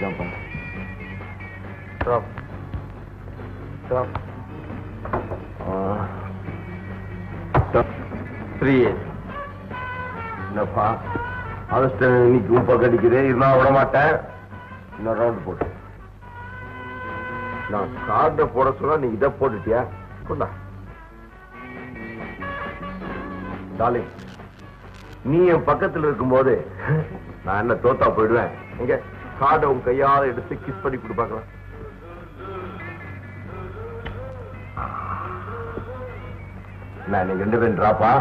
இருக்கான்ப்பா. என்னப்பா அவஸ்டன் இன்னைக்கு உப்ப கடிக்குது, இருந்தா விட மாட்டேன். இன்னொரு ரவுண்ட் போட்டு நான் கார்டை போட சொல்ல நீ இதை போட்டுட்டியா? கொண்டா டார்லிங், நீ என் பக்கத்தில் இருக்கும்போது நான் என்ன தோத்தா போயிடுவேன். எங்க கார்டை உன் கையால எடுத்து கிஸ் பண்ணி கொடு பார்க்கலாம். நான் நீங்க 2 பேரும் டிராப்பா?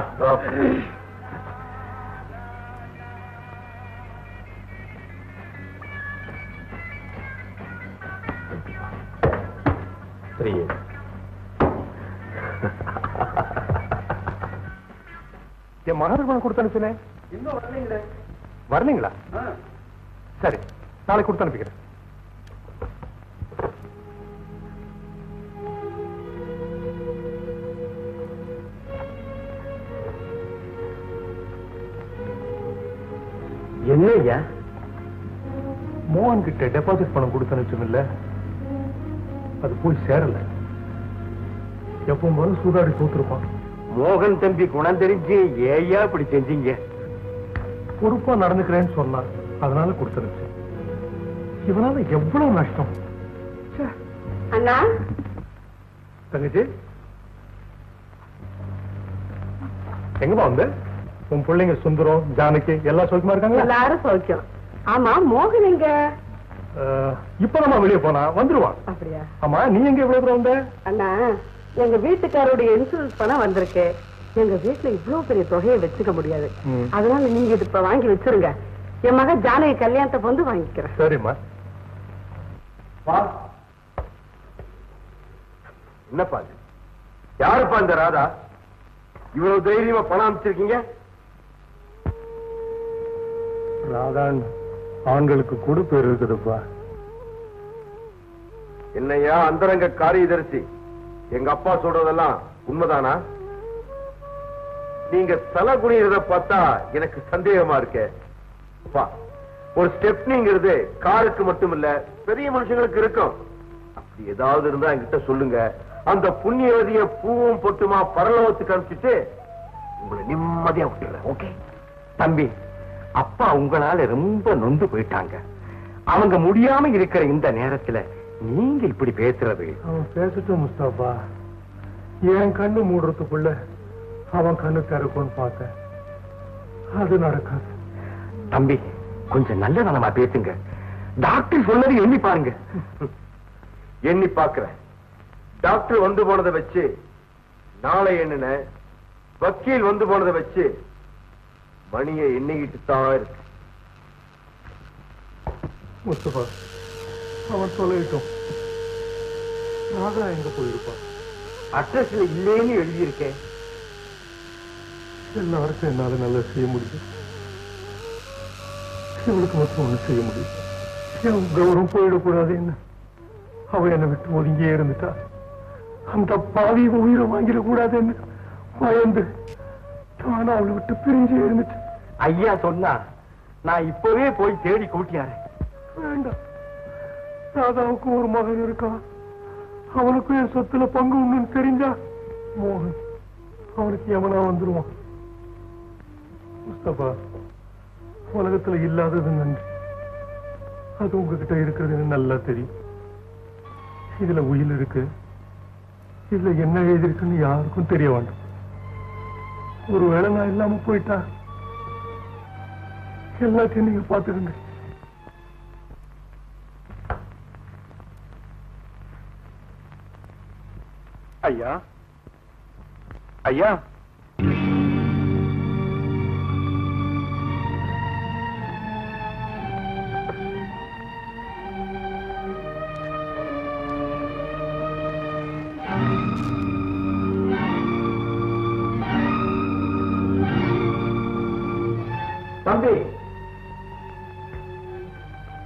என் மகனுக்கு கொடுத்து அனுப்பினேன். இன்னும் வரலீங்களே. வரலீங்களா? சரி, நாளைக்கு கொடுத்து அனுப்பிக்கிறேன். என்ன ஐயா? மோகன் கிட்ட டெபாசிட் பணம் கொடுத்து அனுப்பிச்சோம்ல, அது போய் சேரல. எப்பவும் போல சூதாடி தோத்துருப்பான். மோகன் தம்பி குணம் தெரிஞ்சு ஏயா இப்படி செஞ்சீங்க? பொறுப்பா நடந்துக்கிறேன்னு சொன்னார், அதனால கொடுத்துருச்சு. இவனால எவ்வளவு நஷ்டம். அண்ணா தங்கச்சி எங்கம்மா வந்து? உன் பிள்ளைங்க சுந்தரம், ஜானகி எல்லாம் சௌக்கியமா இருக்காங்க? எல்லாரும் சௌக்கியம். ஆமா, மோகன் எங்க? இப்ப நம்ம வெளியே போனா வந்துருவான். அப்படியா? ஆமா, நீ எங்க இவ்வளவு தூரம் வந்த? அண்ணா, எங்க வீட்டுக்காரோடைய இன்சூரன்ஸ் பணம் வந்திருக்கு. எங்க வீட்டுல இவ்வளவு பெரிய தொகையை வச்சுக்க முடியாது. அதனால நீங்க இது இப்ப வாங்கி வச்சிருங்க. என் மகன் ஜானகி கல்யாணத்தை வந்து வாங்கிக்கிறேன். சரிம்மா. என்னப்பா யாருப்பா இந்த ராதா? இவ்வளவு தைரியமா பணம் அமைச்சிருக்கீங்க? ராதான் ஆண்களுக்கு கூட பேர் இருக்குதுப்பா. என்னையா அந்தரங்க காரியதரிசி, எங்க அப்பா சொல்றதெல்லாம் உண்மைதானா? நீங்க தலை குனிறத பார்த்தா எனக்கு சந்தேகமா இருக்கு. ஒரு ஸ்டெப்னிங்கிறது காருக்கு மட்டும் இல்ல, பெரிய மனுஷங்களுக்கு இருக்கும். அப்படி ஏதாவது இருந்தா என்கிட்ட சொல்லுங்க. அந்த புண்ணியவதிய பூவும் பொட்டுமா பரலோகத்துக்கு அனுப்பிச்சுட்டு உங்களை நிம்மதியா விட்டுறேன். ஓகே தம்பி, அப்பா உங்களால ரொம்ப நொந்து போயிட்டாங்க. அவங்க முடியாம இருக்கிற இந்த நேரத்துல நீங்க இப்படி பேசுறது. அவன் பேசட்டும் முஸ்தாபா. என் கண்ணு மூடுறதுக்குள்ள அவன் கண்ணு திறக்கும்னு பார்த்தேன். அது நடக்காது. தம்பி, கொஞ்சம் நல்ல நலமா பேசுங்க. டாக்டர் சொன்னது எண்ணி பாருங்க. எண்ணி பாக்குறேன். டாக்டர் வந்து போனதை வச்சு நாளை எண்ணின, வக்கீல் வந்து போனதை வச்சு மணியை எண்ணிக்கிட்டு தான் இருக்கு. முஸ்தபா, அவன் தொலையிட்டோம். ராதா எங்க போயிருப்பான்? அட்ரஸ்ல இல்லேன்னு எழுதியிருக்கேன். எல்லாருக்கும் என்னால நல்லா செய்ய முடியும். இவளுக்கு மட்டும் ஒண்ணு செய்ய முடியும். என் கௌரவம் போயிடக்கூடாது. என்ன அவ என்னை விட்டு ஒதுங்கியே இருந்துட்டா. அந்த பாவி உயிரை வாங்கிடக்கூடாதுன்னு பயந்து நான் அவளை விட்டு பிரிஞ்சே இருந்துட்டேன். ஐயா சொன்னா நான் இப்பவே போய் தேடி கூட்டியாரேன். வேண்டாம். ராதாவுக்கு ஒரு மகன் இருக்கான். அவனுக்கும் என் சொத்துல பங்கு உண்டுன்னு தெரிஞ்சா மோகன் அவனுக்கு எவனா வந்துருவான். முஸ்தபா, உலகத்துல இல்லாதது நன்றி. அது உங்ககிட்ட இருக்கிறது நல்லா தெரியும். இதுல உயிர் இருக்கு, இதுல என்ன எழுதிருக்குன்னு யாருக்கும் தெரிய வேண்டாம். ஒருவேளை நான் இல்லாம போயிட்டா எல்லாத்தையும் நீங்க பாத்துக்கங்க. ஐயா, ஐயா, தம்பி,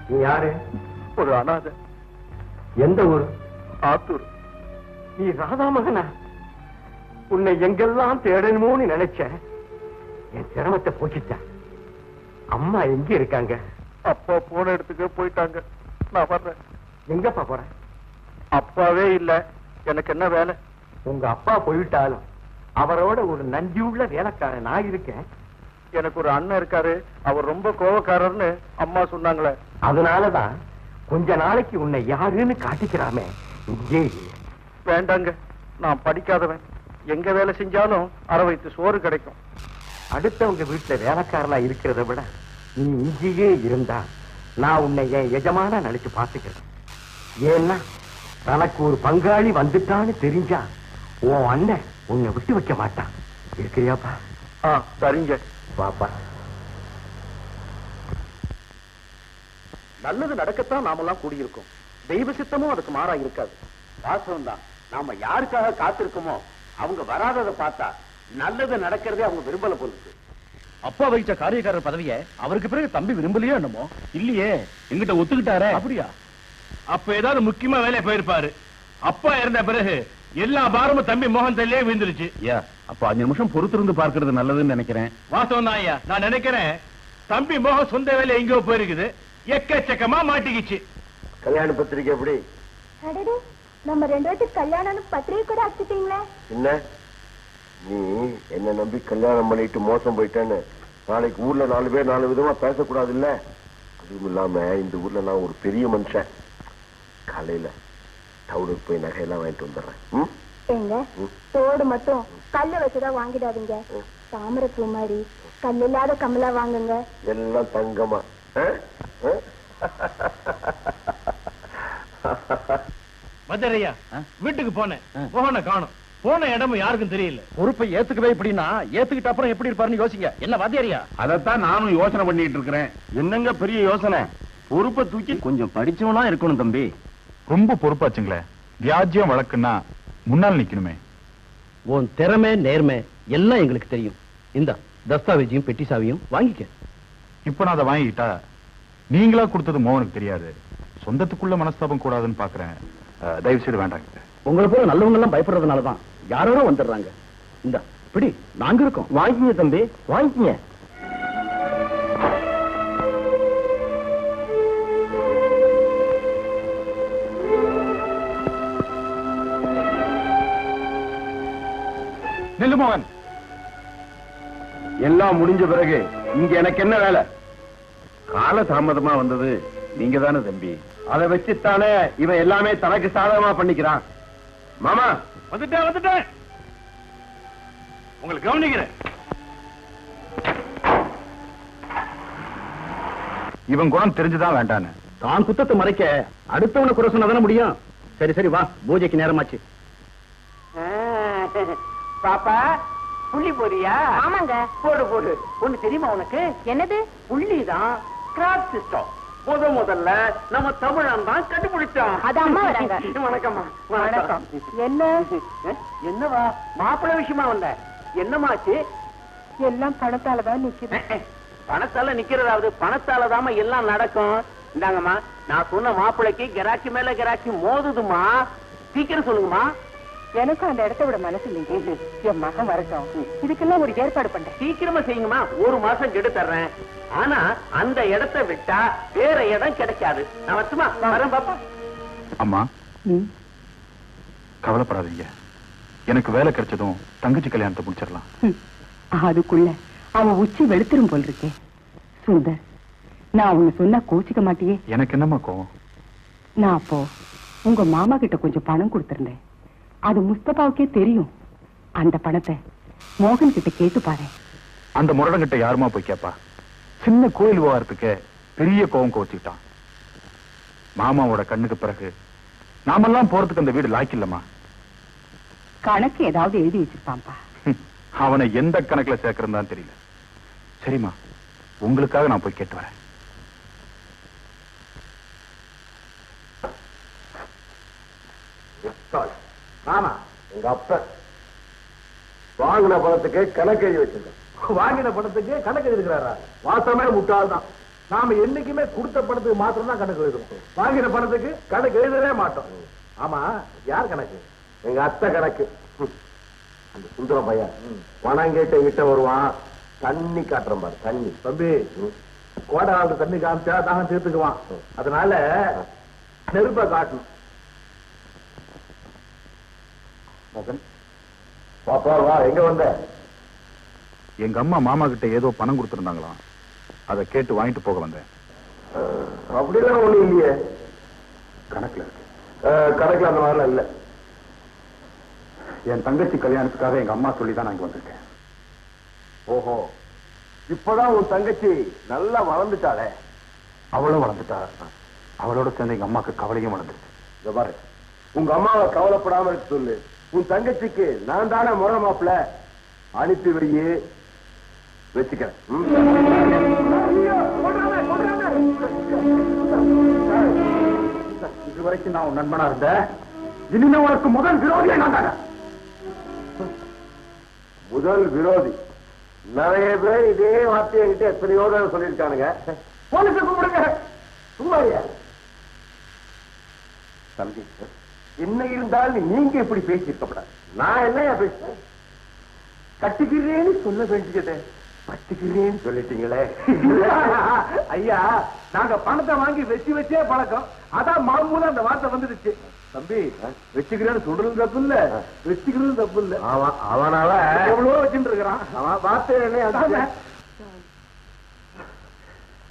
நீ யாரு? ஒரு அனாதை. எந்த ஊர்? ஆத்தூர். நீ ராதா மகனா? உன்னை எங்கெல்லாம் தேடணுமோன்னு நினைச்சேன். என் சிரமத்தை போக்கிட்ட. அம்மா எங்க இருக்காங்க? அப்பா போன இடத்துக்கு போயிட்டாங்க. நான் வர்றேன். எங்கப்பா போற? அப்பாவே இல்ல, எனக்கு என்ன வேலை? உங்க அப்பா போயிட்டாலும் அவரோட ஒரு நன்றியுள்ள வேலைக்காரன் நான் இருக்கேன். எனக்கு ஒரு அண்ணன் இருக்காரு, அவர் ரொம்ப கோவக்காரர்னு அம்மா சொன்னாங்களே. அதனாலதான் கொஞ்ச நாளைக்கு உன்னை யாருன்னு காட்டிக்கிறாமே. இங்கே வேண்டாங்க, நான் படிக்காதவன். எங்க வேலை செஞ்சாலும் அரை வயித்து சோறு கிடைக்கும். அடுத்தவங்க வீட்டுல வேலைக்காரனா இருக்கிறத விட நீ இங்கேயே இருந்தா நான் உன்னை என் எஜமான நினைச்சு பார்த்துக்கிறேன். ஏன்னா தனக்கு ஒரு பங்காளி வந்துட்டான்னு தெரிஞ்சா உன் அண்ணன் உன்னை விட்டு வைக்க மாட்டான். இருக்கிறியாப்பா? சரிங்க. பாப்பா, நல்லது நடக்கத்தான் நாமெல்லாம் கூடியிருக்கோம். தெய்வ சித்தமும் அதுக்கு மாறா இருக்காது. வாசம் தான். நாம யாருக்காக காத்திருக்கோமோ அவங்க வராததை பார்த்தா நல்லது நடக்கிறதே அவங்க விரும்பல போலுக்கு. அப்பா வகிச்ச காரியக்காரர் பதவியை அவருக்கு பிறகு தம்பி விரும்பலையோ என்னமோ? இல்லையே, எங்கிட்ட ஒத்துக்கிட்டாரே. அப்படியா? அப்ப ஏதாவது முக்கியமா வேலையை போயிருப்பாரு. அப்பா இறந்த பிறகு எல்லா பாரமும் தம்பி மோகன் தலையே விழுந்துருச்சு. அப்ப 5 நிமிஷம் பொறுத்திருந்து பார்க்கறது நல்லதுன்னு நினைக்கிறேன். வாஸ்தவம் தான் ஐயா, நான் நினைக்கிறேன் தம்பி மோகன் சொந்த வேலை எங்கேயோ போயிருக்குது, எக்கச்சக்கமா மாட்டிக்கிச்சு. கல்யாண பத்திரிக்கை எப்படி? அடடே, நம்ம 2 பேருக்கு கல்யாணம் பத்திரிகை கூட அடிச்சிட்டீங்களே. என்ன நீ என்ன நம்பி கல்யாணம் பண்ணிட்டு மோசம் போயிட்டேன்னு நாளைக்கு ஊர்ல 4 பேர் 4 விதமா பேசக்கூடாது இல்ல? அதுவும் இல்லாம இந்த ஊர்ல நான் ஒரு பெரிய மனுஷன். காலையில டவுனுக்கு போய் நகையெல்லாம் வாங்கிட்டு வந்துடுறேன். ஏங்க, தோடு மட்டும் கல்ல வச்சுதான் வாங்கிடாதீங்க. தாமரை பூ மாதிரி கல் இல்லாத கமலா வாங்குங்க. எல்லாம் தங்கமா. மதுரையா வீட்டுக்கு போனேன், மோகனை காணும். போன இடமும் யாருக்கும் தெரியல. பொறுப்பை ஏத்துக்கவே இப்படின்னா ஏத்துக்கிட்ட அப்புறம் எப்படி இருப்பாருன்னு யோசிங்க. என்ன வாத்தியாரியா? அதைத்தான் நானும் யோசனை பண்ணிட்டு இருக்கிறேன். என்னங்க பெரிய யோசனை? பொறுப்பை தூக்கி கொஞ்சம் படிச்சவனா இருக்கணும் தம்பி. ரொம்ப பொறுப்பாச்சுங்களே. வியாஜ்யம் வழக்குன்னா முன்னால் நிக்கணுமே. உன் திறமை நேர்மை எல்லாம் எங்களுக்கு தெரியும். இந்த தஸ்தாவேஜையும் பெட்டி சாவியும் வாங்கிக்க. இப்ப நான் அதை வாங்கிக்கிட்டா நீங்களா கொடுத்தது மோகனுக்கு தெரியாது. சொந்தத்துக்குள்ள மனஸ்தாபம் கூடாதுன்னு பாக்குறேன். தயவு செய்து வேண்டாங்க. உங்களை போல நல்லவங்க எல்லாம் பயப்படுறதுனாலதான் யாரோ வந்துடுறாங்க. இந்த பிடி, நாங்க இருக்கோம். வாங்கிங்க தம்பி, வாங்கிங்க. நெல்லு மோகன், எல்லாம் முடிஞ்ச பிறகு இங்க எனக்கு என்ன வேலை? கால தாமதமா வந்தது நீங்க தானே தம்பி. அதை வச்சுத்தானே இவன் எல்லாமே தனக்கு சாதகமா பண்ணிக்கிறான். மாமா வந்துட்டேன். உங்களை கவனிக்கிறேன். இவன் குணம் தெரிஞ்சுதான் வேண்டான்னு. தான் குத்தத்தை மறைக்க அடுத்தவனை குறை சொன்னாதானே முடியும். சரி சரி, வா, பூஜைக்கு நேரமாச்சு. பாப்பா, புள்ளி போறியா? ஆமாங்க. போடு போடு. ஒண்ணு தெரியுமா உனக்கு? என்னது? புள்ளிதான் கிராப் சிஸ்டம். முதல்ல நம்ம தமிழன் தான் கண்டுபிடிச்சான். அது அம்மா வராங்க. வணக்கம்மா. வணக்கம். என்ன? என்னவா மாப்பிள்ளை விஷயமா வந்த? என்னமாச்சு? எல்லாம் பணத்தாலதான் நிக்குது. பணத்தால நிக்கிறதாவது? பணத்தாலதாம எல்லாம் நடக்கும். இந்தாங்கம்மா, நான் சொன்ன மாப்பிள்ளைக்கு கிராக்கி மேல கிராக்கி மோதுதுமா. சீக்கிரம் சொல்லுங்கம்மா. எனக்கும் அந்த இடத்த விட மனசு இல்லைங்க. என் மகன் வரட்டும், இதுக்கெல்லாம் ஒரு ஏற்பாடு பண்றேன். சீக்கிரமா செய்யுங்கம்மா. 1 மாசம் கெடு தர்றேன். ஆனா அந்த இடத்தை விட்டா வேற இடம் கிடைக்காது. நான் வரட்டுமா? வரேன் பாப்பா. அம்மா, கவலைப்படாதீங்க. எனக்கு வேலை கிடைச்சதும் தங்கச்சி கல்யாணத்தை முடிச்சிடலாம். அதுக்குள்ள அவன் உச்சி வெளுத்துரும் போல் இருக்கே. சுந்தர், நான் உன்னை சொன்னா கோச்சிக்க மாட்டியே? எனக்கு என்னம்மா கோவம்? நான் அப்போ உங்க மாமா கிட்ட கொஞ்சம் பணம் கொடுத்திருந்தேன். அது முஸ்தபாவுக்கே தெரியும். அந்த பணத்தை மோகன் கிட்ட கேட்டு பாரு. அந்த முரடங்கிட்ட யாருமா போய் கேப்பா? சின்ன கோயில் விவகாரத்துக்கு பெரிய கோவம் கோச்சுக்கிட்டான். மாமாவோட கண்ணுக்கு பிறகு நாமெல்லாம் போறதுக்கு அந்த வீடு லாய்க்கில்லம்மா. கணக்கு ஏதாவது எழுதி வச்சிருப்பான்பா. அவனை எந்த கணக்குல சேர்க்கறதான் தெரியல. சரிம்மா, உங்களுக்காக நான் போய் கேட்டு வரேன். ஆமா, எங்க அப்ப வாங்கின பணத்துக்கு கணக்கு எழுதி வச்சிருக்கேன். வாங்கின பணத்துக்கு கணக்கு எழுதுகிறாரா? வாசமே முட்டாள் தான். நாம என்னைக்குமே கொடுத்த பணத்துக்கு மாத்திரம் தான் கணக்கு எழுதுறோம். வாங்கின பணத்துக்கு கணக்கு எழுதவே மாட்டோம். ஆமா, யார் கணக்கு? எங்க அத்தை கணக்கு. அந்த சுந்தர பையன் பணம் கேட்ட கிட்ட வருவான், தண்ணி காட்டுறேன் பாரு. தண்ணி தம்பி, கோடை காலத்து தண்ணி காமிச்சா தாகம் தீர்த்துக்குவான். அதனால நெருப்ப காட்டணும். மகன் பாப்பா வா, எங்க வந்த? எங்க அம்மா மாமா கிட்ட ஏதோ பணம் கொடுத்திருந்தாங்களாம், அதை கேட்டு வாங்கிட்டு போக வந்தேன். அப்படிலாம் ஒண்ணும் இல்லையே. கணக்குல இருக்கு. கணக்குல அந்த மாதிரிலாம் இல்ல. என் தங்கச்சி கல்யாணத்துக்காக எங்க அம்மா சொல்லி தான் நான் இங்க வந்திருக்கேன். ஓஹோ, இப்பதான் உன் தங்கச்சி நல்லா வளர்ந்துட்டாளே. அவளும் வளர்ந்துட்டா, அவளோட சேர்ந்து எங்க அம்மாக்கு கவலையும் வளர்ந்துருச்சு. இத பாரு, உங்க அம்மாவை கவலைப்படாம இருக்க சொல்லு. உன் தங்கச்சிக்கு நான் தானே முறை மாப்பிள்ள, அனுப்பி வையே வச்சுக்கிறேன். இது வரைக்கும் நான் உன் நண்பனா இருந்தேன், இனிமே உனக்கு முதல் விரோதியை நான் தானே. முதல் விரோதி? நிறைய பேர் இதே வார்த்தையை கிட்ட எத்தனையோ தான் சொல்லியிருக்கானுங்க. போலீஸை கூப்பிடுங்க. சும்மாரியா தம்பி, என்ன இருந்தாலும் நீங்க இப்படி பேசியிருக்கப்படாது. நான் என்னையா பேசுறேன்? கட்டிக்கிறேன்னு சொல்ல வேண்டியதே பட்டிக்கிறேன்னு சொல்லிட்டீங்களே. ஐயா, நாங்க பணத்தை வாங்கி வச்சு வச்சே பழக்கம், அதான் மாமூல அந்த வார்த்தை வந்துடுச்சு. தம்பி, வச்சுக்கிறேன்னு சொல்றது தப்பு இல்ல, வச்சுக்கிறது தப்பு இல்ல. அவனால எவ்வளவோ வச்சுட்டு இருக்கிறான். அவன் வார்த்தை என்ன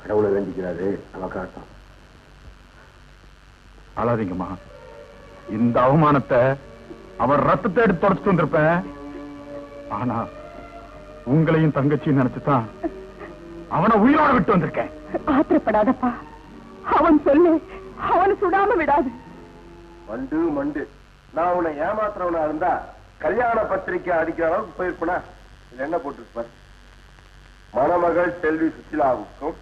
கடவுளை வேண்டிக்கிறாரு. அவன் காட்டும். அழாதீங்கம்மா, இந்த அவமானத்தை அவர் ரத்தத்தை எடுத்து தொடச்சிட்டு வந்திருப்பேன். ஆனா உங்களையும் தங்கச்சியும் நினைச்சுதான் அவனை உயிரோட விட்டு வந்திருக்கேன். ஆத்திரப்படாதப்பா, அவன் சொல்லு, அவனை சுடாம விடாது. மண்டு மண்டு, நான் உன்னை ஏமாத்துறவனா இருந்தா கல்யாண பத்திரிக்கை அடிக்கிற அளவுக்கு போயிருப்பனா? இது என்ன போட்டிருப்பார்? மணமகள் செல்வி சுசிலாவுக்கும்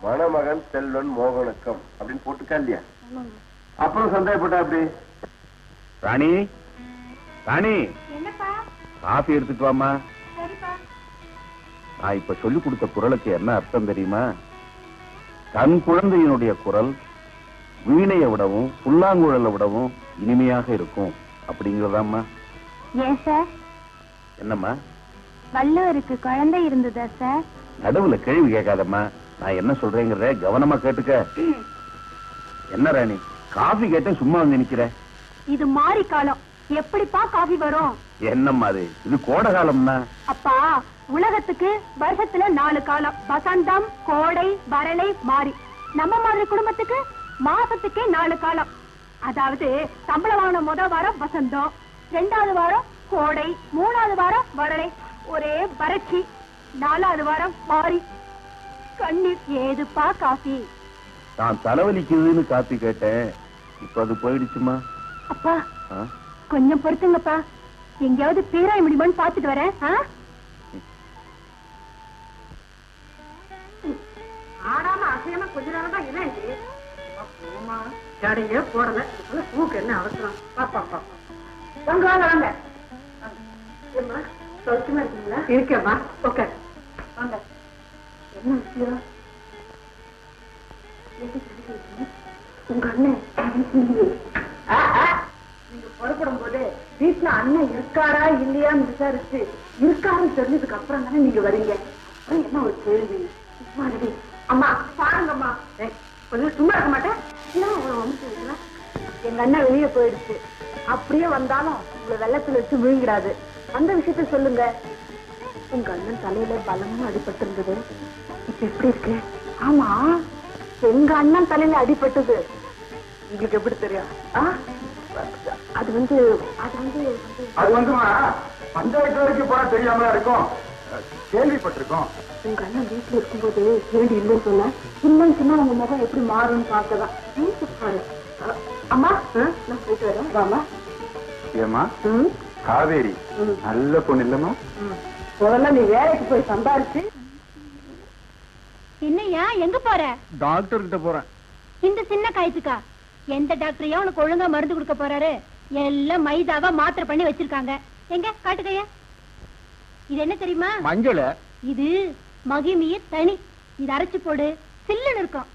மணமகன் செல்வன் மோகனுக்கும் அப்படின்னு போட்டுக்கா இல்லையா? அப்புறம் சந்தேகப்பட்டா அப்படி. ராணி, ராணி, என்னப்பா? காஃபி எடுத்துட்டு வாமா. சரிப்பா. நான் இப்ப சொல்லி கொடுத்த குரலுக்கு என்ன அர்த்தம் தெரியுமா? தன் குழந்தையினுடைய குரல் வீணையை விடவும் புல்லாங்குழலை விடவும் இனிமையாக இருக்கும் அப்படிங்கறதாம்மா. ஏன் சார்? என்னம்மா? வள்ளுவருக்கு குழந்தை இருந்ததா சார்? நடுவுல கேள்வி கேட்காதம்மா, நான் என்ன சொல்றேங்கிறத கவனமா கேட்டுக்க. என்ன ராணி, காஃபி கேட்டேன் சும்மா வந்து நிக்கிற? இது மாறி காலம், எப்படிப்பா காஃபி வரும்? என்னம்மா அது, இது கோடை காலம்னா? அப்பா, உலகத்துக்கு வருஷத்துல 4 காலம்: வசந்தம், கோடை, வறளை, மாறி. நம்ம மாதிரி குடும்பத்துக்கு மாசத்துக்கே 4 காலம். அதாவது சம்பளம் வாங்கின முதல் வாரம் வசந்தம், 2வது வாரம் கோடை, 3வது வாரம் வறளை, ஒரே வறட்சி, 4வது வாரம் மாறி. கண்ணீர். ஏதுப்பா காஃபி? நான் தலைவலிக்குதுன்னு காப்பி கேட்டேன், இப்ப அது போயிடுச்சுமா. அப்பா, கொஞ்சம் பொறுத்துங்கப்பா, எங்கேயாவது பேராய முடியுமான்னு பாத்துட்டு வரேன். ஆடாம அசையாம கொஞ்ச நேரம் தான் என்ன ஜடையே போடல, பூக்கு என்ன அவசரம்? பாப்பா பாப்பா, வாங்க வாங்க வாங்க. ஏம்மா, சௌக்கியமா இருக்கீங்களா? இருக்கேம்மா, ஓகே வாங்க. என்ன விஷயம்? உங்க அண்ணன் நீங்க புறப்படும் போது வீட்டுல அண்ணன் இருக்காரா இல்லையான்னு விசாரிச்சு இருக்காருன்னு தெரிஞ்சதுக்கு அப்புறம் தானே நீங்க வரீங்க. அப்புறம் என்ன ஒரு கேள்வி? அம்மா பாருங்கம்மா, கொஞ்சம் சும்மா இருக்க மாட்டேன். எங்க அண்ணன் வெளியே போயிடுச்சு, அப்படியே வந்தாலும் உங்களை வெள்ளத்துல வச்சு விழுங்கிடாது. அந்த விஷயத்த சொல்லுங்க. உங்க அண்ணன் தலையில பலமும் அடிபட்டு இருந்தது, இப்ப எப்படி இருக்கு? ஆமா, எங்க அண்ணன் தலையில அடிபட்டது உங்களுக்கு எப்படி தெரியும்? அது வந்து பஞ்சாயத்து வரைக்கும் போனா தெரியாம இருக்கும், கேள்விப்பட்டிருக்கோம். உங்க அண்ணன் வீட்டுல இருக்கும்போது கேள்வி இல்லைன்னு சொன்ன, இல்லைன்னு சொன்னா உங்க முகம் எப்படி மாறும்னு பார்க்கதான். அம்மா, நான் போயிட்டு வரேன். வாமா. ஏமா காவேரி நல்ல பொண்ணு இல்லம்மா? முதல்ல நீ வேலைக்கு போய் சம்பாரிச்சு. என்னையா எங்க போற? டாக்டர் கிட்ட போறேன். இந்த சின்ன காய்ச்சுக்கா? எந்த டாக்டரையா உனக்கு ஒழுங்கா மருந்து கொடுக்க போறாரு? எல்லாம் மைதாவா மாத்திரை பண்ணி வச்சிருக்காங்க. எங்க காட்டுக்கையா? இது என்ன தெரியுமா? மஞ்சள். இது மகிமைய தனி, இது அரைச்சு போடு, சில்லுன்னு இருக்கும்.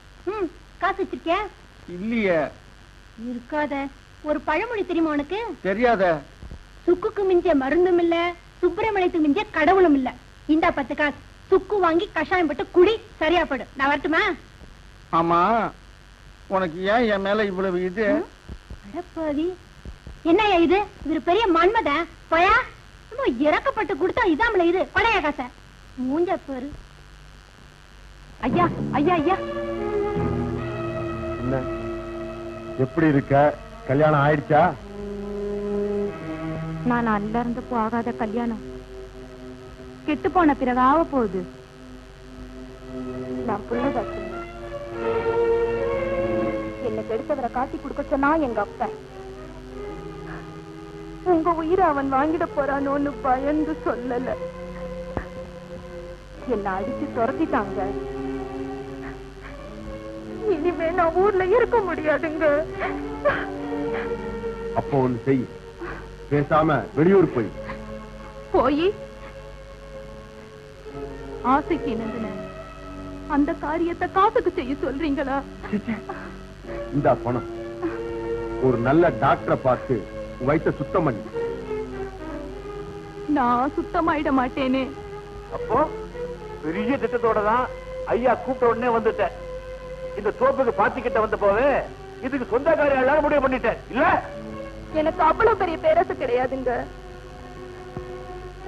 காசு வச்சிருக்கியா? இல்லையே. இருக்காத. ஒரு பழமொழி தெரியுமா உனக்கு? தெரியாத. சுக்குக்கு மிஞ்ச மருந்தும் இல்ல, சுப்பிரமணியத்துக்கு மிஞ்ச கடவுளும் இல்ல. இந்த 10 காசு சுக்கு வாங்கி கஷாயம் போட்டு குடி, சரியா படு. நான் வரட்டுமா? ஆமா, உனக்கு ஏன் என் மேல இவ்வளவு இது? அடப்பாவி, என்னையா இது? இவரு பெரிய மன்மதன் போயா, இறக்கப்பட்டு கொடுத்தா இதாமல இது பழைய காசை மூஞ்ச பேரு. ஐயா ஐயா ஐயா, என்ன எப்படி இருக்க? கல்யாணம் ஆயிடுச்சா? நான் அல்ல இருந்து போகாத கல்யாணம் கெட்டு போன பிறகு ஆக போகுது. நான் புள்ளதாச்சு, என்ன கெடுத்தவரை காட்டி கொடுக்க சொன்னா எங்க அப்பா. உங்க உயிரை அவன் வாங்கிட போறானோன்னு பயந்து சொல்லல. என்ன அடிச்சு துரத்திட்டாங்க. இனிமே நான் ஊர்ல இருக்க முடியாதுங்க. அப்போ ஒண்ணு செய், பேசாம வெளியூர் போய் ஆசைக்கு இணங்குன அந்த காரியத்தை காசுக்கு செய்ய சொல்றீங்களா? இந்த பணம் ஒரு நல்ல டாக்டரை பார்த்து வயிற்ற சுத்தம் பண்ணி. நான் சுத்தமாயிட மாட்டேனே. அப்போ பெரிய திட்டத்தோட தான் ஐயா கூப்பிட்ட உடனே வந்துட்டேன். இந்த தோப்புக்கு பாத்திக்கிட்ட வந்த போது இதுக்கு சொந்தக்காரி எல்லாரும் முடிவு பண்ணிட்டேன் இல்ல? எனக்கு அவ்வளவு பெரிய பேரசு கிடையாதுங்க.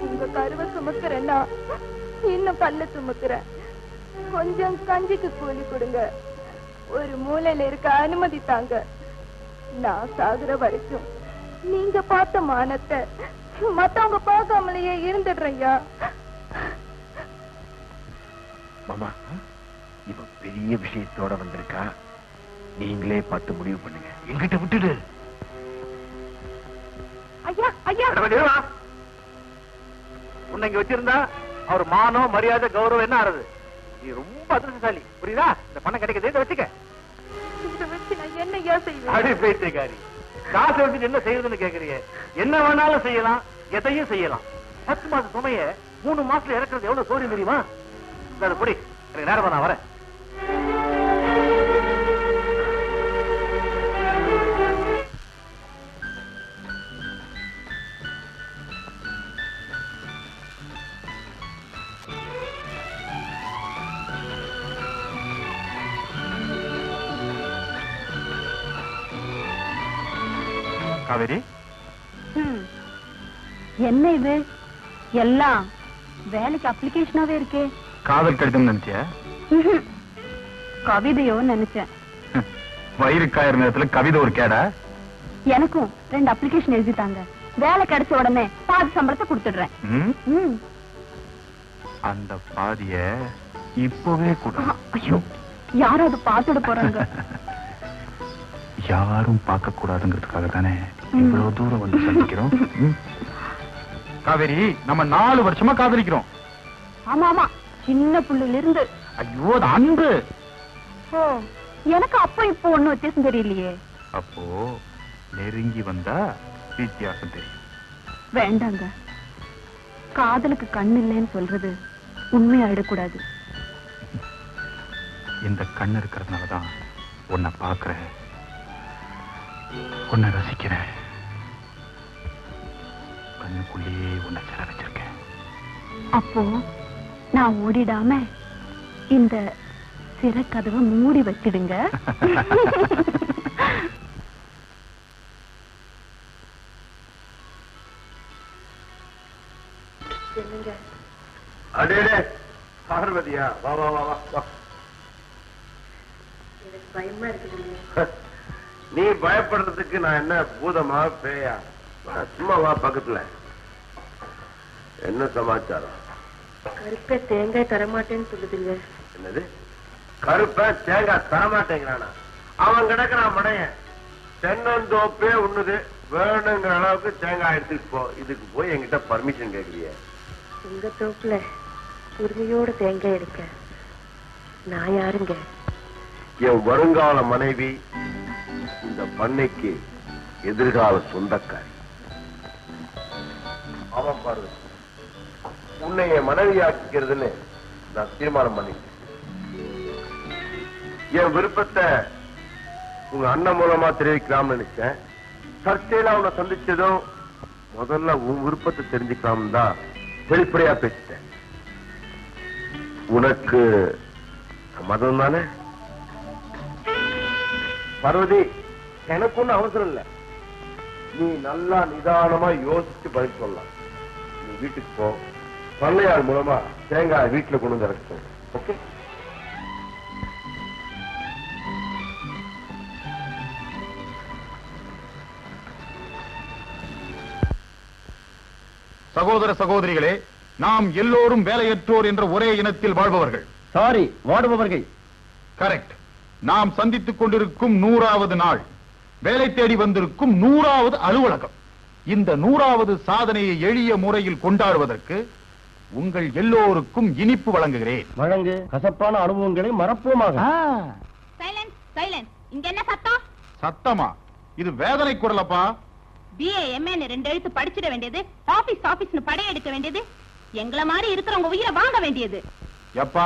உங்க கருவை சுமக்கிறேன்னா இன்னும் கல்ல சுமக்கிறேன். கொஞ்சம் கஞ்சிக்கு கூலி கொடுங்க, ஒரு மூலையில இருக்க அனுமதி தாங்க. நான் சாகுற வரைக்கும் நீங்க பார்த்த மானத்தை மத்தவங்க பார்க்காமலேயே இருந்துடுறையா. மாமா, இவ பெரிய விஷயத்தோட வந்திருக்கா. நீங்களே பார்த்து முடிவு பண்ணுங்க, எங்கிட்ட விட்டுடு. ஐயா ஐயா, உன்னை இங்க வச்சிருந்தா அவர் மானம் மரியாதை கௌரவம் என்ன ஆறுது? நீ ரொம்ப அதிர்ஷ்டசாலி, புரியுதா? இந்த பணம் கிடைக்குது, இதை வச்சுக்க. இதை வச்சு நான் என்னையா செய்வேன்? அடி பேசுகாரி, காசு வச்சு என்ன செய்யறதுன்னு கேக்குறீங்க? என்ன வேணாலும் செய்யலாம், எதையும் செய்யலாம். 10 மாசம் சுமைய 3 மாசத்துல இறக்குறது எவ்வளவு சோரியம் தெரியுமா? அது புடி, எனக்கு நேரமா நான் வரேன். காவேரி, என்ன இது எல்லாம் வேலைக்கு அப்ளிகேஷனாவே இருக்கே. காதல் கடிதம் நினைச்சியா? கவிதையோ நினைச்சேன். வயிறு காயிற நேரத்துல கவிதை ஒரு கேடா? எனக்கும் 2 அப்ளிகேஷன் எழுதிட்டாங்க. வேலை கிடைச்ச உடனே பாதி சம்பளத்தை கொடுத்துடுறேன். அந்த பாதிய இப்பவே கொடு. ஐயோ, யாரும் அது பார்த்துட போறாங்க. யாரும் பார்க்க கூடாதுங்கிறதுக்காக தானே இவ்வளவு தூரம் வந்து சந்திக்கிறோம். காவேரி, நம்ம 4 வருஷமா காதலிக்கிறோம். ஆமா ஆமா, சின்ன புள்ளையில இருந்து. ஐயோ, அது அன்பு. ஓ, எனக்கு அப்ப இப்போ ஒண்ணும் வித்தியாசம் தெரியலையே. அப்போ நெருங்கி வந்தா வித்தியாசம் தெரியும். வேண்டாங்க, காதலுக்கு கண் இல்லைன்னு சொல்றது உண்மையாயிடக்கூடாது. இந்த கண் இருக்கிறதுனாலதான் உன்னை பாக்குறேன், உன்னை ரசிக்கிறேன். கண்ணுக்குள்ளேயே உன்னை சிற வச்சிருக்கேன். அப்போ நான் ஓடிடாம இந்த சிறை கதவை மூடி வச்சிடுங்க. அடேடே பார்வதியா, வா வா வா வா. பயமா இருக்குது. நீ பயப்படுறதுக்கு நான் என்ன பூதமா பேயா? சும்மா வா பக்கத்துல. என்ன சமாச்சாரம்? கருப்பை தேங்காய் தரமாட்டேன்னு சொல்லுதுங்க. என்னது? கருப்பை தேங்காய் தரமாட்டேங்கிறானா? அவன் கிடக்குறான் மடையன். தென்னந்தோப்பே உண்ணுது, வேணுங்கிற அளவுக்கு தேங்காய் எடுத்துட்டு போ. இதுக்கு போய் என்கிட்ட பர்மிஷன் கேக்குறிய? உங்க தோப்புல உரிமையோட தேங்காய் எடுக்க நான் யாருங்க? என் வருங்கால மனைவி, இந்த பண்ணைக்கு எதிர்கால சொந்தக்காரி. ஆமா பார்வதி, உன்னை என் மனைவியாக்கிறதுன்னு நான் தீர்மானம் பண்ணிட்டேன். என் விருப்பத்தை உங்க அண்ணன் மூலமா தெரிவிக்கலாம்னு நினைச்சேன். சர்ச்சையில உன்னை சந்திச்சதும் முதல்ல உன் விருப்பத்தை தெரிஞ்சுக்கலாம் தான் வெளிப்படையா பேசிட்டேன். உனக்கு மதம் தானே? பார்வதி, எனக்கு ஒண்ணும் அவசரம் இல்ல. நீ நல்லா நிதானமா யோசிச்சு பதில் சொல்லலாம். நீ வீட்டுக்கு போ, பண்ணையார் மூலமா தேங்காய் வீட்டுல கொண்டு வந்து இறக்க. ஓகே? சகோதர சகோதரிகளே, நாம் எல்லோரும் வேலையற்றோர் என்ற ஒரே இனத்தில் வாழ்பவர்கள். சாரி, வாடுபவர்கள். கரெக்ட். நாம் சந்தித்துக் கொண்டிருக்கும் 100வது நாள், வேலை தேடி வந்திருக்கும் 100வது அலுவலகம். இந்த 100வது சாதனையை எளிய முறையில் கொண்டாடுவதற்கு உங்கள் எல்லோருக்கும் இனிப்பு வழங்குகிறேன். வழங்கு. கசப்பான அனுபவங்களை மறப்போமாக. Silence, silence. இங்க என்ன சத்தம்? சத்தமா? இது வேதனை குரலப்பா. BA MA 2 எழுத்து படிச்சிட வேண்டியது, ஆபீஸ் ஆபீஸ்னு படையெடுக்க வேண்டியது, எங்களை மாதிரி இருக்கிறவங்க உயிரை வாங்க வேண்டியது. எப்பா,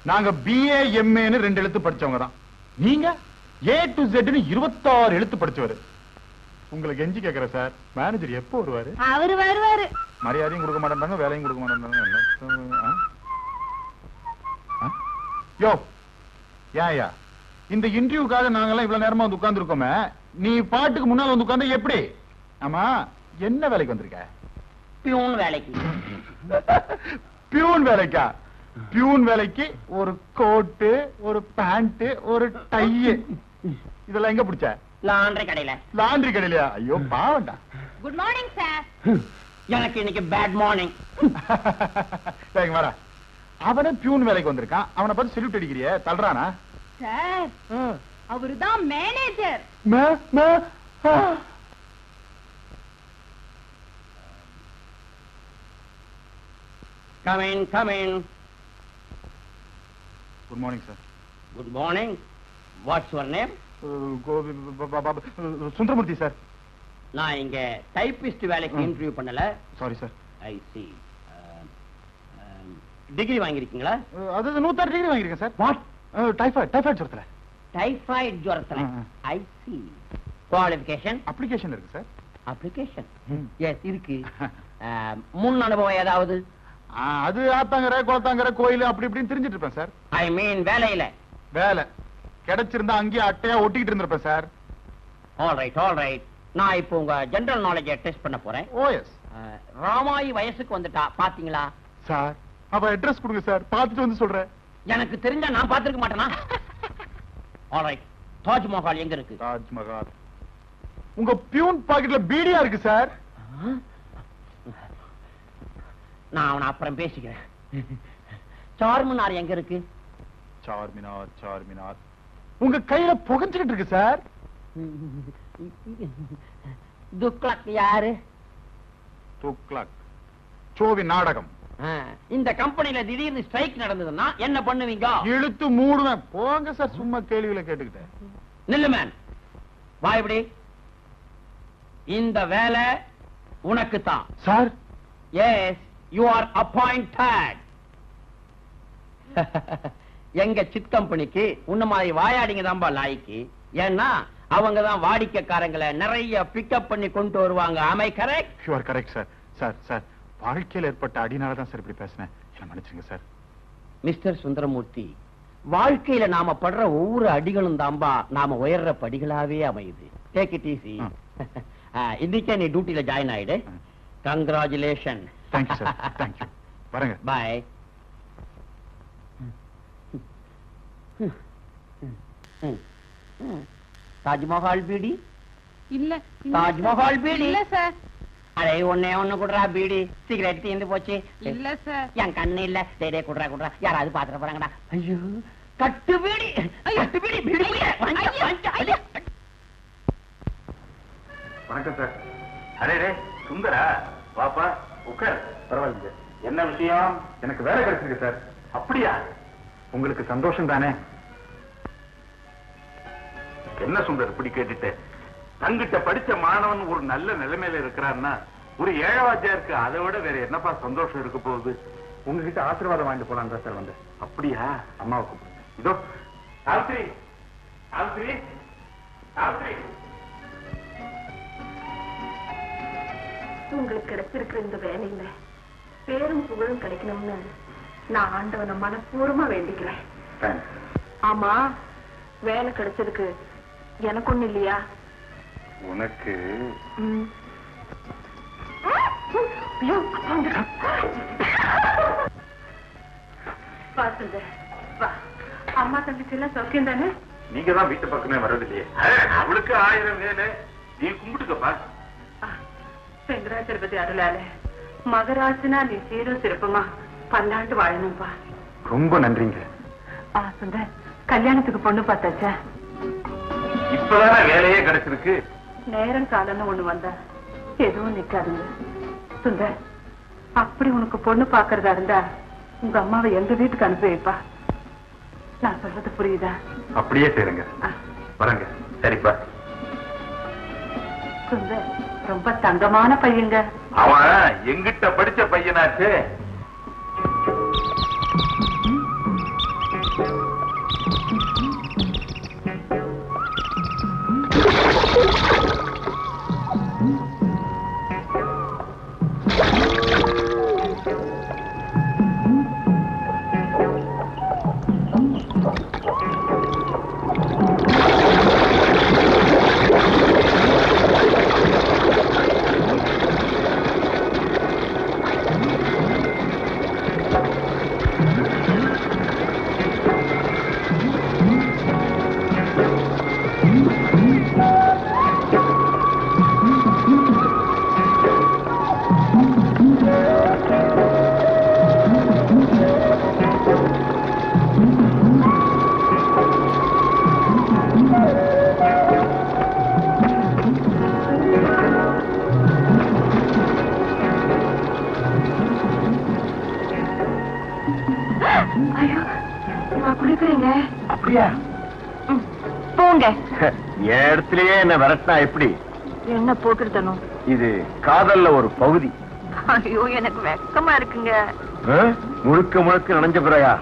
நாங்க BA MA 2 எழுத்து படிச்சவங்க தான். நீங்க A to Z 26 எழுத்து படிச்சவரு. உங்களுக்கு எஞ்சி கேக்குற சார், மேனேஜர் எப்போ வருவாரு? அவரு வருவாரு. மரியாதையும் கொடுக்க மாட்டாங்க, வேலையும் கொடுக்க மாட்டாங்க. யோ, ஏயா இந்த இன்டர்வியூக்காக நாங்கெல்லாம் இவ்வளவு நேரமா வந்து உட்கார்ந்து இருக்கோமே, நீ பாட்டுக்கு முன்னால வந்து உட்கார்ந்து எப்படி? ஆமா, என்ன வேலைக்கு வந்திருக்க? பியூன் வேலைக்கு. பியூன் வேலைக்கா? பியூன் வேலைக்கு ஒரு கோட்டு, ஒரு பேண்ட், ஒரு டை, இதெல்லாம் எங்க பிடிச்ச? லாண்டரி கடையில. லாண்டரி கடையிலயா? ஐயோ பாவண்டா. Good morning sir. எனக்கு இன்னைக்கு பேட் மார்னிங். வர அவனே பியூன் வேலைக்கு வந்திருக்கான், அவனை பார்த்து செல்யூட் அடிக்கிறிய, தள்ளுறானா? சார், அவருதான் manager. Come in, come in. Good morning sir. Good morning. What's your name? Sundaramurthy sir. நான் இங்க டைபிஸ்ட் வேலைக்கு இன்டர்வியூ பண்ணல. Sorry sir. I see. Degree வாங்கிருக்கீங்களா? அது 106 டிகிரி வாங்கிருக்கேன் சார். வாட்? டைஃபாய்டு ஜுரத்துல. டைஃபாய்டு ஜுரத்துல. I see. குவாலிஃபிகேஷன்? அப்ளிகேஷன் இருக்கு சார். அப்ளிகேஷன்? எஸ் இருக்கு. முன் அனுபவம் ஏதாவது? அது ஆத்தாங்கரை, குளத்தாங்கரை, கோயில் அப்படி இப்படின்னு தெரிஞ்சிட்டு இருப்பேன் சார். ஐ மீன் வேலையில. வேலை கிடைச்சிருந்தா அங்கேயே அட்டையா ஒட்டிக்கிட்டு இருந்திருப்பேன் சார். All right. நான் இப்போ உங்க ஜெனரல் நாலேஜை டெஸ்ட் பண்ண போறேன். ஓஎஸ். ராமாயி வயசுக்கு வந்துட்டா, பாத்தீங்களா? சார், அவ அட்ரஸ் கொடுங்க சார், பார்த்துட்டு வந்து சொல்றேன். எனக்கு தெரிஞ்சா நான் பார்த்திருக்க மாட்டேனா? All right. தாஜ்மஹால் எங்க இருக்கு? தாஜ்மஹால் உங்க பியூன் பாக்கெட்ல பீடியா இருக்கு சார். நான் அவனை அப்புறம் பேசிக்கிறேன். சார்மினார் எங்க இருக்கு? சார்மினார் உங்க கையில புகைஞ்சுக்கிட்டு இருக்கு சார். துக்ளக் யாரு? துக்ளக் சோவி நாடகம். இந்த கம்பெனில திடீர்னு ஸ்ட்ரைக் நடந்ததுன்னா என்ன பண்ணுவீங்க? இழுத்து மூடுவேன். போங்க சார், சும்மா கேள்விகளை கேட்டுக்கிட்டேன். நில்லு மேன், வா இப்படி. இந்த வேலை உனக்கு தான் sir. Yes, you are appointed. எங்க சிட் கம்பெனிக்கு உன்ன மாதிரி வாயாடிங்க தான்பா லாய்க்கு. ஏன்னா அவங்க தான் வாடிக்கைக்காரங்களை நிறைய பிக்கப் பண்ணி கொண்டு வருவாங்க. Am I correct? You are correct sir. Sir, வாழ்க்கையில் ஏற்பட்ட அடினால தான் சார் இப்படி பேசினேன், என்ன மன்னிச்சுங்க சார். மிஸ்டர் சுந்தரமூர்த்தி, வாழ்க்கையில நாம படுற ஒவ்வொரு அடிகளும் தான்பா நாம உயர்ற படிகளாவே அமையுது. Take it easy. இன்னைக்கே நீ டியூட்டில ஜாயின் ஆயிடு. கங்க்ராச்சுலேஷன். Thank you sir. தேங்க்யூ. வரங்க. பாய். தாஜ்மஹால் பீடி இல்ல. தாஜ்மஹால் பீடி இல்ல சார். அடே ஒண்ணு குடுறா பீடி. சிகரெட் தீந்து போச்சு. இல்ல சார். என் கண்ணு இல்ல. டேடே குடுறா. யாராவது பாத்துட்டு போறாங்கடா. ஐயோ, கட்டு பீடி. கட்டு பீடி. வணக்கம் சார். அரே சுந்தரா, வாப்பா உட்கார். பரவாயில்ல. என்ன விஷயம்? எனக்கு வேலை கிடைச்சிருக்கு சார். அப்படியா? உங்களுக்கு சந்தோஷம் தானே? என்ன சுந்தர் இப்படி கேட்டுட்டு? தங்கிட்ட படிச்ச மாணவன் ஒரு நல்ல நிலைமையில இருக்கிறான்னா ஒரு ஏழவாஜா இருக்கு, அதை விட வேற என்னப்பா சந்தோஷம் இருக்க போகுது? உங்ககிட்ட ஆசீர்வாதம் வாங்கிட்டு போலாம் தான் சார் வந்தேன். அப்படியா? அம்மாவை கூப்பிடுங்க. இதோ சாவித்ரி, சாவித்ரி, சாவித்ரி. உங்களுக்கு கிடைச்சிருக்கிற இந்த வேலையில பேரும் புகழும் கிடைக்கணும்னு நான் ஆண்டவனை மனப்பூர்வமா வேண்டிக்கிறேன். ஆமா, வேலை கிடைச்சதுக்கு எனக்கு ஒண்ணு இல்லையா? உனக்கு அம்மா தங்கச்சி எல்லாம் சௌக்கியம் தானே? நீங்க தான் வீட்டு பக்கமே வர்றதில்லையே. அவளுக்கு 1000 வேலை, நீ கும்பிட்டுக்கப்பா. வெங்கடாச்சலபதி அருளால மகராஜனா நீ சீரும் சிறப்புமா பல்லாண்டு வாழணும்பா. ரொம்ப நன்றிங்க. சுந்தர், கல்யாணத்துக்கு பொண்ணு பார்த்தாச்சா? இப்பதானே வேலையே கிடைச்சிருக்கு. நேரம் காலம்னு ஒண்ணு வந்தா எதுவும் நிக்காதுங்க. சுந்தர், அப்படி உனக்கு பொண்ணு பாக்குறதா இருந்தா உங்க அம்மாவை எங்க வீட்டுக்கு அனுப்பி வைப்பா. நான் சொல்றது புரியுதா? அப்படியே சேருங்க. வரங்க. சரிப்பா. சுந்தர் ரொம்ப தங்கமான பையங்க. அவன் எங்கிட்ட படிச்ச பையனாச்சு. அப்படியா? போங்க. என் இடத்துலயே என்ன விரட்டினா எப்படி? என்ன போட்டுருத்தனும்? இது காதல்ல ஒரு பகுதி. ஐயோ, எனக்கு வெக்கமா இருக்குங்க. முழுக்க முழுக்க நனைஞ்ச பிறையா?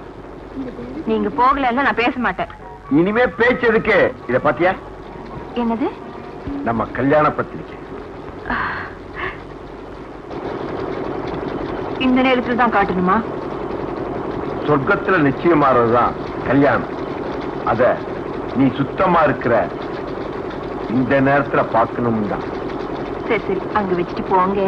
நீங்க போகலன்னா நான் பேச மாட்டேன். இனிமே பேச்சதுக்கு இத பாத்தியா? என்னது? நம்ம கல்யாண பத்திரிக்கை. இந்த நேரத்துல தான் காட்டணுமா? சொர்க்கத்துல நிச்சயமாறதுதான் கல்யாணம். அத நீ சுத்தமா இருக்கிற இந்த நேரத்துல பாக்கணும் தான். சரி சரி, அங்க வச்சுட்டு போங்க.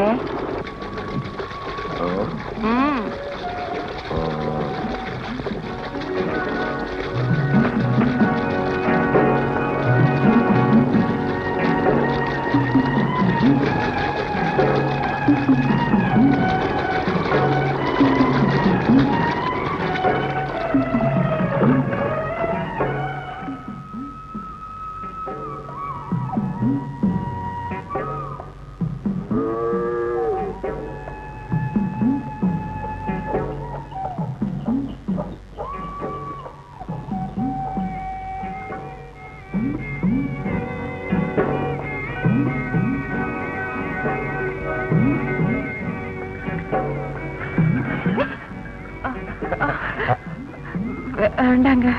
வேண்டாங்க.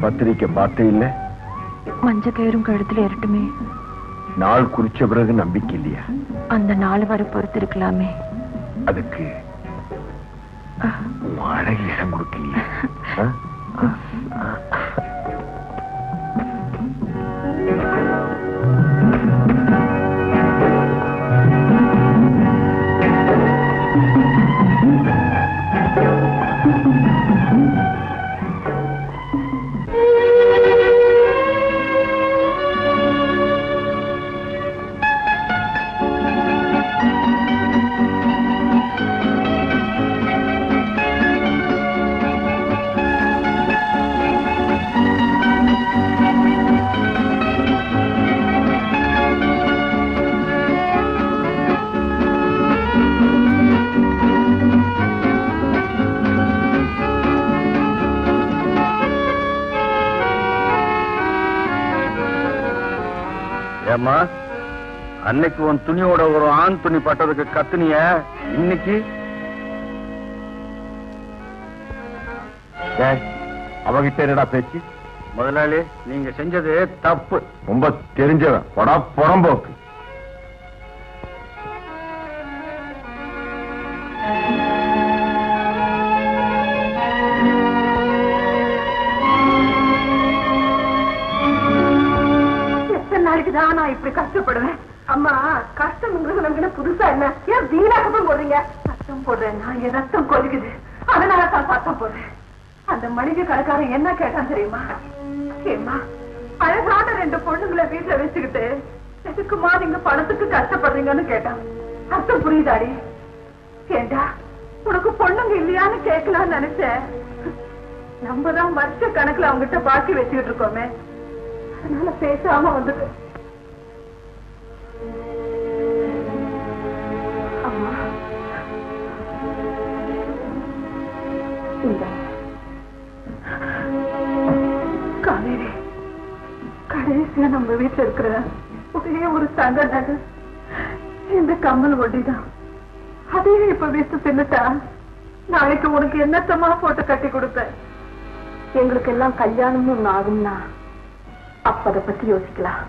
பத்திரிக்கை பார்த்து இல்ல? மஞ்ச கயிறும் கழுத்துல ஏறட்டுமே. நாள் குறிச்ச பிறகு நம்பிக்கை இல்லையா? அந்த நாள் வரை பொறுத்து இருக்கலாமே. அதுக்கு அழகு இடம் கொடுக்கலையா? ஏம்மா, அன்னைக்கு உன் துணியோட ஒரு ஆண் துணி பட்டதுக்கு கத்துனிய, இன்னைக்கு அவகிட்ட என்னடா பேச்சு? முதலாளி, நீங்க செஞ்சது தப்பு. ரொம்ப தெரிஞ்சவன் புறம்போக்கு. நாளைக்குதான் நான் இப்படி கஷ்டப்படுவேன். அம்மா, கஷ்டம்ங்கிறது நமக்கு புதுசா என்ன? ஏன் வீணா சத்தம் போடுறீங்க? சத்தம் போடுறேன், நான் என் ரத்தம் கொதிக்குது, அதனால தான் சத்தம் போடுறேன். அந்த மளிகை கடைக்காரன் என்ன கேட்டான் தெரியுமா? ஏம்மா, அழகான 2 பொண்ணுங்களை வீட்டுல வச்சுக்கிட்டு எதுக்குமா நீங்க பணத்துக்கு கஷ்டப்படுறீங்கன்னு கேட்டான். அர்த்தம் புரியுதாடி? ஏண்டா, உனக்கு பொண்ணுங்க இல்லையான்னு கேட்கலான்னு நினைச்சேன். நம்ம தான் வருஷ கணக்குல அவங்ககிட்ட பாக்கி வச்சுக்கிட்டு இருக்கோமே, அதனால பேசாம வந்துட்டு. அம்மா, இந்த காவேரி, கடைசியா நம்ம வீட்டுல இருக்கிற ஒரே ஒரு தங்க நகை இந்த கம்மல் ஒட்டிதான். அதையே இப்ப வீட்டு தின்னுட்டா நாளைக்கு உனக்கு என்னத்தமா போட்டு கட்டி கொடுப்பேன். எங்களுக்கு எல்லாம் கல்யாணம்னு ஒண்ணு ஆகும்னா அப்ப அதை பத்தி யோசிக்கலாம்.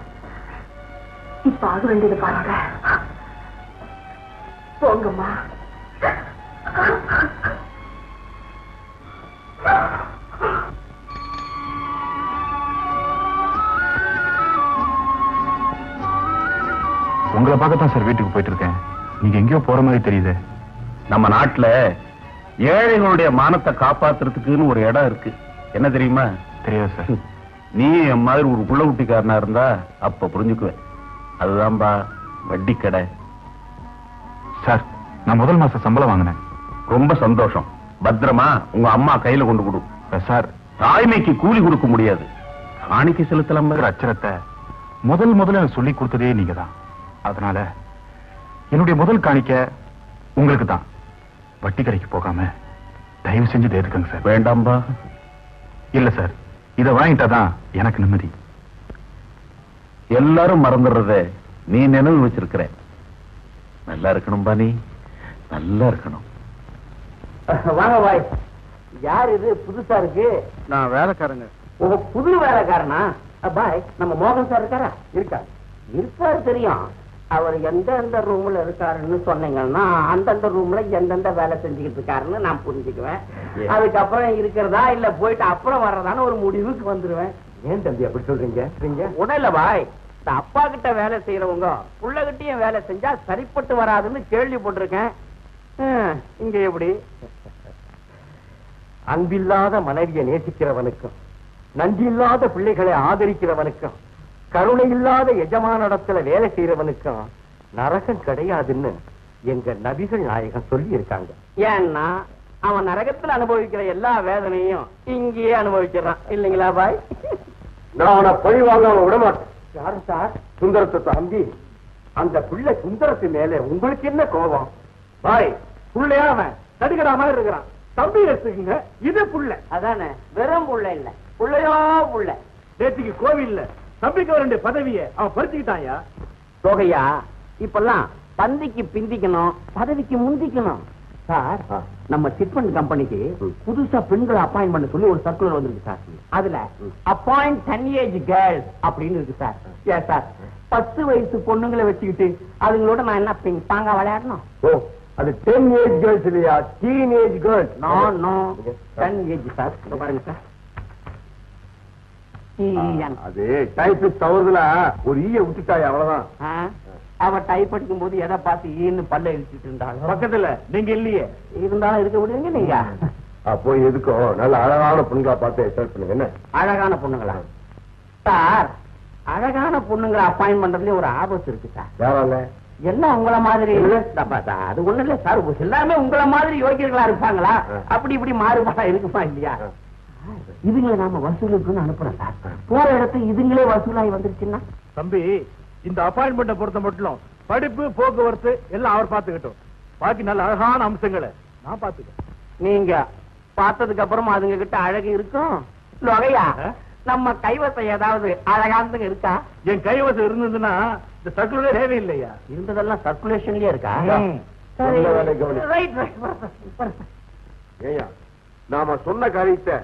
இப்ப ஆக வேண்டியது பாருங்க. போங்கம்மா. உங்களை பார்க்கத்தான் சார் வீட்டுக்கு போயிட்டு இருக்கேன். நீங்க எங்கேயோ போற மாதிரி தெரியுது. நம்ம நாட்டுல ஏழைகளுடைய மானத்தை காப்பாத்துறதுக்குன்னு ஒரு இடம் இருக்கு. என்ன தெரியுமா? தெரியாது சார். நீ என் மாதிரி ஒரு குள்ள குட்டிக்காரனா இருந்தா அப்ப புரிஞ்சுக்குவேன். அதுதான்பா வட்டி கடை. சார், நான் முதல் மாசம் சம்பளம் வாங்கினேன். ரொம்ப சந்தோஷம். பத்திரமா உங்க அம்மா கையில கொண்டு கொடு. சார், தாய்மைக்கு கூலி கொடுக்க முடியாது, காணிக்கை செலுத்தலாம். அச்சரத்தை முதல்ல சொல்லி கொடுத்ததே நீங்க தான். அதனால என்னுடைய முதல் காணிக்க உங்களுக்கு தான். வட்டி கடைக்கு போகாம தயவு செஞ்சு தேர்த்துக்கங்க சார். வேண்டாம்பா. இல்ல சார், இதை வாங்கிட்டாதான் எனக்கு நிம்மதி. எல்லாரும் மறந்துடுறத நீ நினைவு வச்சிருக்கிற. நல்லா இருக்கணும்பா, நீ நல்லா இருக்கணும். வாங்க பாய். யார் இது புதுசா இருக்கு? நான் வேலைக்காரங்க. புது வேலைக்காரனா? பாய், நம்ம மோகன் சார் இருக்காரா? இருக்காரு தெரியும். அவர் எந்தெந்த ரூம்ல இருக்காருன்னு சொன்னீங்கன்னா அந்தந்த ரூம்ல எந்தெந்த வேலை செஞ்சுக்கிட்டு இருக்காருன்னு நான் புரிஞ்சுக்குவேன். அதுக்கப்புறம் இருக்கிறதா இல்ல போயிட்டு அப்புறம் வர்றதான்னு ஒரு முடிவுக்கு வந்துருவேன். ஏன் தம்பி அப்படி சொல்றீங்க? உடனே இல்ல பாய், இந்த அப்பா கிட்ட வேலை செய்யறவங்க புள்ளகிட்டையும் வேலை செஞ்சா சரிப்பட்டு வராதுன்னு கேள்விப்பட்டிருக்கேன். இங்க எப்படி? அன்பில்லாத மனைவியை நேசிக்கிறவனுக்கும் நன்றி இல்லாத பிள்ளைகளை ஆதரிக்கிறவனுக்கும் கருணை இல்லாத எஜமானிடத்துல வேலை செய்யறவனுக்கும் நரகம் கிடையாதுன்னு எங்க நபிகள் நாயகம் சொல்லி இருக்காங்க. ஏன்னா அவன் நரகத்துல அனுபவிக்கிற எல்லா வேதனையும் இங்கேயே அனுபவிக்கிறான் இல்லைங்களா பாய்? நான் அவனை பழி வாங்க அவனை விடமாட்டேன். யாரு சார்? சுந்தரத்தை தம்பி. அந்த பிள்ளை சுந்தரத்து மேல உங்களுக்கு என்ன கோபம்? பாய், புள்ளையா அவன் தடுக்கடா மாதிரி இருக்கிறான். தம்பி எடுத்துக்கங்க, இது புள்ள. அதானே, வெறும் புள்ள இல்ல, புள்ளையோ புள்ள. நேற்றுக்கு கோவில்ல தம்பிக்கு 2 பதவியை அவன் பறிச்சுக்கிட்டாயா? தொகையா இப்பெல்லாம் பந்திக்கு பிந்திக்கணும், பதவிக்கு முந்திக்கணும். சார், நம்ம சிட்பண்ட் கம்பெனிக்கு புதுசா பெண்களை அப்பாயின்ட் பண்ண சொல்லி ஒரு சர்க்குலர் வந்திருக்கு சார். அதுல அப்பாயிண்ட் 10 ஏஜ் கேர்ள்ஸ் அப்படின்னு இருக்கு சார். ஏன் சார், 10 வயசு பொண்ணுங்களை வச்சுக்கிட்டு அதுங்களோட நான் என்ன பிங் பாங்கா விளையாடணும்? ஓ, அது 10 ஏஜ் கேர்ள்ஸ் இல்லையா, teenage girls. No 10 age sir. பாருங்க சார், அது டைப் தவறுதல ஒரு ஈய விட்டுட்டாய், அவ்வளவுதான். அவ டைப் படிக்கும் போது எதை பார்த்து ஈன்னு பல்ல இழுச்சிட்டு இருந்தாங்க. பக்கத்துல நீங்க இல்லையே, இருந்தாலும் இருக்க முடியுங்க நீங்க. அப்போ எதுக்கும் நல்ல அழகான பொண்ணுங்களா பார்த்து செலக்ட் பண்ணுங்க. என்ன அழகான பொண்ணுங்களா சார்? அழகான பொண்ணுங்களை அப்பாயின்ட் பண்றதுல ஒரு ஆபத்து இருக்கு சார். யாரால? எல்லாம் உங்கள மாதிரி அது ஒண்ணு இல்ல சார், எல்லாமே உங்கள மாதிரி யோகியர்களா இருப்பாங்களா? அப்படி இப்படி மாறுபாடா இருக்குமா இல்லையா? இதுங்களை நாம வசூலுக்குன்னு அனுப்புறோம் சார். போற இடத்துல இதுங்களே வசூலாகி வந்துருச்சுன்னா தம்பி, இந்த அப்பாயின்மெண்ட்டை பொறுத்த மட்டும் படிப்பு போக்குவரத்து எல்லாம் அவர் பார்த்துக்கிட்டோம். பாக்கி நல்ல அழகான அம்சங்களை நான் பார்த்துக்கிறேன். நீங்க பார்த்ததுக்கு அப்புறம் அதுங்க கிட்ட அழகு இருக்கும். லொகையா, நம்ம கைவசம் ஏதாவது அழகானதுங்க இருக்கா? என் கைவசம் இருந்ததுன்னா இந்த சர்க்குலரே தேவையில்லையா? இருந்ததெல்லாம் சர்க்குலேஷன்லயே இருக்கா? ஏயா, நாம சொன்ன காரியத்தை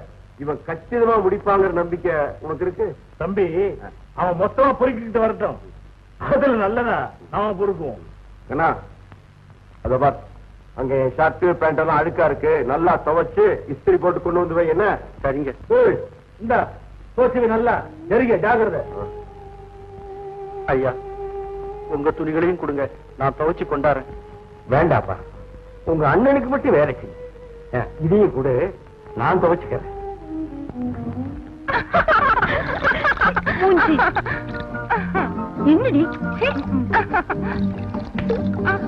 இவன் கச்சிதமா முடிப்பாங்கிற நம்பிக்கை உனக்கு இருக்கு? தம்பி, அவன் மொத்தமா பொறுக்கிட்டு வரட்டும், அதுல நல்லதா நாம பொறுக்குவோம். என்ன அத பார், அங்க என் ஷர்ட் பேண்ட் எல்லாம் அழுக்கா இருக்கு, நல்லா துவைச்சு இஸ்திரி போட்டு கொண்டு வந்து வை. என்ன? சரிங்க. இந்த தோசை நல்லா நெருங்க, ஜாகிரதை. ஐயா, உங்க துணிகளையும் கொடுங்க, நான் துவைச்சு கொண்டாறேன். வேண்டாப்பா, உங்க அண்ணனுக்கு மட்டும் வேலை செய்ய. இதையும் கூட நான் துவைச்சுக்கிறேன். என்னடி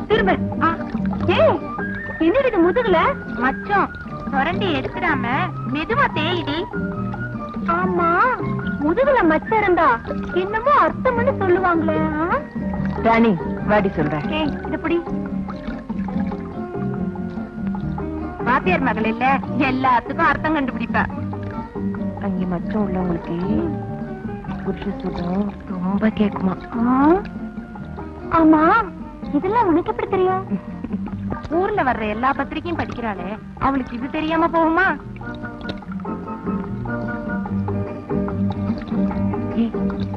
திரும்ப என்னடி முதுகுல மச்சம் சுரண்டி எடுத்துடாம மெதுவா தேயிடி. ஆமா, முதுகுல மச்சம் இருந்தா என்னமோ அர்த்தம்னு சொல்லுவாங்களே. ராணி வாடி சொல்றேன். இதுபடி வாத்தியார் மகள் இல்ல, எல்லாத்துக்கும் அர்த்தம் கண்டுபிடிப்பா. அங்கே மச்சம் உள்ளவங்களுக்கு புருஷ சுகம் ரொம்ப கேக்குமா? ஆமா, இதெல்லாம் உனக்கு எப்படி தெரியும்? ஊர்ல வர்ற எல்லா பத்திரிக்கையும் படிக்கிறாளே, அவளுக்கு இது தெரியாம போகுமா?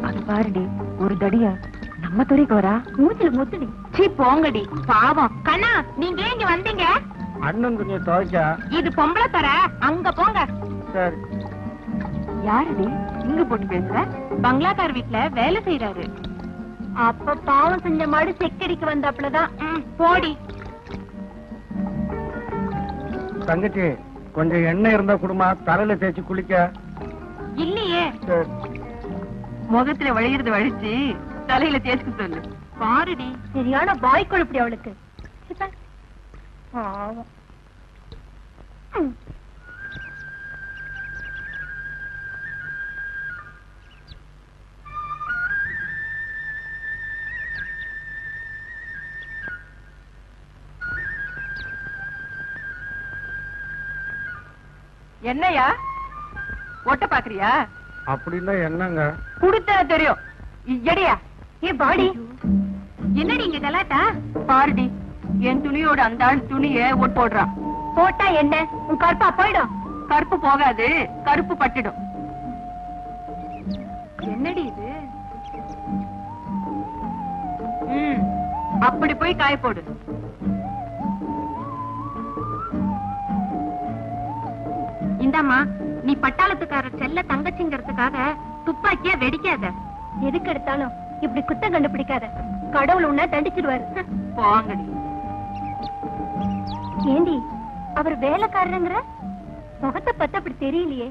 அது பாருடி, ஒரு தடியா நம்ம துறைக்கு வரா. மூச்சில முத்துடி. சீ போங்கடி, பாவம். கண்ணா, நீங்க இங்க வந்தீங்க? அண்ணன் துணியை துவைச்சா. இது பொம்பளை தர, அங்க போங்க. சரி. யாருடி இங்க போட்டு பேசுற? பங்களாக்கார் வீட்டுல வேலை செய்யறாரு. அப்ப பாவம் செஞ்ச மாடு செக்கடிக்கு வந்தாப்புலதான். போடி. தங்கச்சி, கொஞ்சம் எண்ணெய் இருந்தா குடுமா, தலையில தேய்ச்சி குளிக்க. இல்லையே, முகத்துல வழிகிறது வழிச்சு தலையில தேய்ச்சி சொல்லு. பாருடி, சரியான பாய் கொழுப்படி அவளுக்கு. பாவம். என்னையா ஒட்ட பாக்குறியா? அப்படின்னா என்னங்க? குடுத்தா தெரியும். எடியா ஏ பாடி, என்னடி இங்க கலாட்டா? பாருடி, என் துணியோட அந்த ஆள் துணிய ஒட்டு போடுறான். போட்டா என்ன, உன் கருப்பா போயிடும்? கருப்பு போகாது, கருப்பு பட்டுடும். என்னடி இது? அப்படி போய் காய போடு. இந்தாமா, நீ பட்டாளத்துக்காரர் செல்ல தங்கச்சிங்கிறதுக்காக துப்பாக்கியா வெடிக்காத. எதுக்கு எடுத்தாலும் இப்படி குத்தம் கண்டுபிடிக்காத. கடவுள் உன்ன தண்டிச்சிடுவாரு. போங்கடி. ஏண்டி, அவர் வேலைக்காரருங்கிற முகத்தை பத்தி அப்படி தெரியலையே.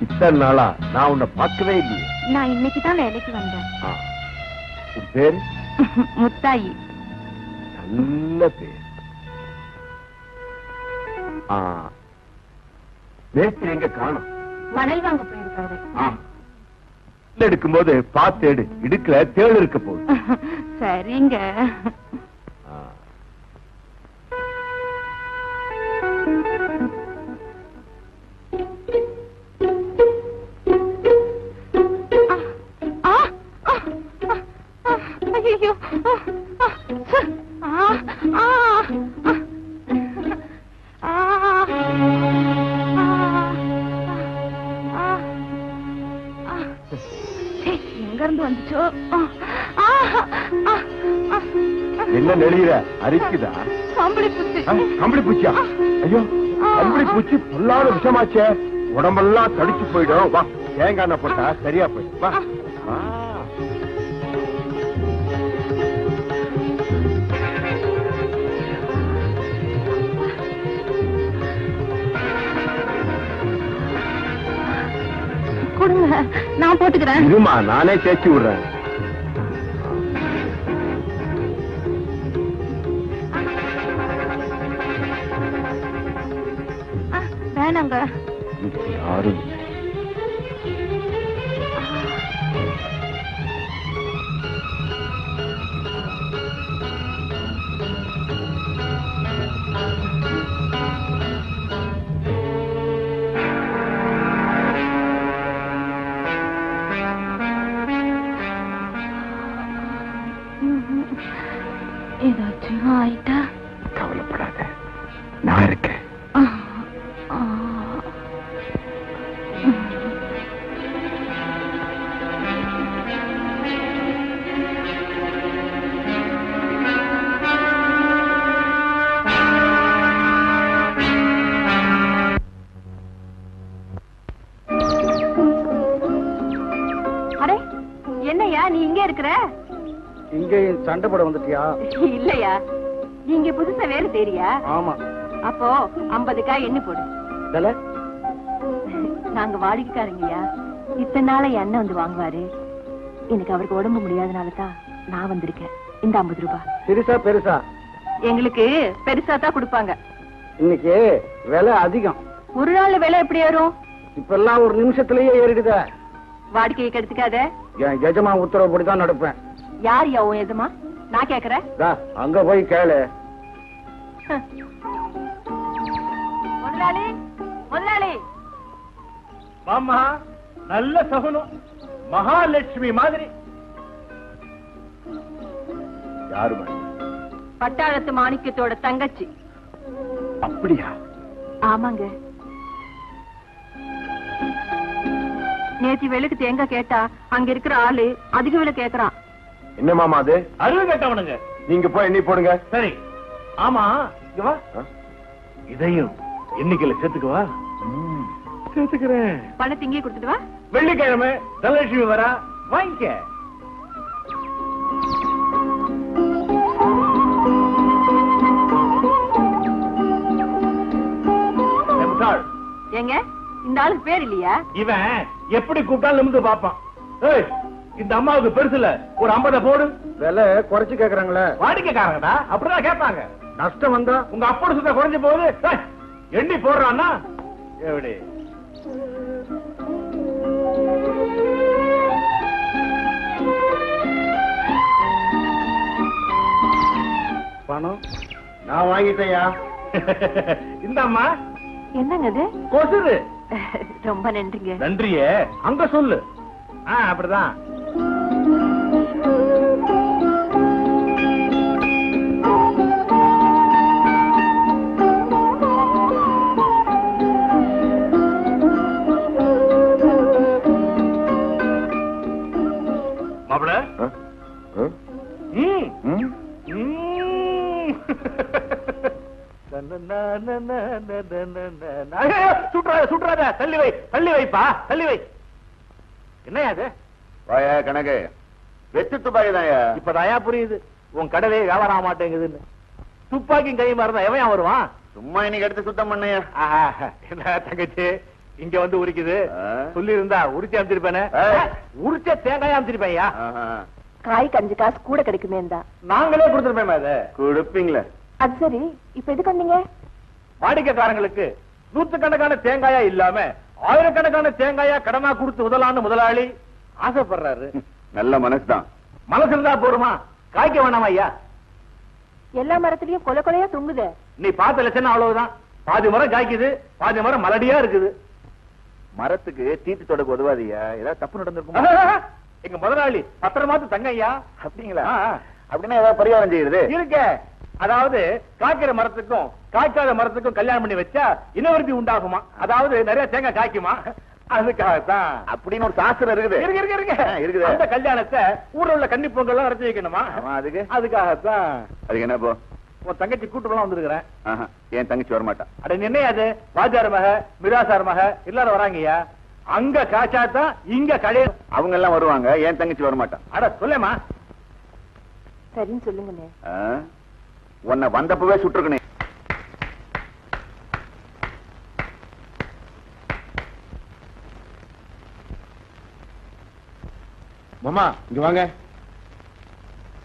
இத்தனை நாளா நான் உன்னை பார்க்கவே இல்லையே. நான் இன்னைக்குதான் வேலைக்கு வந்தேன். உன் பேரு? முத்தாயி. நல்ல பேர். மேஸ்திரி எங்க காணோம்? மணல் வாங்க போயிருக்காரு. எடுக்கும்போது பார்த்து எடு, இடுக்கல தேள் இருக்க போகுது. சரிங்க. இருந்து வந்துச்சோ. என்ன நெளிகிற? அரிக்குதா? கம்பளி பூச்சி. கம்பளி பூச்சியா? ஐயோ, கம்பளி பூச்சி பொல்லாத விஷமாச்சே. உடம்பெல்லாம் தடிச்சு போயிடும். வா, தேங்காய் எண்ணெய் போட்டா சரியா போயிடும். வா. கொடுங்க, நான் போட்டுக்கிறேன். இருமா, நானே தேய்ச்சி விடுறேன். வேணாங்க. யாரும் ஏதாச்சும் ஆயிட்டா? கவலைப்படாத, நான் இருக்கேன். அடே, என்னையா நீ இங்க இருக்கிற? இங்க சண்டை போட வந்துட்டியா? இல்லையா, நீங்க புதுசா வேலை தெரியா? ஆமா. அப்போ 50 காய் எண்ணி போடு. வேலை? நாங்க வாடிக்கைக்காரங்கய்யா. இத்தனை நாள எண்ணெய் வந்து வாங்குவாரு. எனக்கு அவருக்கு உடம்பு முடியாதனாலதான் நான் வந்திருக்கேன். இந்த 50 ரூபாய். சிறுசா பெருசா? எங்களுக்கு பெருசா தான் கொடுப்பாங்க. இன்னைக்கு விலை அதிகம். ஒரு நாள் விலை எப்படி ஏறும்? இப்ப எல்லாம் ஒரு நிமிஷத்திலேயே ஏறிடுத. வாடிக்கையை கெடுத்துக்காத. என் எஜமா உத்தரவுப்படிதான் நடப்பேன். யார் யா உன் எஜமா? நான் கேக்குறேன். அங்க போய் கேளு. முதலாளி, முதலாளி. மாமா, நல்ல சகுனம். மகாலட்சுமி மாதிரி. யாரு? பட்டாளத்து மாணிக்கத்தோட தங்கச்சி. அப்படியா? ஆமாங்க. நேத்தி வெளுக்கு தேங்காய் கேட்டா அங்க இருக்கிற ஆளு அதிக விலை கேக்குறான். என்ன மாமா அது? அறிவு கேட்டவனுங்க. நீங்க போய் எண்ணி போடுங்க. சரி. ஆமா, இங்க வா. இதையும் எண்ணிக்கையில சேர்த்துக்குவா. சேர்த்துக்கிறேன். பணத்தை இங்கே கொடுத்துட்டு வா. வெள்ளிக்கிழமை தனலட்சுமி வரா, வாங்கிக்க. ஏங்க, இந்த ஆளுக்கு பேர் இல்லையா? இவன் எப்படி கூப்பிட்டாலும் நிமிந்து பாப்பான். ஏய், இந்த அம்மாவுக்கு பெருசு இல்ல, ஒரு 50 போடு. விலை குறைச்சு கேக்குறாங்களே. வாடிக்கைக்காரங்கடா, அப்படிதான் கேட்பாங்க. நஷ்டம் வந்தா உங்க அப்போட சுத்த குறைஞ்சு போகுது. ஏய், எண்ணி போடுறான்னா எப்படி? பணம் நான் வாங்கிட்டேயா. இந்த அம்மா என்னங்க அது? கொசுரு. ரொம்ப நன்றிங்க. நன்றியே அங்க சொல்லு. அப்படிதான். மாப்பிள, சுற்றாத, தள்ளி வை, தள்ளி வைப்பா, தள்ளி வை. என்னையா அது? வாயா கணக்கு, வெச்சு துப்பாக்கி தான். இப்பதாயா புரியுது உன் கடலே வியாபாரம் ஆக மாட்டேங்குதுன்னு. துப்பாக்கி கை மாறதான் எவன் வருவான்? சும்மா இன்னைக்கு எடுத்து சுத்தம் பண்ணையா. என்ன தங்கச்சி இங்க வந்து உரிக்குது? சொல்லி இருந்தா உரிச்சு அமைச்சிருப்பேனே. உரிச்ச தேங்காயா அமைச்சிருப்பேன்யா. காய் 5 காசு கூட கிடைக்குமே. நாங்களே கொடுத்துருப்பேன். அதை கொடுப்பீங்களே. அது சரி, இப்ப எதுக்கு வந்தீங்க? வாடிக்கைக்காரங்களுக்கு நூற்றுக்கணக்கான தேங்காயா இல்லாம ஆயிரக்கணக்கான தேங்காயா கடனா கொடுத்து உதலான்னு முதலாளி ஆசைப்படுறாரு. நல்ல மனசுதான். மனசு இருந்தா போருமா? காய்க்க வேணாமா ஐயா? எல்லா மரத்திலயும் கொலை கொலையா தொங்குது. நீ பார்த்த லட்சணம் அவ்வளவுதான். பாதி மரம் காய்க்குது, பாதி மரம் மலடியா இருக்குது. மரத்துக்கு தீட்டு தொடக்க உதவாதியா? ஏதாவது தப்பு நடந்திருக்கும். எங்க முதலாளி பத்திரமாத்து தங்கையா. அப்படிங்களா? அப்படின்னா ஏதாவது பரிகாரம் செய்யுது இருக்க. அதாவது காய்க்கிற மரத்துக்கும் காய்க்காத மரத்துக்கும் கல்யாணம் பண்ணி வச்சா இனவருத்தி உண்டாகுமா? அதாவது நிறைய தேங்காய் காய்க்குமா? அதுக்காகத்தான் அப்படின்னு ஒரு சாஸ்திரம் இருக்குது. இருக்குது. அந்த கல்யாணத்தை ஊர்ல உள்ள கன்னி பொங்கல் எல்லாம் நடத்தி வைக்கணுமா? அதுக்காகத்தான். அதுக்கு என்ன போ? உன் தங்கச்சி கூட்டுலாம் வந்துருக்கிறேன். என் தங்கச்சி வரமாட்டா. அட என்ன அது? வாஜார் மக, மிராசார் மக எல்லாரும் வராங்கய்யா. அங்க காய்ச்சாதான் இங்க கடைய. அவங்க எல்லாம் வருவாங்க, என் தங்கச்சி வரமாட்டா. அட சொல்லேமா. சரின்னு சொல்லுங்கண்ணே. உன்னை வந்தப்பவே சுட்டுருக்கனே. மாமா இங்க வாங்க.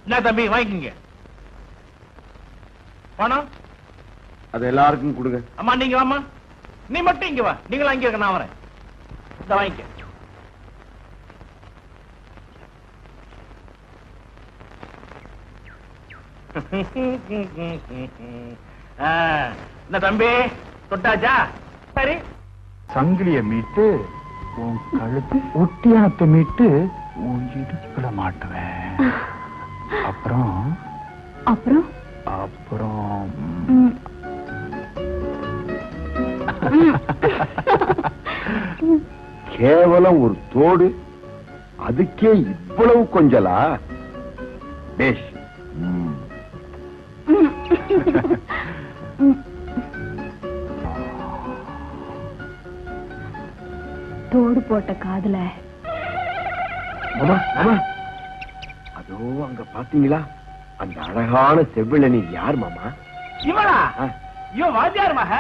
என்ன தம்பி வாங்கிக்கங்க. பணம் அது எல்லாருக்கும் கொடுங்க. அம்மா நீங்க வாமா. நீ மட்டும் இங்க வா. நீங்களும் அங்க இருக்க, நான் வரேன். இந்த வாங்கிக்க. என்ன தம்பி தொட்டாச்சா? சரி. சங்கிலிய மீட்டு உன் கழுத்து ஒட்டியானத்தை மீட்டு உன் இடுப்புல மாட்டுவேன். அப்புறம் அப்புறம் அப்புறம் கேவலம் ஒரு தோடு, அதுக்கே இவ்வளவு கொஞ்சலா? பேஷ். தோடு போட்ட காதுல அதோ அங்க பாத்தீங்களா அந்த அழகான செவ்விளனி யார் மாமா? இவளா? இவன் வாத்தியார் மக.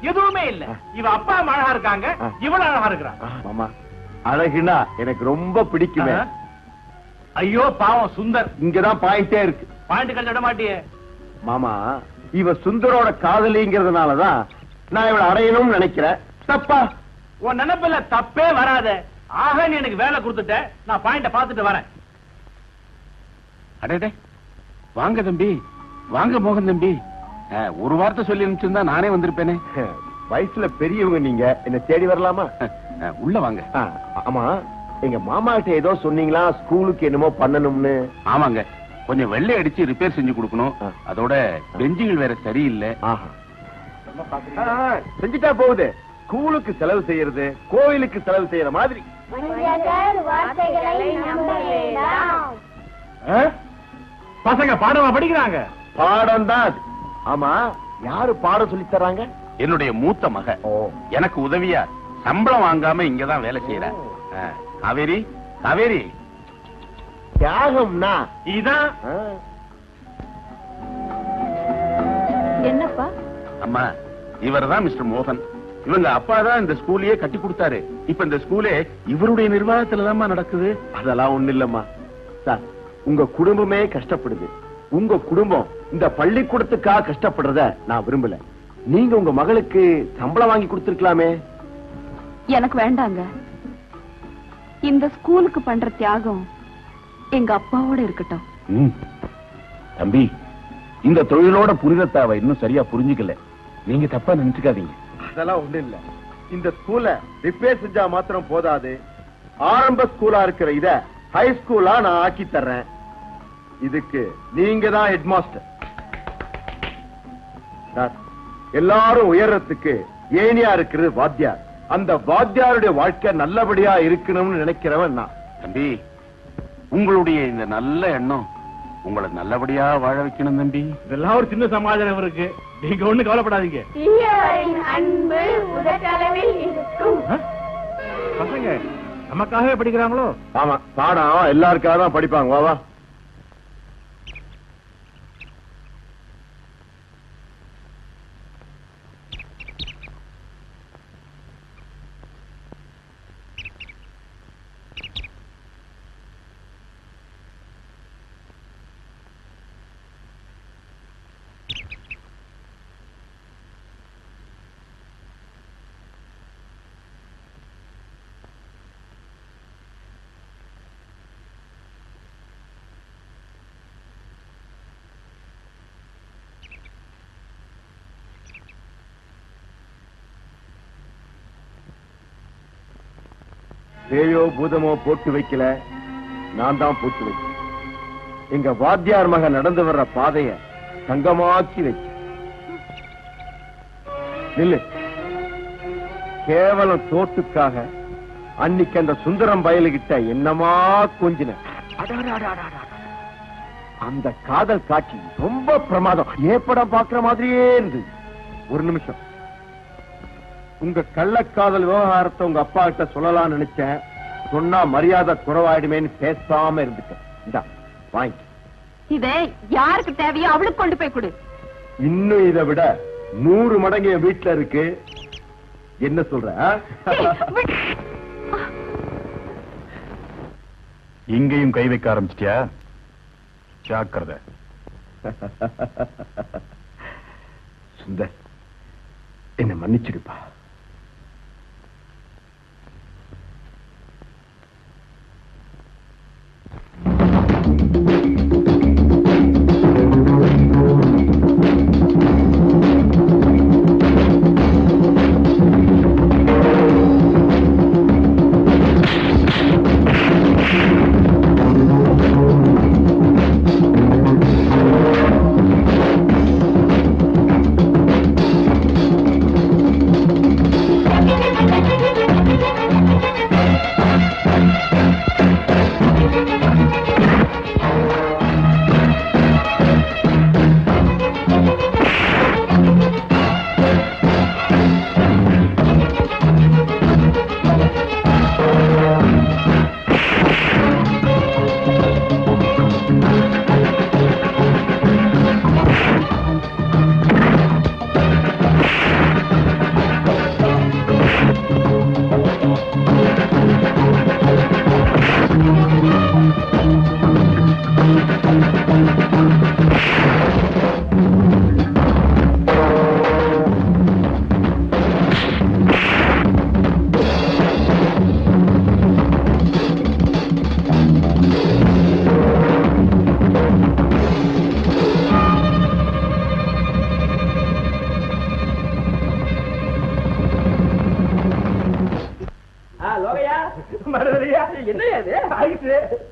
எதுவுமே இல்ல. இவ அப்பா அழகா இருக்காங்க, இவள அழகா இருக்கிறான். மாமா அழகுனா எனக்கு ரொம்ப பிடிக்குமே. ஐயோ பாவம் சுந்தர். இங்கதான் பாயிண்டே இருக்கு. பாயிண்ட் கழிச்சு விட மாட்டியே மாமா. இவ சுந்தரோட காதலிங்கிறதுனாலதான் நான் இவளை அடையணும்னு நினைக்கிறேன். தப்பா? உன் நினைப்பில தப்பே வராத. ஆக நீ எனக்கு வேலை கொடுத்துட்ட. நான் பாயிண்ட பாத்துட்டு வரேன். அடே வாங்க தம்பி, வாங்க மோகன் தம்பி. ஒரு வார்த்தை சொல்லி அனுப்பிச்சிருந்தா நானே வந்திருப்பேனே. வயசுல பெரியவங்க நீங்க, என்ன தேடி வரலாமா? உள்ள வாங்க. ஆமா, எங்க மாமா கிட்ட ஏதோ சொன்னீங்களா ஸ்கூலுக்கு என்னமோ பண்ணணும்னு? ஆமாங்க, கொஞ்சம் வெள்ளை அடிச்சு ரிப்பேர் செஞ்சு கொடுக்கணும். அதோட பெஞ்சுகள் வேற சரியில்லை. செஞ்சுட்டா போகுது. ஸ்கூலுக்கு செலவு செய்யறது கோயிலுக்கு செலவு செய்யற மாதிரி. பசங்க பாடமா படிக்கிறாங்க. பாடம் தான். ஆமா, யாரு பாடம் சொல்லி தர்றாங்க? என்னுடைய மூத்த மக. எனக்கு உதவியா சம்பளம் வாங்காம இங்கதான் வேலை செய்யற காவேரி. காவேரி தியாகம்னா இதான். என்னப்பா? அம்மா, இவர்தான் மிஸ்டர் மோகன். இவங்க அப்பா தான் இந்த ஸ்கூலையே கட்டி கொடுத்தாரு. இப்ப இந்த ஸ்கூலே இவருடைய நிர்வாகத்துலதான் நடக்குது. அதெல்லாம் ஒண்ணு இல்லம்மா சார். உங்க குடும்பமே கஷ்டப்படுது. உங்க குடும்பம் இந்த பள்ளிக்கூடத்துக்காக கஷ்டப்படுறத நான் விரும்பல. நீங்க உங்க மகளுக்கு சம்பளம் வாங்கி கொடுத்திருக்கலாமே. எனக்கு வேண்டாங்க. இந்த ஸ்கூலுக்கு பண்ற தியாகம் எங்க அப்பாவோட இருக்கட்டும். தம்பி, இந்த தொழிலோட புனிதத்தை அவ இன்னும் சரியா புரிஞ்சுக்கல. நீங்க தப்பா நினைச்சுக்காதீங்க. அதெல்லாம் ஒண்ணு இல்ல. இந்த ஸ்கூல ரிப்பேர் செஞ்சா மாத்திரம் போதாது. ஆரம்ப ஸ்கூலா இருக்கிற இத ஹை ஸ்கூலா நான் ஆக்கி தர்றேன். இதுக்கு நீங்க தான் ஹெட் மாஸ்டர். எல்லாரும் உயர்றதுக்கு ஏனியா இருக்கிறது வாத்தியார். அந்த வாத்தியாருடைய வாழ்க்கை நல்லபடியா இருக்கணும்னு நினைக்கிறவன் நான். தம்பி, உங்களுடைய இந்த நல்ல எண்ணம் உங்களை நல்லபடியா வாழ வைக்கணும் தம்பி. இதெல்லாம் ஒரு சின்ன சமாதானம் இருக்கு. நீங்க ஒண்ணு கவலைப்படாதீங்க. அன்பு உதட்டளவில் இருக்கும். பசங்க நமக்காகவே படிக்கிறாங்களோ? ஆமா, பாடம் எல்லாருக்காக தான் படிப்பாங்க. வா வா. பேயோ பூதமோ போட்டு வைக்கல, நான் தான் போட்டு வைக்கிறேன். எங்க வாத்தியார் மகன் நடந்து வர்ற பாதைய தங்கமாக்கி வச்ச. நில்லு. கேவலம் சோத்துக்காக அன்னைக்கு அந்த சுந்தரம் பயலுகிட்ட என்னமா கொஞ்சின. அந்த காதல் காட்சி ரொம்ப பிரமாதம். ஏப்படம் பாக்குற மாதிரியே இருந்து. ஒரு நிமிஷம், உங்க கள்ளக்காதல் விவகாரத்தை உங்க அப்பா கிட்ட சொல்லலாம்னு நினைச்சேன். சொன்னா மரியாதை குறைவாயிடுமேன்னு பேசாம இருந்துட்டேன். இந்தா வாங்கி. இதை யாருக்கு தேவையோ அவளுக்கு கொண்டு போய் கொடு. இன்னும் இதை விட 100 மடங்கு என் வீட்டுல இருக்கு. என்ன சொல்ற? இங்கேயும் கை வைக்க ஆரம்பிச்சிட்டியா? ஜாக்கிரதை. சுந்தர், என்ன மன்னிச்சிடுப்பா.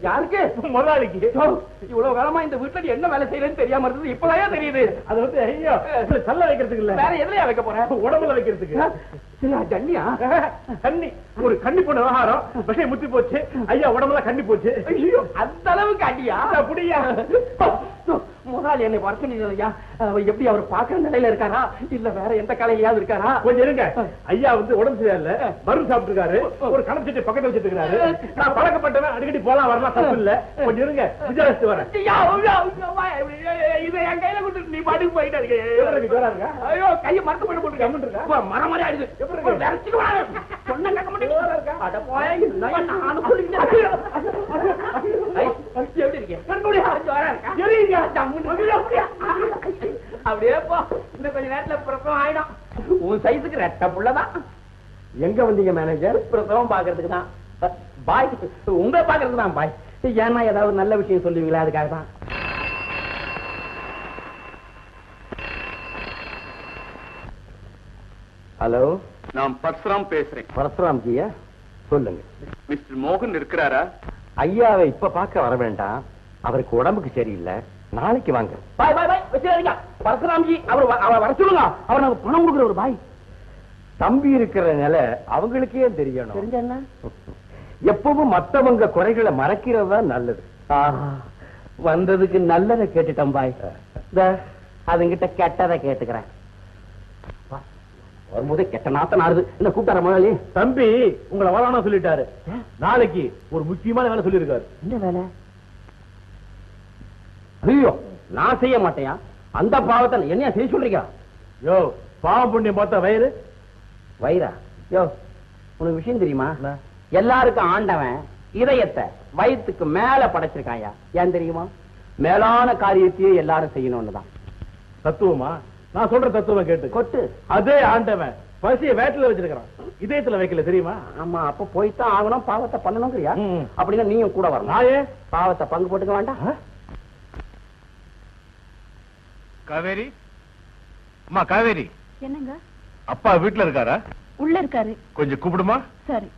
யாருக்கு? முதலாளிக்கு. இவ்வளவு காலமா இந்த வீட்டுல என்ன வேலை செய்யறேன்னு தெரியாம இருந்தது இப்பதான் தெரியுது. அது வந்து ஐயோ தள்ள வைக்கிறதுக்கு இல்ல, வேற எதுலயா வைக்க போறேன்? உடம்புல வைக்கிறதுக்கு. தண்ணியா? தண்ணி. ஒரு கண்ணி போன விவகாரம் விஷயம் முத்தி போச்சு. ஐயா உடம்புல கண்ணி போச்சு. ஐயோ அந்த அளவுக்கு அடியா? அப்படியா? முதலாளி என்னை வர சொன்னீங்க. எப்படி அவர் பாக்குற நிலையில இருக்காரா இல்ல வேற எந்த கலையாவது இருக்காரா? கொஞ்சம் இருங்க. ஐயா வந்து உடம்பு சரியில்ல, மருந்து சாப்பிட்டு இருக்காரு. ஒரு கணக்கு சீட்டை பக்கத்துல வச்சிட்டு இருக்காரு. நான் பழக்கப்பட்டவன், அடிக்கடி போலாம் வரலாம், தப்பு இல்ல. கொஞ்சம் இருங்க, விசாரிச்சு வரேன். இதை என் கையில கொடுத்து நீ பாட்டுக்கு போயிட்டு இருக்க. ஐயோ கையை மறந்து போட்டு போட்டு மரம் மாதிரி ஆயிடுது. சொன்ன கேட்க மாட்டேங்க. அட போய் நானும் சொல்லிக்கிட்டேன். எப்படி இருக்கேன்? அப்படியே போ. இன்னும் கொஞ்ச நேரத்துல பிரசவம் ஆயிடும். உன் சைஸுக்கு ரெட்ட புள்ளதான். எங்க வந்தீங்க மேனேஜர்? பிரசவம் பாக்குறதுக்கு தான். பாய், உங்களை பாக்குறதுக்கு தான் பாய். ஏன்னா ஏதாவது நல்ல விஷயம் சொல்லுவீங்களா, அதுக்காக தான். ஹலோ, நான் பரசுராம் பேசுறேன். பரசுராம் ஜியா, சொல்லுங்க. மிஸ்டர் மோகன் இருக்கிறாரா? ஐயாவை இப்ப பார்க்க வர வேண்டாம், அவருக்கு உடம்புக்கு சரியில்லை, நாளைக்கு வாங்க. பாய் பாய் பாய் வச்சிருக்கீங்க. பரசுராம்ஜி அவர் வர சொல்லுங்க. அவர் நமக்கு பணம் கொடுக்குற ஒரு பாய். தம்பி இருக்கிற நிலை அவங்களுக்கே தெரியணும். தெரிஞ்ச என்ன, எப்பவும் மத்தவங்க குறைகளை மறைக்கிறது தான் நல்லது. வந்ததுக்கு நல்லதை கேட்டுட்டேன் பாய். அதுங்கிட்ட கெட்டதை கேட்டுக்கிறேன். வரும்போதே கெட்ட நாத்த நாடுது. என்ன கூப்பிட்டார முதலாளி? தம்பி உங்களை வரணும் சொல்லிட்டாரு. நாளைக்கு ஒரு முக்கியமான வேலை சொல்லியிருக்காரு. என்ன வேலை? ஐயோ நான் செய்ய மாட்டேயா? அந்த பாவத்தை என்ன செய்ய சொல்றீங்க? யோ பாவம் புண்ணியம் பார்த்தா வயிறு வயிறா? யோ உனக்கு விஷயம் தெரியுமா? எல்லாருக்கும் ஆண்டவன் இதயத்தை வயிற்றுக்கு மேல படைச்சிருக்காயா. ஏன் தெரியுமா? மேலான காரியத்தையே எல்லாரும் செய்யணும்னுதான். தத்துவமா? நான் சொல்ற தத்துவம் கேட்டு கொட்டு. அதே ஆண்டவன் பசிய வேட்டில வச்சிருக்கான், இதயத்துல வைக்கல தெரியுமா? ஆமா, அப்ப போய்தான் ஆகணும், பாவத்தை பண்ணணுங்கிறியா? அப்படின்னா நீயும் கூட வரணும். நாயே பாவத்தை பங்கு போட்டுக்க வேண்டாம். காவேரி, அம்மா காவேரி. என்னங்க? அப்பா வீட்டுல இருக்காரா? உள்ள இருக்காரு. கொஞ்சம் கூப்பிடுமா? சரி.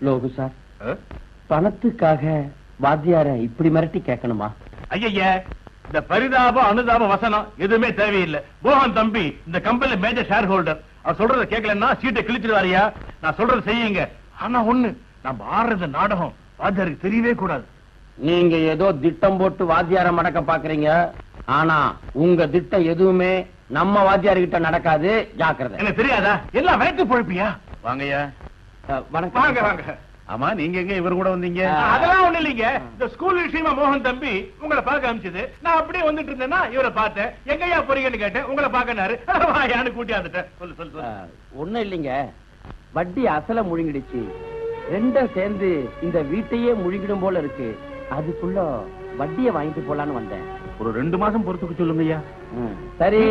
லோகு சார், பணத்துக்காக வாத்தியார இப்படி மிரட்டி கேட்கணுமா? ஐயா, இந்த பரிதாப அனுதாப வசனம் எதுவுமே தேவையில்லை. மோகன் தம்பி இந்த கம்பெனி மேஜர் ஷேர் ஹோல்டர். அவர் சொல்றத கேட்கலன்னா சீட்டை கிழிச்சிருவாரியா. நான் சொல்றத செய்யுங்க. ஆனா ஒண்ணு, நம்ம ஆடுறது நாடகம் வாத்தியாருக்கு தெரியவே கூடாது. நீங்க ஏதோ திட்டம் போட்டு வாத்தியார மடக்க பாக்குறீங்க. ஆனா உங்க திட்டம் எதுவுமே நம்ம வாத்தியார்கிட்ட நடக்காது. ஜாக்கிரதை. எனக்கு தெரியாதா? எல்லாம் வயிற்று பொழப்பியா? வாங்கய்யா. வணக்கம். வாங்க வாங்க. ஆமா, நீங்க எங்க இவர் கூட வந்தீங்க? அதெல்லாம் ஒண்ணு இல்லைங்க. இந்த ஸ்கூல் விஷயமா மோகன் தம்பி உங்களை பார்க்க அனுப்பிச்சது. நான் அப்படியே வந்துட்டு இருந்தேன்னா இவரை பார்த்தேன். எங்கய்யா போறீங்கன்னு கேட்டேன். உங்களை பார்க்கனாரு. யானு கூட்டி வந்துட்டேன். சொல்லு சொல்லு சொல்லு. ஒண்ணும் இல்லைங்க, வட்டி அசல முழுங்கிடுச்சு. ரெண்டும் சேர்ந்து இந்த வீட்டையே முழுங்கிடும் போல இருக்கு. அதுக்குள்ள வட்டியை வாங்கிட்டு போலான்னு வந்தேன். ஒரு 2 மாசம் பொறுத்துக்கு சொல்லுங்கய்யா. சரி,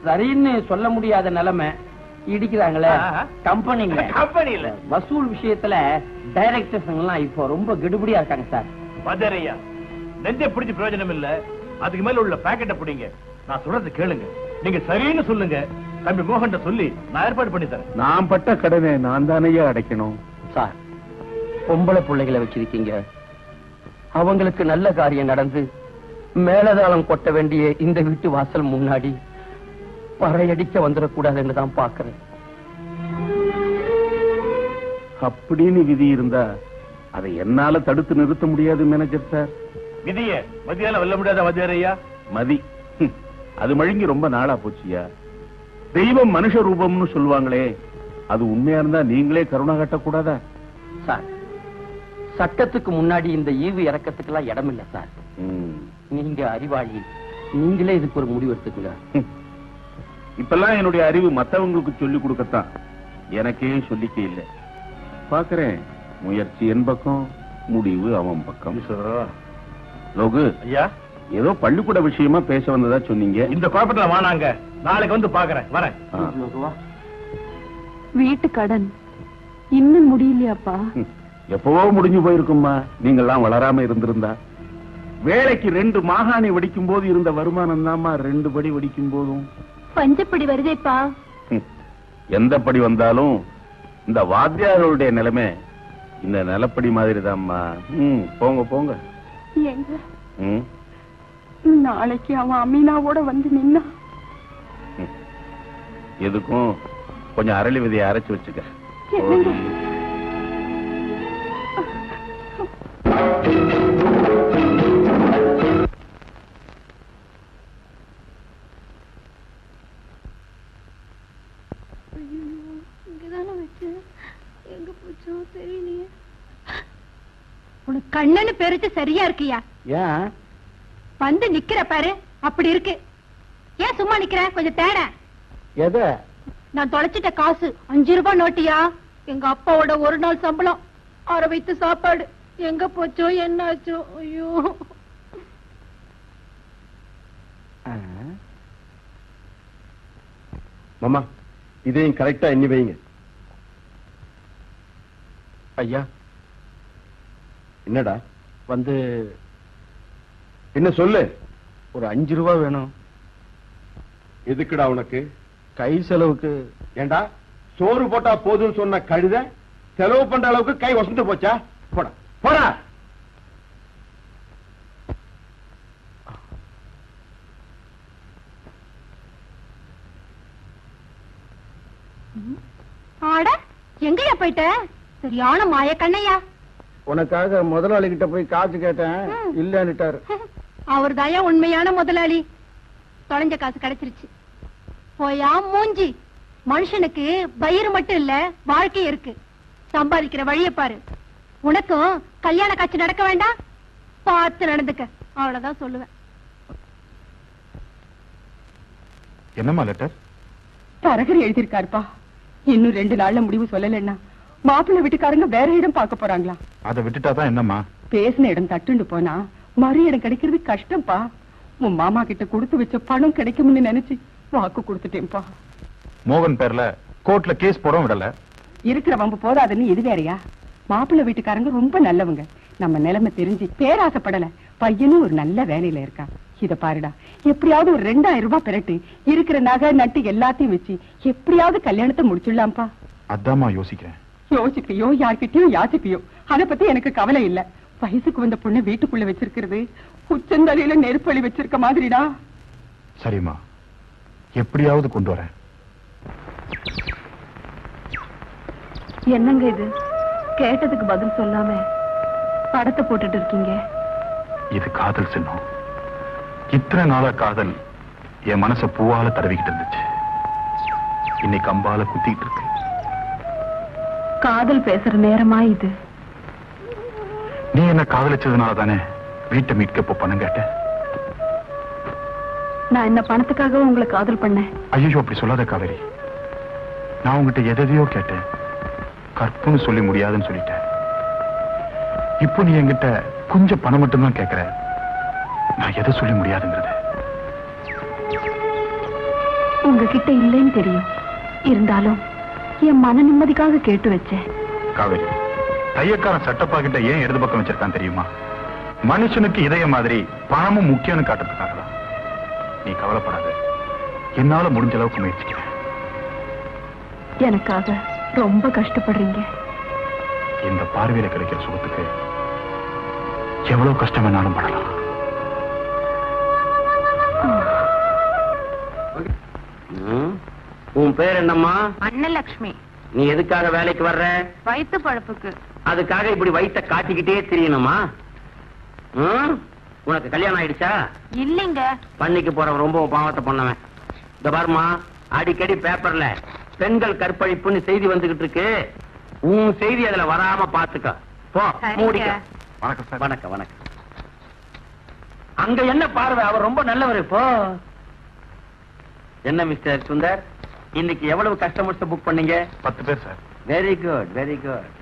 சரின்னு சொல்ல முடியாத நிலைமை. இடிக்கிறாங்களே கம்பெனிங்க. கம்பெனில வசூல் விஷயத்துல டைரக்டர்ஸ் எல்லாம் இப்போ ரொம்ப கெடுபடியா இருக்காங்க சார். வாத்தியாரையா, நெஞ்ச பிடிச்ச பிரயோஜனம் இல்ல. அதுக்கு மேல உள்ள பாக்கெட்டை பிடிங்க. நான் சொல்றது கேளுங்க. நீங்க சரின்னு சொல்லுங்க. தம்பி மோகன் சொல்லி நான் ஏற்பாடு பண்ணி தரேன். நான் பட்ட கடனை நான் தானையா அடைக்கணும். சார், பொம்பளை பிள்ளைகளை வச்சிருக்கீங்க. அவங்களுக்கு நல்ல காரியம் நடந்து மேலதாளம் கொட்ட வேண்டிய இந்த வீட்டு வாசல் முன்னாடி பறையடிக்க வந்துடக்கூடாதுன்னு தான் பாக்குறேன். அப்படின்னு விதி இருந்தா அதை என்னால தடுத்து நிறுத்த முடியாது மேனேஜர் சார். விதிய மதியால வெல்ல முடியாத வாத்தியாரையா? மதி அது மழுங்கி ரொம்ப நாளா போச்சியா. தெய்வம் மனுஷ ரூபம்னு சொல்லுவாங்களே, அது உண்மையா இருந்தா நீங்களே கருணா கட்டக்கூடாதா? சார், சட்டத்துக்கு முன்னாடி இந்த ஈவு இறக்கத்துக்கெல்லாம் இடம் இல்ல சார். நீங்க அறிவாளி, நீங்களே இதுக்கு ஒரு முடிவு எடுத்துக்கங்க. இப்பெல்லாம் என்னுடைய அறிவு மத்தவங்களுக்கு சொல்லி கொடுக்கத்தான், எனக்கே சொல்லிக்க இல்லை. பாக்குறேன், முயற்சி என் பக்கம், முடிவு அவன் பக்கம். லோகு ஐயா, ஏதோ பள்ளிக்கூட விஷயமா பேச வந்ததா சொன்னீங்க. இந்த குழப்பத்துல வானாங்க. நாளைக்கு வந்து பாக்குறேன். வரேன். வீட்டு கடன் இன்னும் முடியலையாப்பா? எப்பவோ முடிஞ்சு போயிருக்கும்மா. நீங்கெல்லாம் வளராம இருந்திருந்தா. வேலைக்கு 2 மாகாணி வெடிக்கும் போது இருந்த வருமானம் தான்மா 2 படி வெடிக்கும் போதும். பஞ்சப்படி வருதேப்பா. எந்த படி வந்தாலும் இந்த வாத்தியார்களுடைய நிலைமை இந்த நிலப்படி மாதிரி தான்மா. போங்க போங்க. எங்க நாளைக்கு அவன் அமீனாவோட வந்து நின்னா எதுக்கும் கொஞ்சம் அரளி விதையை அரைச்சு வச்சுக்க. உனக்கு கண்ணன்னு பெருச்சு சரியா இருக்கியா? ஏன் வந்து நிக்கிற பாரு, அப்படி இருக்கு. ஏன் சும்மா நிக்கிற? கொஞ்சம் தேட. எத? நான் தொலைச்சிட்ட காசு 5 ரூபாய் நோட்டியா? எங்க அப்பாவோட ஒரு நாள் சம்பளம், அரை வைத்து சாப்பாடு எங்க போச்சோ என்னாச்சோ? ஐயோ, மாமா, இதையும் கரெக்டா எண்ணி வைங்க. ஐயா, என்னடா வந்து என்ன சொல்லு? ஒரு 5 ரூபாய் வேணும். எதுக்குடா உனக்கு? கை செலவுக்கு. ஏண்டா, சோறு போட்டா போதும் சொன்ன கழுத செலவு பண்ற அளவுக்கு கை வசந்து போச்சா? போடா போடா. ஆட, எங்கயா போயிட்ட? சரியான மாய கண்ணையா. உனக்காக முதலாளி கிட்ட போய் காசு கேட்டேன், இல்லன்னுட்டாரு. அவர் தாயா உண்மையான முதலாளி. தொலைஞ்ச காசு கிடைச்சிருச்சு. போயா மூஞ்சி. மனுஷனுக்கு பயிர் மட்டும் இல்ல, வாழ்க்கை இருக்கு. சம்பாதிக்கிற வழிய பாரு. உனக்கும் கல்யாண காட்சி நடக்க வேண்டாம், பார்த்து நடந்துக்க. அவ்வளவுதான் சொல்லுவேன். என்னம்மா லெட்டர்? தரகர் எழுதியிருக்காருப்பா. இன்னும் 2 நாள்ல முடிவு சொல்லலன்னா மாப்பிள்ளை வீட்டுக்காரங்க வேற இடம் பார்க்க போறாங்களா? அதை விட்டுட்டாதான் என்னம்மா? பேசின இடம் தட்டுண்டு போனா மறு இடம் கிடைக்கிறது கஷ்டம்ப்பா. உன் மாமா கிட்ட கொடுத்து வச்ச பணம் கிடைக்கும்னு நினைச்சு வாக்கு கொடுத்துட்டேன்ப்பா. மோகன் பேர்ல கோர்ட்ல கேஸ் போட விடல. இருக்கிற வம்பு போதாதுன்னு இது வேறையா? மாப்பிள்ளை வீட்டுக்காரங்க ரொம்ப நல்லவங்க. நம்ம நிலைமை தெரிஞ்சு பேராசப்படல. பையனும் ஒரு நல்ல வேலையில இருக்கான். இத பாருடா, எப்படியாவது ஒரு 2000 ரூபாய் பெரட்டு இருக்கிற நகை நட்டு எல்லாத்தையும் வச்சு எப்படியாவது கல்யாணத்தை முடிச்சிடலாம்ப்பா. அதாம்மா யோசிக்கிறேன். யோசிப்பியோ யார்கிட்டயும் யாசிப்பியோ, அத பத்தி எனக்கு கவலை இல்ல. வயசுக்கு வந்த பொண்ணு வீட்டுக்குள்ள வச்சிருக்கிறது உச்சந்தலையில நெருப்பழி வச்சிருக்க மாதிரிடா. சரிம்மா, எப்படியாவது கொண்டு வரேன். என்னங்க இது? கேட்டதுக்கு பதில் சொல்லாம படத்தை போட்டுட்டு இருக்கீங்க. இது காதல் சின்னம். இத்தனை நாளா காதல் என் மனச பூவால தடவிக்கிட்டு இருந்துச்சு. இன்னைக்கு அம்பால குத்திக்கிட்டு இருக்கு. காதல் பேசுற நேரமா இது? நீ என்ன காதலிச்சதுனால தானே வீட்டை மீட்க போ பணம் கேட்ட. நான் என்ன பணத்துக்காக உங்களை காதல் பண்ணேன்? ஐயோ அப்படி சொல்லாத காவேரி. நான் உங்ககிட்ட எதையோ கேட்டேன். கற்புன்னு சொல்லி முடியாதுன்னு சொல்லிட்டேன். இப்போ நீ என்கிட்ட கொஞ்சம் பணம் மட்டும்தான் கேட்கிற. நான் எதை சொல்லி முடியாதுங்கிறது. உங்ககிட்ட இல்லைன்னு தெரியும். இருந்தாலும் என் மன நிம்மதிக்காக கேட்டு வச்சேன். காவேரி, தையக்காரன் சட்டப்பா கிட்ட ஏன் இடது பக்கம் வச்சிருக்கான் தெரியுமா? மனுஷனுக்கு இதய மாதிரி பணமும் முக்கியம்னு காட்டுறதுக்காக தான். நீ கவலைப்படாத, என்னால முடிஞ்ச அளவுக்கு முயற்சிக்கிறேன். எனக்காக ரொம்ப கஷ்டப்படுறீங்க. இந்த பார்வையில கிடைக்கிற சுகத்துக்கு எவ்வளவு கஷ்டம் வேணாலும் படலாம். உன் பேர் என்னம்மா? அன்னலட்சுமி. நீ எதுக்காக வேலைக்கு வர்ற? வயிற்று பழப்புக்கு. அதுக்காக இப்படி வயிற்ற காட்டிக்கிட்டே தெரியணுமா? உனக்கு கல்யாணம் ஆயிடுச்சா? இல்லைங்க. பண்ணிக்கு போறவன் ரொம்ப பாவத்தை பண்ணவன். இந்த பாருமா, அடிக்கடி பேப்பர்ல பெண்கள் கற்பழிப்புன்னு செய்தி வந்துகிட்டு இருக்கு. உன் செய்தி அதுல வராம பாத்துக்க. போ, மூடிக்க. வணக்கம் சார். வணக்கம் வணக்கம். அங்க என்ன பார்வை, அவர் ரொம்ப நல்லவர். இப்போ என்ன மிஸ்டர் சுந்தர், இன்னைக்கு எவ்வளவு கஸ்டமர்ஸ் புக் பண்ணீங்க? 10 பேர் sir. Very good very good.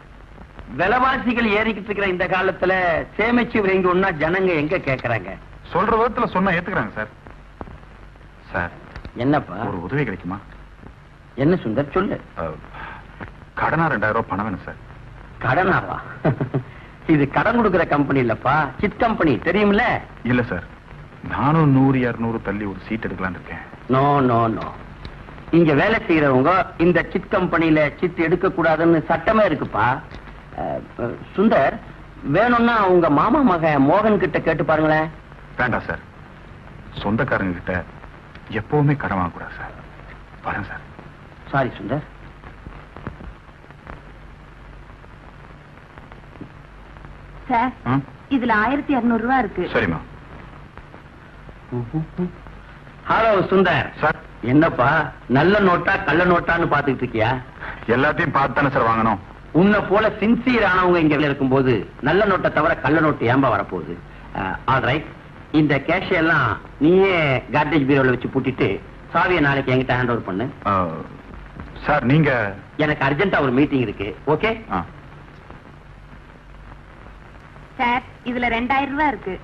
விலைவாசிகள் ஏறிக்கிட்டு இருக்கிற இந்த காலத்துல சேமிச்சு வைங்க ஒன்னா ஜனங்க எங்க கேக்குறாங்க? சொல்ற விதத்துல சொன்னா ஏத்துக்கிறாங்க சார். சார், என்னப்பா? ஒரு உதவி கிடைக்குமா? என்ன சுந்தர், சொல்லு. கடனா 2000 ரூபாய் பணம் வேணும் சார். கடனாவா? இது கடன் கொடுக்கிற கம்பெனி இல்லப்பா, சிட் கம்பெனி, தெரியுமில்ல? இல்ல சார், நானும் 100-200 தள்ளி ஒரு சீட் எடுக்கலான்னு இருக்கேன். No no no. இங்க வேலை செய்யறவங்க இந்த சிட் கம்பெனில சிட் எடுக்க கூடாதுன்னு சட்டமே இருக்குப்பா. சுந்தர், வேணும்னா உங்க மாமா மகன் மோகன் கிட்ட கேட்டு பாருங்களேன். வேண்டாம் சார், சொந்தக்காரங்க கிட்ட எப்பவுமே கடன் வாங்கக்கூடாது சார். வரேன் சார். சாரி சுந்தர். சார், இதுல 1200 ரூபாய் இருக்கு. சரிம்மா. ஹலோ சுந்தர். சார். என்னப்பா, நல்ல நோட்டா கள்ள நோட்டான்னு பாத்துக்கிட்டு இருக்கியா? எல்லாத்தையும் பார்த்து தானே சார் வாங்கணும். உன்னை போல சின்சியர் ஆனவங்க இங்க இருக்கும்போது நல்ல நோட்டை தவிர கள்ள நோட்டு ஏம்பா வரப்போகுது? ஆல்ரைட், இந்த கேஷ் எல்லாம் நீயே கார்டேஜ் பீரோல வச்சு பூட்டிட்டு சாவியை நாளைக்கு என்கிட்ட ஹேண்ட் ஓவர் பண்ணு. சார், நீங்க? எனக்கு அர்ஜென்ட்டா ஒரு மீட்டிங் இருக்கு. ஓகே சார், இதுல 2000 ரூபாய் இருக்கு.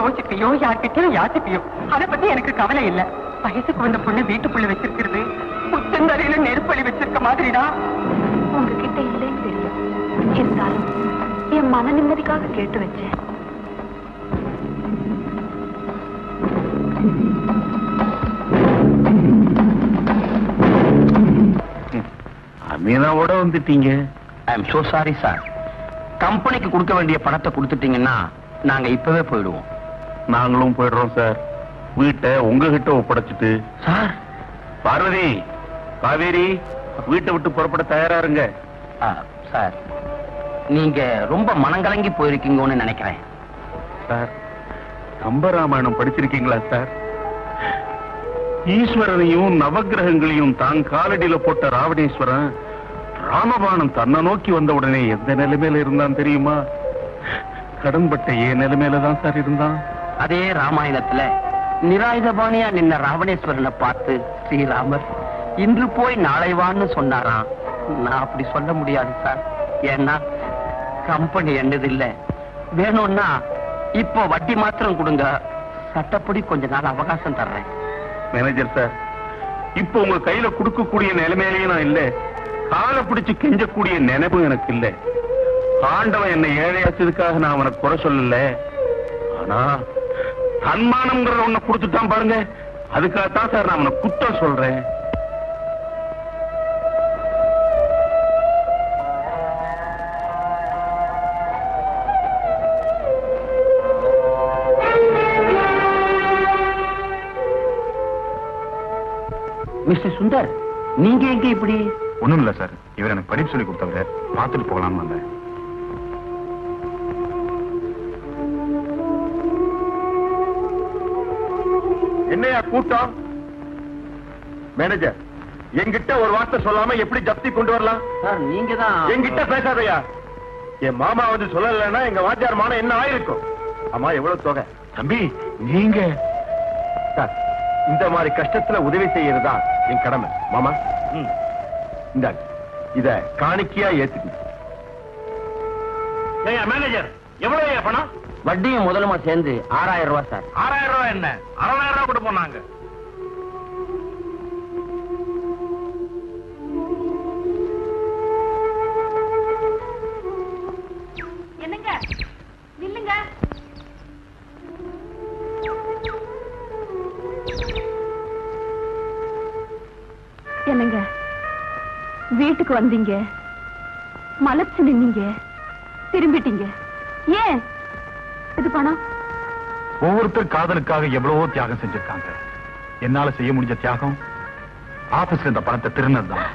யோசிப்பியோ யார்கிட்டயும் யாசிப்பியோ, அதை பத்தி எனக்கு கவலை இல்ல. வயசுக்கு வந்த பொண்ணு வீட்டுக்குள்ள வச்சிருக்கிறது புத்தந்தரையில நெருப்பள்ளி வச்சிருக்க மாதிரிடா. உங்ககிட்ட இல்லைன்னு தெரியும். இருந்தாலும் என் மன நிம்மதிக்காக கேட்டு வச்சேன். அமீனாவோட வந்துட்டீங்க. I am so sorry sir. கம்பெனிக்கு கொடுக்க வேண்டிய பணத்தை கொடுத்துட்டீங்கன்னா நாங்க இப்பவே போயிடுவோம். நாங்களும் போயிடுறோம் சார். வீட்டை உங்ககிட்ட ஒப்படைச்சிட்டு. சார். பார்வதி, காவேரி, வீட்டை விட்டு புறப்பட தயாரா இருங்க. சார், நீங்க ரொம்ப மனங்கலங்கி போயிருக்கீங்கன்னு நினைக்கிறேன். சார், கம்பராமாயணம் படிச்சிருக்கீங்களா சார்? ஈஸ்வரனையும் நவகிரகங்களையும் தான் காலடியில போட்ட ராவணேஸ்வரன் ராமபாணம் தன்னை நோக்கி வந்த உடனே எந்த நிலைமையில இருந்தான் தெரியுமா? கடன்பட்ட ஏன் நிலைமையில தான் சார் இருந்தான். அதே ராமாயணத்துல நிராயுதபாணியா நின்ன ராவணேஸ்வரனை பார்த்து ஸ்ரீராமர் இன்று போய் நாளை வான்னு சொன்னாராம். நான் அப்படி சொல்ல முடியாது சார். ஏன்னா கம்பெனி என்னது இல்ல. வேணும்னா இப்போ வட்டி மாத்திரம் கொடுங்க, சட்டப்படி கொஞ்ச நாள் அவகாசம் தர்றேன். மேனேஜர் சார், இப்போ உங்க கையில கொடுக்கக்கூடிய நிலைமையிலேயே நான் இல்ல. காலை பிடிச்சு கெஞ்சக்கூடிய நினைப்பும் எனக்கு இல்ல. ஆண்டவன் என்னை ஏழையாச்சதுக்காக நான் அவனுக்கு குறை சொல்லல. ஆனா தன்மானம்ங்கிற ஒண்ண கொடுத்துட்டான் பாருங்க, அதுக்காகத்தான் சார் நான் அவனை குற்றம் சொல்றேன். மிஸ்டர் சுந்தர், நீங்க எங்க இப்படி? ஒண்ணும் இல்ல சார், இவர் எனக்கு படிப்பு சொல்லி கொடுத்தவரை பார்த்துட்டு போகலாம்னு வந்தேன். என்னையா கூட்டம்? மேனேஜர், என்கிட்ட ஒரு வார்த்தை சொல்லாம எப்படி ஜப்தி கொண்டு வரலாம்? சார் நீங்க தான். என்கிட்ட பேசாதையா. என் மாமா வந்து சொல்லலைன்னா எங்க வாத்தியார் மானம் என்ன ஆயிருக்கும்? ஆமா, எவ்வளவு தொகை? தம்பி நீங்க சார், இந்த மாதிரி கஷ்டத்துல உதவி செய்யறதா என் கடமை. மாமா, இந்தாங்க, இத காணிக்கையா ஏத்துக்கு. மேனேஜர், எவ்வளவு பணம்? வட்டியும் முதலுமா சேர்ந்து 6000 ரூபாய் சார். 6000 ரூபாய் என்ன, 6000 ரூபாய் கூட போனாங்க. என்னங்க, நில்லுங்க. என்னங்க, வீட்டுக்கு வந்தீங்க, மலைச்சு நின்னீங்க, திரும்பிட்டீங்க. ஏன் இது பணம்? ஒவ்வொருத்தர் காதலுக்காக எவ்வளவோ தியாகம் செஞ்சிருக்காங்க. என்னால செய்ய முடிஞ்ச தியாகம் ஆபீஸ்ல இந்த பணத்தை திருநதான்.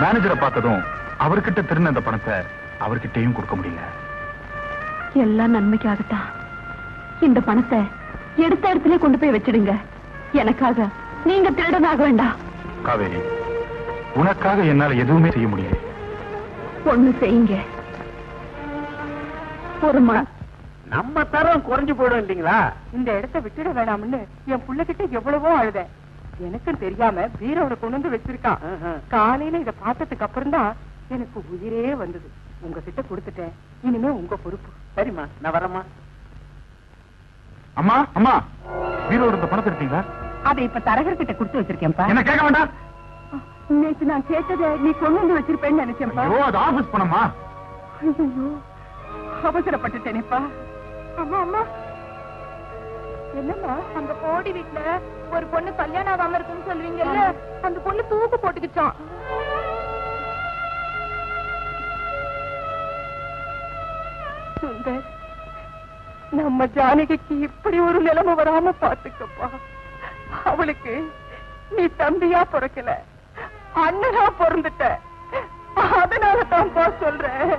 மேனேஜரை பார்த்ததும் அவர்கிட்ட திருந அந்த பணத்தை அவர்கிட்டயும் கொடுக்க முடியல. எல்லாம் நன்மைக்காகத்தான். இந்த பணத்தை எடுத்த இடத்துல கொண்டு போய் வச்சிடுங்க. எனக்காக நீங்க திருடனாக வேண்டாம். காவேரி, உனக்காக என்னால எதுவுமே செய்ய முடியல. ஒண்ணு செய்யுங்க. ஒரு நம்ம தரம் குறைஞ்சு போயிடும் இல்லீங்களா? இந்த இடத்தை விட்டுட வேணாம்னு என் புள்ளகிட்ட எவ்வளவோ அழுத. எனக்கும் தெரியாம பீரோட கொண்டு வந்து வச்சிருக்கான். காலையில இத பார்த்ததுக்கு அப்புறம் தான் எனக்கு உயிரே வந்தது. உங்ககிட்ட கொடுத்துட்டேன், இனிமே உங்க பொறுப்பு. சரிம்மா, நான் வரேம்மா. அம்மா அம்மா, வீரோட இந்த பணத்தை எடுத்தீங்களா? அதை இப்ப தரகர்கிட்ட கொடுத்து வச்சிருக்கேன்ப்பா. என்ன கேட்க வேண்டாம். நேற்று நான் கேட்டதை நீ கொண்டு வந்து வச்சிருப்பேன்னு நினைச்சேன்ப்பா. ஐயோ, அது ஆபீஸ் பணமா? ஐயோ, அவசரப்பட்டுட்டேனேப்பா. அம்மா அம்மா, என்னம்மா? அந்த கோடி வீட்டுல ஒரு பொண்ணு கல்யாணம் ஆகாம இருக்குன்னு சொல்லுவீங்கல்ல, அந்த பொண்ணு தூக்கு போட்டுக்கிச்சான். சுந்தர், நம்ம ஜானகிக்கு இப்படி ஒரு நிலைமை வராம பாத்துக்கப்பா. அவளுக்கு நீ தம்பியா பிறக்கல, அண்ணனா பிறந்துட்ட. அதனால தான்ப்பா சொல்றேன்.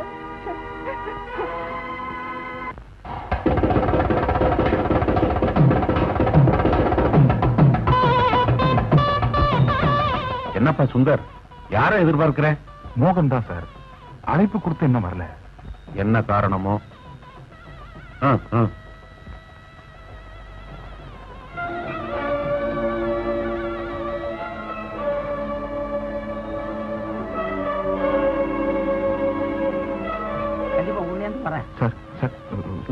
என்னப்பா சுந்தர், யாரை எதிர்பார்க்கிற? மோகன் தான் சார். அழைப்பு கொடுத்து என்ன வரல. என்ன காரணமோ? கண்டிப்பா உடனே வரேன். சார் சார்,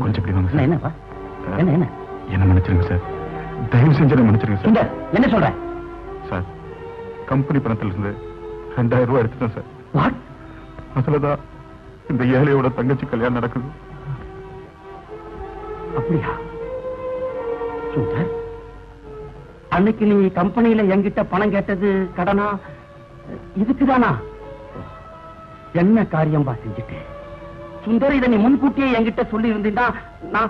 கொஞ்சம் இப்படி வாங்க சார். என்னப்பா? என்ன என்ன என்ன மன்னிச்சிருங்க சார், தயவு செஞ்சு என்ன மன்னிச்சிருங்க சார். சுந்தர், என்ன சொல்ற? சார், கம்பெனி பணத்துல இருந்து 2000 ரூபாய் எடுத்துட்டேன் சார். அதுலதான் இந்த ஏழையோட தங்கச்சி கல்யாணம் நடக்குது. அப்படியா? சுந்தர், அன்னைக்கு நீ கம்பெனியில என்கிட்ட பணம் கேட்டது கடனா? இதுக்குதானா? என்ன காரியம்பா செஞ்சுட்டேன் சுந்தர்? இதை நீ முன்கூட்டியே என்கிட்ட சொல்லி இருந்தீங்கன்னா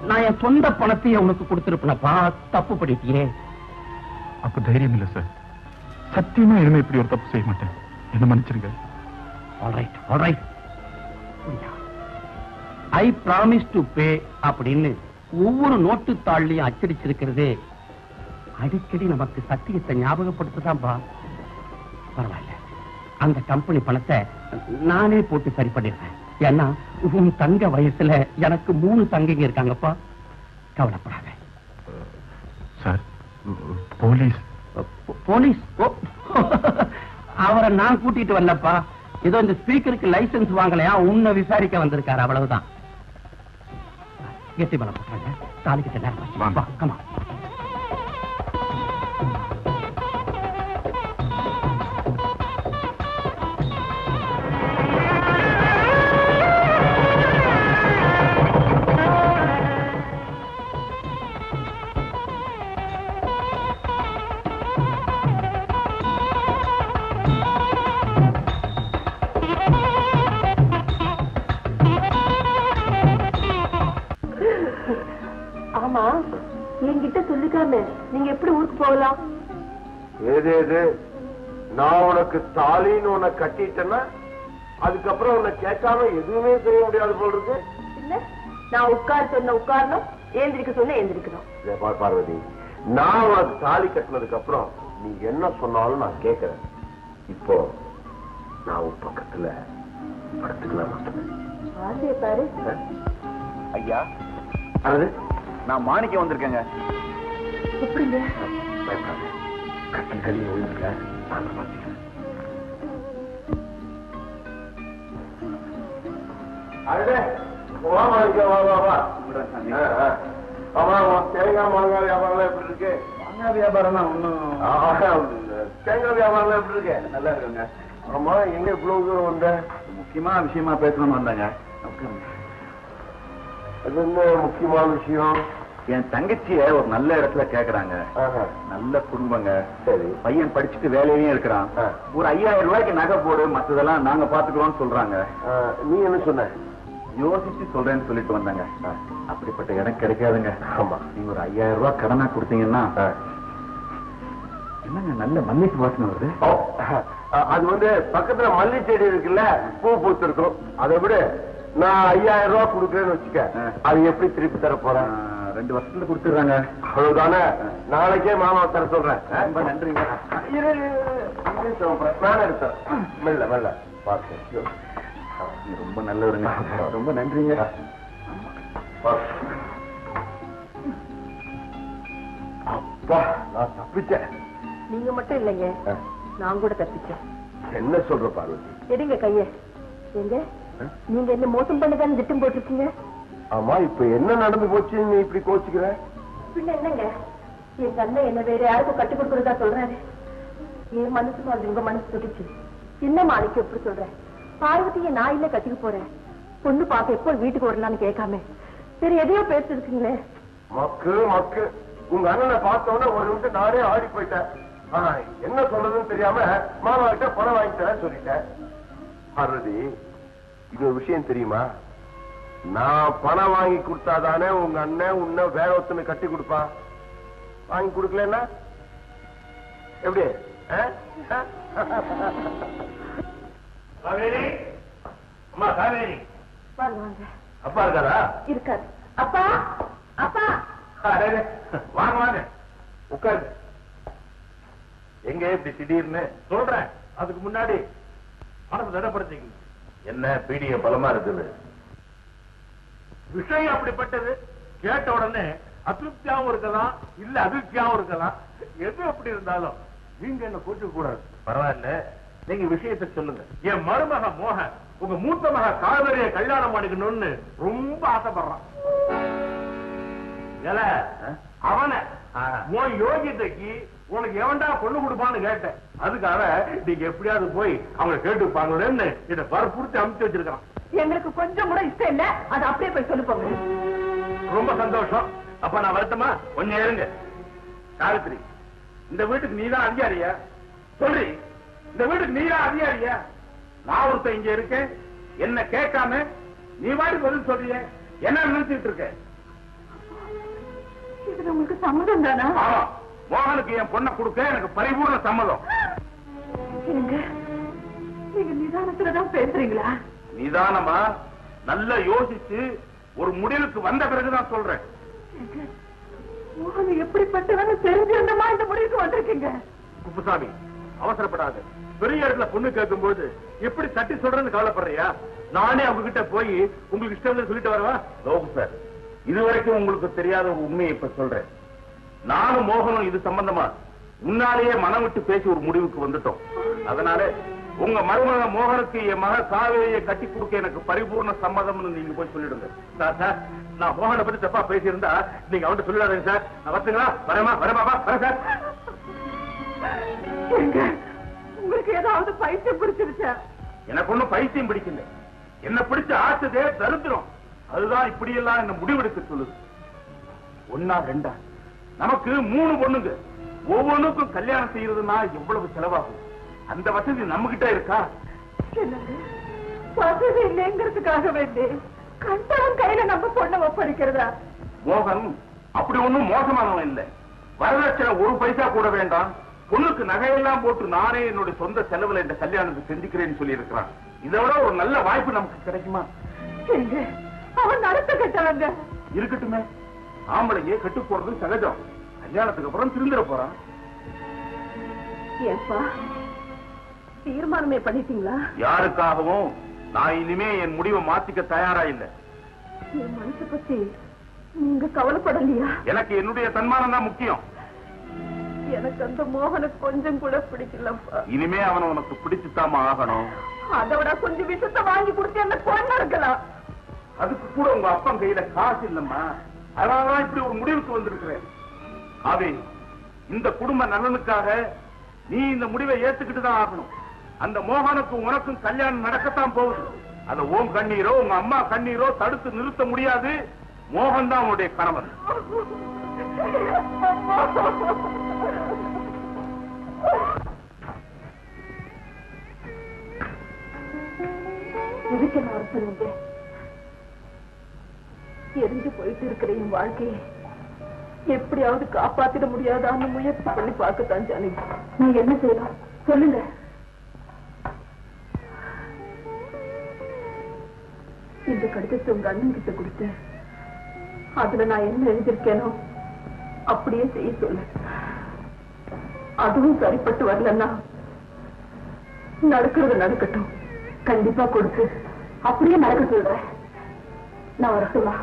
நான் என் சொந்த பணத்தையே உனக்கு கொடுத்திருப்பேனப்பா. தப்பு பண்ணிட்டியே. அப்ப தைரியம் இல்ல சார். சத்தியமா இனிமே இப்படி ஒரு தப்பு செய்ய மாட்டேன். என்ன மன்னிச்சிருங்க. Alright alright. I promise to pay அப்படின்னு ஒவ்வொரு நோட்டு தாள்லையும் அச்சடிச்சிருக்கிறது அடிக்கடி நமக்கு சத்தியத்தை ஞாபகப்படுத்துதான்பா. பரவாயில்ல, அந்த கம்பெனி பணத்தை நானே போட்டு சரி பண்ணிடுறேன். ஏன்னா உன் தங்க வயசுல எனக்கு 3 தங்கைங்க இருக்காங்கப்பா. கவலைப்படாத. சார், போலீஸ் போலீஸ் அவரை நான் கூட்டிட்டு வரலப்பா. ஏதோ இந்த ஸ்பீக்கருக்கு லைசன்ஸ் வாங்கலையா, உன்னை விசாரிக்க வந்திருக்காரு, அவ்வளவுதான். கெட்டி மேல போட்டாங்க. தாலிக்கிட்ட நேரம் வா, கமா. என்கிட்ட சொல்லிக்காம நீங்க எப்படி ஊருக்கு போகலாம்? ஏதேது நான் உனக்கு தாலின்னு உன்னை கட்டிட்டேன்னா அதுக்கப்புறம் உன்னை கேட்காம எதுவுமே செய்ய முடியாது போல் இருக்கு. இல்ல, நான் உட்கார் சொன்ன உட்காரணும், ஏந்திரிக்க சொன்ன ஏந்திரிக்கணும். பார்வதி, நான் உனக்கு தாலி கட்டினதுக்கு அப்புறம் நீ என்ன சொன்னாலும் நான் கேட்கிறேன். இப்போ நான் உன் பக்கத்துல படுத்துக்கலாம். ஆசையை பாரு. ஐயா, அது நான் மாணிக்கம் வந்திருக்கேங்க. எப்படிங்க? பயப்படாத, கட்டில் கல்வி ஒழுங்க நான் பார்த்துக்கிறேன். அடே, வா மாணிக்கம், வா வா வா. ஆமா, தேங்காய் மாங்காய் வியாபாரம் எப்படி இருக்கு? மாங்காய் வியாபாரம் ஒன்னும். தேங்காய் வியாபாரம் எப்படி இருக்கு? நல்லா இருக்குங்க. ஆமா, எங்க இவ்வளவு தூரம் வந்த? முக்கியமான விஷயமா பேசணும்னு வந்தாங்க. அது என்ன முக்கியமான விஷயம்? என் தங்கச்சிய ஒரு நல்ல இடத்துல கேக்குறாங்க. நல்ல குடும்பங்க. சரி, பையன் படிச்சுட்டு வேலையிலயும் இருக்கிறான். ஒரு 5000 ரூபாய்க்கு நகை போடு, மத்ததெல்லாம் நாங்க பாத்துக்கிறோம்னு சொல்றாங்க. நீ என்ன சொன்ன? யோசிச்சு சொல்றேன்னு சொல்லிட்டு வந்தாங்க. அப்படிப்பட்ட இடம் கிடைக்காதுங்க. ஆமா, நீங்க ஒரு 5000 ரூபாய் கடனா கொடுத்தீங்கன்னா. என்னங்க நல்ல மல்லிகை வாசனை வருது. அது வந்து பக்கத்துல மல்லி செடி இருக்குல்ல, பூ பூத்து இருக்கும். அதை விட நான் 5000 ரூபாய் கொடுக்குறேன்னு வச்சுக்க, அது எப்படி திருப்பி தர போறேன்? 2 வருஷத்துல கொடுத்துடுறாங்க. அவ்வளவுதானே? நாளைக்கே மாமா தர சொல்றேன். ரொம்ப நன்றிங்க. நான் எடுத்தேன். மெல்ல மெல்ல பார்த்து. ரொம்ப நல்லவருங்க. ரொம்ப நன்றிங்க. அப்பா, நான் தப்பிச்சேன். நீங்க மட்டும் இல்லைங்க, நான் கூட தப்பிச்சேன். என்ன சொல்ற பார்வதி? எடுங்க கைய. எங்க நீங்க என்ன மோசம் பண்ணதான் திட்டம் போட்டிருக்கீங்க? ஆமா, இப்ப என்ன நடந்து போச்சு நீ இப்படி கோச்சுக்கிற? பின்ன என்னங்க, என் கண்ணை என்ன வேற யாருக்கும் கட்டி கொடுக்கறதா சொல்றாரு. என் மனசு மாதிரி உங்க மனசு துடிச்சு. என்ன மாணிக்கு எப்படி சொல்றேன்? பார்வதியை நான் இல்ல கட்டிக்க போறேன். பொண்ணு பார்க்க எப்போ வீட்டுக்கு வரலான்னு கேட்காம வேற எதையோ பேசிட்டு இருக்கீங்களே. மக்கு மக்கு, உங்க அண்ணனை பார்த்தோன்னே ஒரு நிமிஷம் நானே ஆடி போயிட்டேன். ஆனா என்ன சொல்றதுன்னு தெரியாம மாமா கிட்ட பணம் வாங்கி தரேன் சொல்லிட்டேன். பார்வதி, இது ஒரு விஷயம் தெரியுமா? நான் பணம் வாங்கி கொடுத்தாதானே உங்க அண்ணன் உன்ன வேற ஒருத்தனை கட்டி கொடுப்பான். வாங்கி கொடுக்கலன்னா எப்படி? காவேரி, அம்மா காவேரி. வாங்க. அப்பா இருக்காரா? இருக்காரு. அப்பா, அப்பா. வாங்க வாங்க, உட்காருங்க. எங்க இப்படி திடீர்னு? சொல்றேன், அதுக்கு முன்னாடி மனசு தடப்படுத்திங்க. என்ன பீடிய பலமா இருக்குது? விஷயம் அப்படிப்பட்டது. கேட்ட உடனே அதிருப்தியாவும் இருக்கலாம், இல்ல அதிருப்தியாவும் இருக்கலாம். எது எப்படி இருந்தாலும் நீங்க என்ன கூட்டு கூடாது. பரவாயில்ல, நீங்க விஷயத்தை சொல்லுங்க. என் மருமக மோகன் உங்க மூத்த மக காவேரிய கல்யாணம் பண்ணிக்கணும்னு ரொம்ப ஆசைப்படுறான். அவனை உன் யோகியத்தைக்கு உனக்கு எவன்டா பொண்ணு கொடுப்பான்னு கேட்டேன். அதுக்காக நீங்க எப்படியாவது போய் அவங்க கேட்டுப்பாங்களேன்னு இதை வற்புறுத்தி அமுச்சு வச்சிருக்கான். எங்களுக்கு கொஞ்சம் கூட இஷ்டம் இல்ல, அது அப்படியே போய் சொல்லு போங்க. ரொம்ப சந்தோஷம். அப்ப நான் வருத்தமா? கொஞ்சம் இருங்க. சாவித்திரி, இந்த வீட்டுக்கு நீதான் அதிகாரியா? சொல்லி, இந்த வீட்டுக்கு நீதான் அதிகாரியா? நான் ஒருத்தன் இங்க இருக்கேன், என்ன கேட்காம நீ வாடி பதில் சொல்றிய, என்ன நினைச்சிட்டு இருக்க? இது உங்களுக்கு சம்மதம் தானா? ஆமா, மோகனுக்கு என் பொண்ணை கொடுக்க எனக்கு பரிபூர்ண சம்மதம். நீங்க நிதானத்துலதான் பேசுறீங்களா? நிதானமா நல்லா யோசிச்சு ஒரு முடிவுக்கு வந்த பிறகுதான் சொல்றேன். மோகன் எப்படிப்பட்டவன்னு தெரிஞ்சிருந்தமா இந்த முடிவுக்கு வந்திருக்கீங்க? குப்புசாமி, அவசரப்படாது. பெரிய இடத்துல பொண்ணு கேட்கும் போது எப்படி தட்டி சொல்றேன்னு கவலைப்படுறியா? நானே அவங்க கிட்ட போய் உங்களுக்கு இஷ்டம் சொல்லிட்டு வரவா? லோகு சார், இதுவரைக்கும் உங்களுக்கு தெரியாத ஒரு உண்மையை இப்ப சொல்றேன். நானும் மோகனும் இது சம்பந்தமா முன்னாலேயே மனம் விட்டு பேசி ஒரு முடிவுக்கு வந்துட்டோம். அதனால உங்க மருமக மோகனுக்கு என் மக காவேரியை கட்டி கொடுக்க எனக்கு பரிபூர்ண சம்மதம்னு நீங்க போய் சொல்லிடுங்க. சார், நான் மோகனை பத்தி தப்பா பேசியிருந்தா நீங்க அவன்கிட்ட சொல்லிடாதீங்க சார். நான் வரட்டுங்களா? வரேமா? வரேமாப்பா? வரேன் சார். உங்களுக்கு ஏதாவது பைத்தியம் பிடிச்சிருச்சா? எனக்கு ஒண்ணும் பைத்தியம் பிடிக்கல. என்ன பிடிச்ச ஆச்சதே தருத்திரம். அதுதான் இப்படி எல்லாம் என்ன முடிவெடுக்க சொல்லுது. 1 2 நமக்கு 3 பொண்ணுங்க. ஒவ்வொன்றுக்கும் கல்யாணம் செய்யறதுன்னா எவ்வளவு செலவாகும்? அந்த வசதி நம்ம கிட்ட இருக்கா? வசதி இல்லைங்கிறதுக்காக வேண்டி கண்டவன் கையில நம்ம பொண்ணை ஒப்படைக்கிறதா? மோகன் அப்படி ஒண்ணும் மோசமானவன் இல்லை. வரதட்சணை ஒரு பைசா கூட வேண்டாம், பொண்ணுக்கு நகையெல்லாம் போட்டு நானே என்னுடைய சொந்த செலவுல இந்த கல்யாணத்தை செஞ்சுக்கிறேன்னு சொல்லி இருக்கிறான். இதை விட ஒரு நல்ல வாய்ப்பு நமக்கு கிடைக்குமா? அவன் நடத்த கட்டவங்க இருக்கட்டுமே, ஆம்பளையே கெட்டு போறது சகஜம். கல்யாணத்துக்கு அப்புறம் திருந்திர போறான். ஏப்பா தீர்மானமே பண்ணிட்டீங்களா? யாருக்காகவும் நான் இனிமே என் முடிவை மாத்திக்க தயாரா இல்லை. என் மனசை பத்தி நீங்க கவலைப்படலையா? எனக்கு என்னுடைய தன்மானம் தான் முக்கியம். எனக்கு அந்த மோகனை கொஞ்சம் கூட பிடிக்கலப்பா. இனிமே அவனை உனக்கு பிடிச்சுத்தாம ஆகணும். அதோட கொஞ்சம் விஷத்தை வாங்கி கொடுத்து என்ன கொண்டு இருக்கலாம். அதுக்கு கூட உங்க அப்பா கையில காசு இல்லம்மா. அதனாலதான் இப்படி ஒரு முடிவுக்கு வந்திருக்கிறேன். ஆவே இந்த குடும்ப நலனுக்காக நீ இந்த முடிவை ஏத்துக்கிட்டு தான் ஆகணும். அந்த மோகனுக்கும் உனக்கும் கல்யாணம் நடக்கத்தான் போகுது. அத ஓம் கண்ணீரோ உங்க அம்மா கண்ணீரோ தடுத்து நிறுத்த முடியாது. மோகன் தான் உன்னுடைய கணவன். எதுக்கு என்ன சொன்னீங்க? எரிஞ்சு போயிட்டு இருக்கிற என் வாழ்க்கையை எப்படியாவது காப்பாத்திட முடியாதான்னு முயற்சி பண்ணி பார்க்கத்தான் ஜானகி. நான் என்ன செய்யலாம் சொல்லுங்க. இந்த கடிதத்தை உங்க அண்ணன் கிட்ட கொடுத்து அதுல நான் என்ன எழுதியிருக்கேனோ அப்படியே செய்ய சொல்லு. அதுவும் சரிப்பட்டு வரலன்னா நடக்கிறது நடக்கட்டும், கண்டிப்பா கொடுத்து அப்படியே நடக்க சொல்றேன். நான் வரட்டுமா?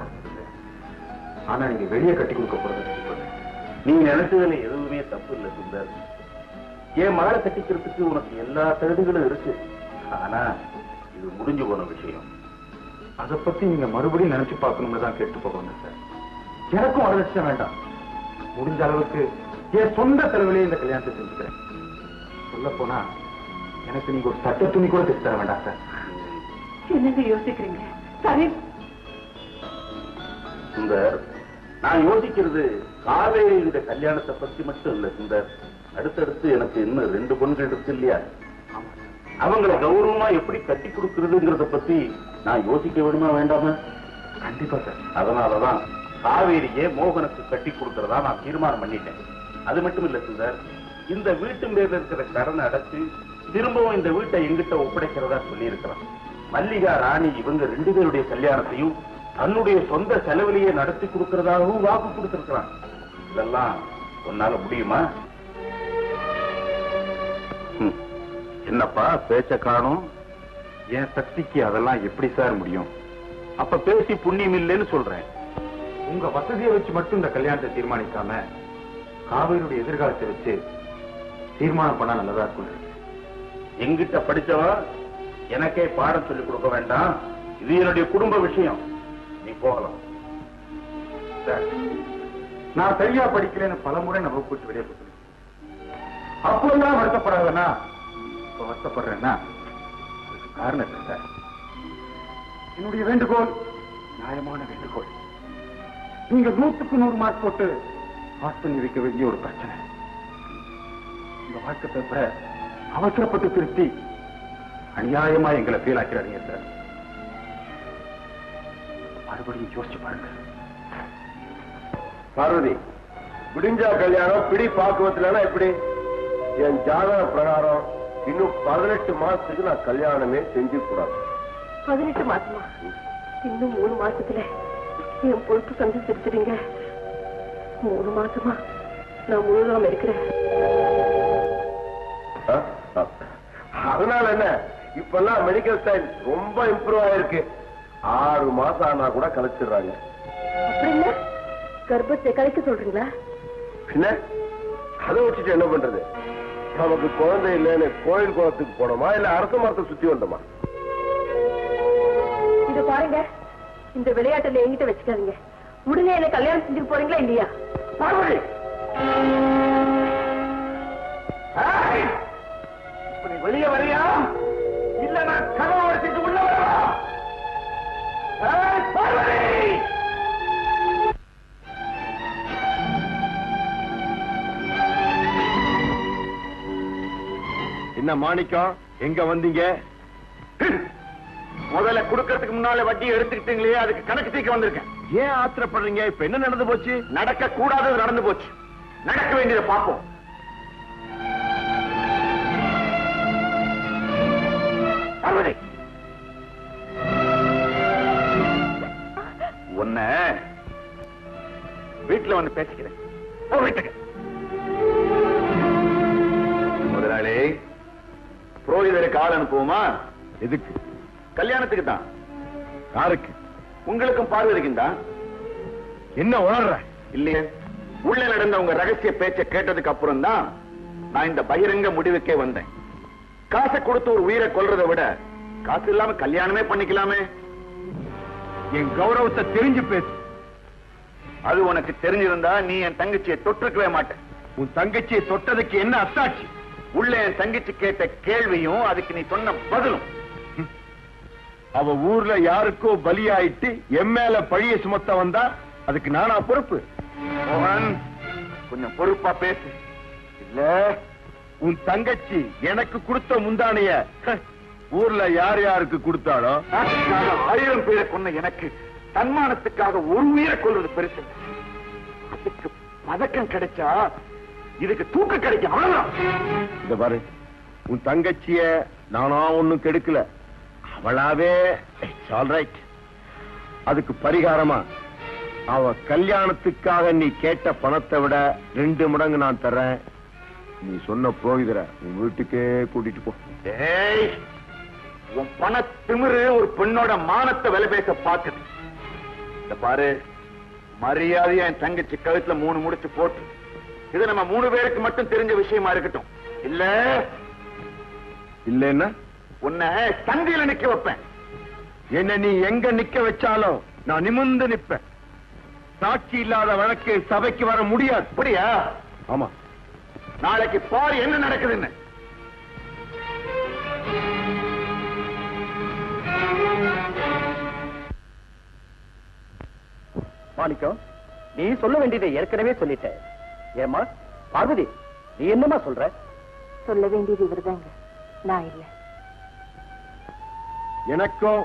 ஆனா நீங்க வெளியே கட்டி கொடுக்க போறது நீங்க நினைச்சதுல எதுவுமே தப்பு இல்லை சுந்தர். என் மகளை கட்டிக்கிறதுக்கு உனக்கு எல்லா தகுதிகளும் இருக்கு. ஆனா இது முடிஞ்சு போன விஷயம். அதை பத்தி நீங்க மறுபடியும் நினைச்சு பார்க்கணும்னு தான் கேட்டு போகணும் சார். எனக்கும் வரதட்சணை வேண்டாம். முடிஞ்ச அளவுக்கு என் சொந்த செலவிலேயே இந்த கல்யாணத்தை செஞ்சுக்கிறேன். சொல்ல போனா எனக்கு நீங்க ஒரு சட்ட துணி கூட தைச்சு தர வேண்டாம் சார். என்னங்க யோசிக்கிறீங்க? சரி சுந்தர், நான் யோசிக்கிறது காவேரியுடைய கல்யாணத்தை பத்தி மட்டும் இல்ல சுந்தர். அடுத்தடுத்து எனக்கு இன்னும் 2 பொண்கள் இருக்கு இல்லையா? அவங்களை கௌரவமா எப்படி கட்டி கொடுக்கறதுங்கிறத பத்தி நான் யோசிக்க வேணுமா வேண்டாமா? கண்டிப்பா சார். அதனாலதான் காவேரியே மோகனுக்கு கட்டி கொடுக்கறதா நான் தீர்மானம் பண்ணிட்டேன். அது மட்டும் இல்ல சுந்தர், இந்த வீட்டு மேல இருக்கிற கடனை அடைச்சு திரும்பவும் இந்த வீட்டை எங்கிட்ட ஒப்படைக்கிறதா சொல்லி இருக்கிறான். மல்லிகா ராணி இவங்க 2 பேருடைய கல்யாணத்தையும் தன்னுடைய சொந்த செலவிலேயே நடத்தி கொடுக்கிறதாகவும் வாக்கு கொடுத்திருக்கிறான். இதெல்லாம் உன்னால முடியுமா? என்னப்பா பேச்ச காணும்? என் சக்திக்கு அதெல்லாம் எப்படி சார் முடியும்? அப்ப பேசி புண்ணியம் இல்லைன்னு சொல்றேன். உங்க வசதியை வச்சு மட்டும் இந்த கல்யாணத்தை தீர்மானிக்காம காவிரியுடைய எதிர்காலத்தை வச்சு தீர்மானம் பண்ணா நல்லதா இருக்கும். எங்கிட்ட படிச்சவன் எனக்கே பாடம் சொல்லிக் கொடுக்க வேண்டாம். இது என்னுடைய குடும்ப விஷயம். நீ போகலாம். நான் சரியா படிக்கலன்னு பலமுறை நம்ம கூட்டு வெளியே போட்டு அப்போதான் வருத்தப்படாதனா இப்ப வருத்தப்படுறேன்னா காரணம் இல்லை சார். என்னுடைய வேண்டுகோள் நியாயமான வேண்டுகோள். நீங்க 100க்கு 100 மார்க் போட்டு பாஸ் பண்ணி வைக்க வேண்டிய ஒரு பிரச்சனை. உங்க வாழ்க்கை பேப்பரை அவசரப்பட்டு திருத்தி அநியாயமா எங்களை ஃபீல் ஆக்கிறாதீங்க சார். மறுபடியும் யோசிச்சு பாருங்க. பார்வதி, விடிஞ்சா கல்யாணம் பிடி பாக்குவதுலன்னா எப்படி? என் ஜாதக பிரகாரம் இன்னும் 18 மாசத்துக்கு நான் கல்யாணமே செஞ்சு கூடாது. 18 மாசமா? இன்னும் 3 மாசத்துல என் பொறுப்பு சந்திச்சிருக்கிறீங்க. 3 மாசமா நான் முழுகாம இருக்கிறேன். அதனால என்ன, இப்பெல்லாம் மெடிக்கல் சயின்ஸ் ரொம்ப இம்ப்ரூவ் ஆயிருக்கு. 6 மாசம் ஆனா கூட கலைச்சிடுறாங்க. அப்படின்னா கர்ப்பத்தை கலைக்க சொல்றீங்களா? என்ன அதை வச்சுட்டு என்ன பண்றது? நமக்கு குழந்தை இல்லைன்னு கோயில் குளத்துக்கு போனோமா இல்ல அரச மரத்தை சுத்தி வந்தோமா? இது பாருங்க, இந்த விளையாட்டுல எங்கிட்ட வச்சுக்காதீங்க. உடனே என்ன கல்யாணம் செஞ்சுட்டு போறீங்களா இல்லையா? பார்வதி, இப்ப நீ வெளியே வரியா இல்ல நான் கதவை உடைச்சிட்டு உள்ள வரவா? பார்வதி, என்ன மாணிக்கம், எங்க வந்தீங்க? முதல்ல கொடுக்கறதுக்கு முன்னால வட்டியை எடுத்துக்கிட்டீங்களே, அதுக்கு கணக்கு தீக்க வந்திருக்கேன். ஏன் ஆத்திரப்படுறீங்க? இப்ப என்ன நடந்து போச்சு? நடக்க கூடாதது நடந்து போச்சு. நடக்க வேண்டியதை பார்ப்போம். பார்வதி, உன்னை வீட்டுல வந்து பேசிக்கிறேன். வீட்டுக்கு முதலாளி, புரோகிதருக்கு ஆள் அனுப்புவோமா? எதுக்கு? கல்யாணத்துக்கு தான். யாருக்கு? உங்களுக்கும் பார்வதிக்கும் தான். என்ன உணர்ற? இல்லையே, உள்ள நடந்த உங்க ரகசிய பேச்சை கேட்டதுக்கு அப்புறம் தான் நான் இந்த பகிரங்க முடிவுக்கே வந்தேன். காசை கொடுத்து ஒரு உயிரை கொல்றதை விட காசு இல்லாம கல்யாணமே பண்ணிக்கலாமே. என் கௌரவத்தை தெரிஞ்சு பேசு. அது உனக்கு தெரிஞ்சிருந்தா நீ என் தங்கச்சியை தொட்டிருக்கவே மாட்டேன். உன் தங்கச்சியை தொட்டதுக்கு என்ன அத்தாட்சி? உள்ள என் தங்கச்சி கேட்ட கேள்வியும் அதுக்கு நீ சொன்ன பதிலும். அவ ஊர்ல யாருக்கோ பலியாயிட்டு என் மேல பழிய சுமத்த வந்தா அதுக்கு நானா பொறுப்பு? மோகன், கொஞ்சம் பொறுப்பா பேசு. இல்ல உன் தங்கச்சி எனக்கு கொடுத்த முந்தானைய ஊர்ல யார் யாருக்கு கொடுத்தாளோ 1000 பேரை கொன்ன எனக்கு தன்மானத்துக்காக ஒரு உயிரை கொள்வது பெருசு. அதுக்கு பதக்கம் கிடைச்சா இதுக்கு தூக்க கிடைக்கும். அவ்வளவுதான். இந்த பாரு, உன் தங்கச்சிய நானா ஒண்ணும் கெடுக்கல. அவளாவே ஆல்ரைட். அதுக்கு பரிகாரமா அவ கல்யாணத்துக்காக நீ கேட்ட பணத்தை விட 2 மடங்கு நான் தர்றேன். நீ சொன்ன புரோகிதரை உன் வீட்டுக்கே கூட்டிட்டு போ. உன் பண திமிரு ஒரு பெண்ணோட மானத்தை விலை பேச பாக்குது. இந்த பாரு, மரியாதையா என் தங்கச்சி கழுத்துல 3 முடிச்சு போட்டு இது நம்ம 3 பேருக்கு மட்டும் தெரிஞ்ச விஷயமா இருக்கட்டும். இல்ல இல்லன்னா உன்னை சந்தியில நிக்க வைப்பேன். என்ன நீ எங்க நிக்க வச்சாலும் நான் நிமிர்ந்து நிப்பேன். சாட்சி இல்லாத வழக்கு சபைக்கு வர முடியாது. அப்படியா? ஆமா. நாளைக்கு பாரு என்ன நடக்குதுன்னு. மாணிக்கம், நீ சொல்ல வேண்டியதை ஏற்கனவே சொல்லிட்ட. ஏமா பார்வதி, நீ என்னமா சொல்ற? சொல்ல வேண்டியது இவர்தாங்க, நான் இல்ல. எனக்கும்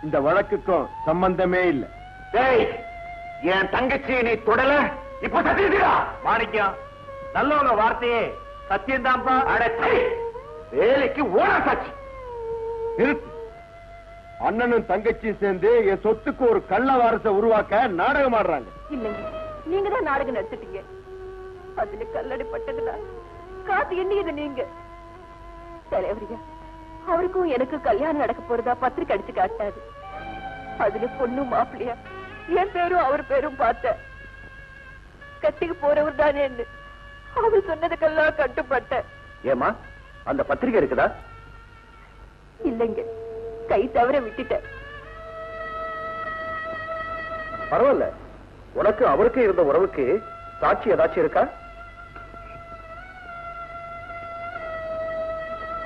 இந்த வழக்குக்கும் சம்பந்தமே இல்லை. என் தங்கச்சி நீ தொடல. இப்ப சத்தியதா மாணிக்கம், நல்லவங்க வார்த்தையே சத்தியம்தான்ப்பா. வேலைக்கு ஓட சாட்சி நிறுத்து. அண்ணனும் தங்கச்சியும் சேர்ந்து என் சொத்துக்கு ஒரு கள்ள வாரத்தை உருவாக்க நாடகம் ஆடுறாங்க. இல்லைங்க, நீங்க தான் நாடகம் நடத்திட்டீங்க. அதுல கல்லடி பட்டதுல காத்து எண்ணியது நீங்க. தலைவரியா, அவருக்கும் எனக்கு கல்யாணம் நடக்க போறதா பத்திரிக்கை அடிச்சு காட்டாது. அதுல பொண்ணு மாப்பிள்ளையா என் பேரும் அவர் பேரும் பார்த்த கட்டிக்கு போறவர் தானே. அவர் சொன்னதுக்கெல்லாம் கட்டுப்பட்ட. ஏமா அந்த பத்திரிகை இருக்குதா? இல்லைங்க, கை தவற விட்டுட்டேன். பரவாயில்ல, உனக்கு அவருக்கு இருந்த உறவுக்கு சாட்சி ஏதாச்சும் இருக்கா?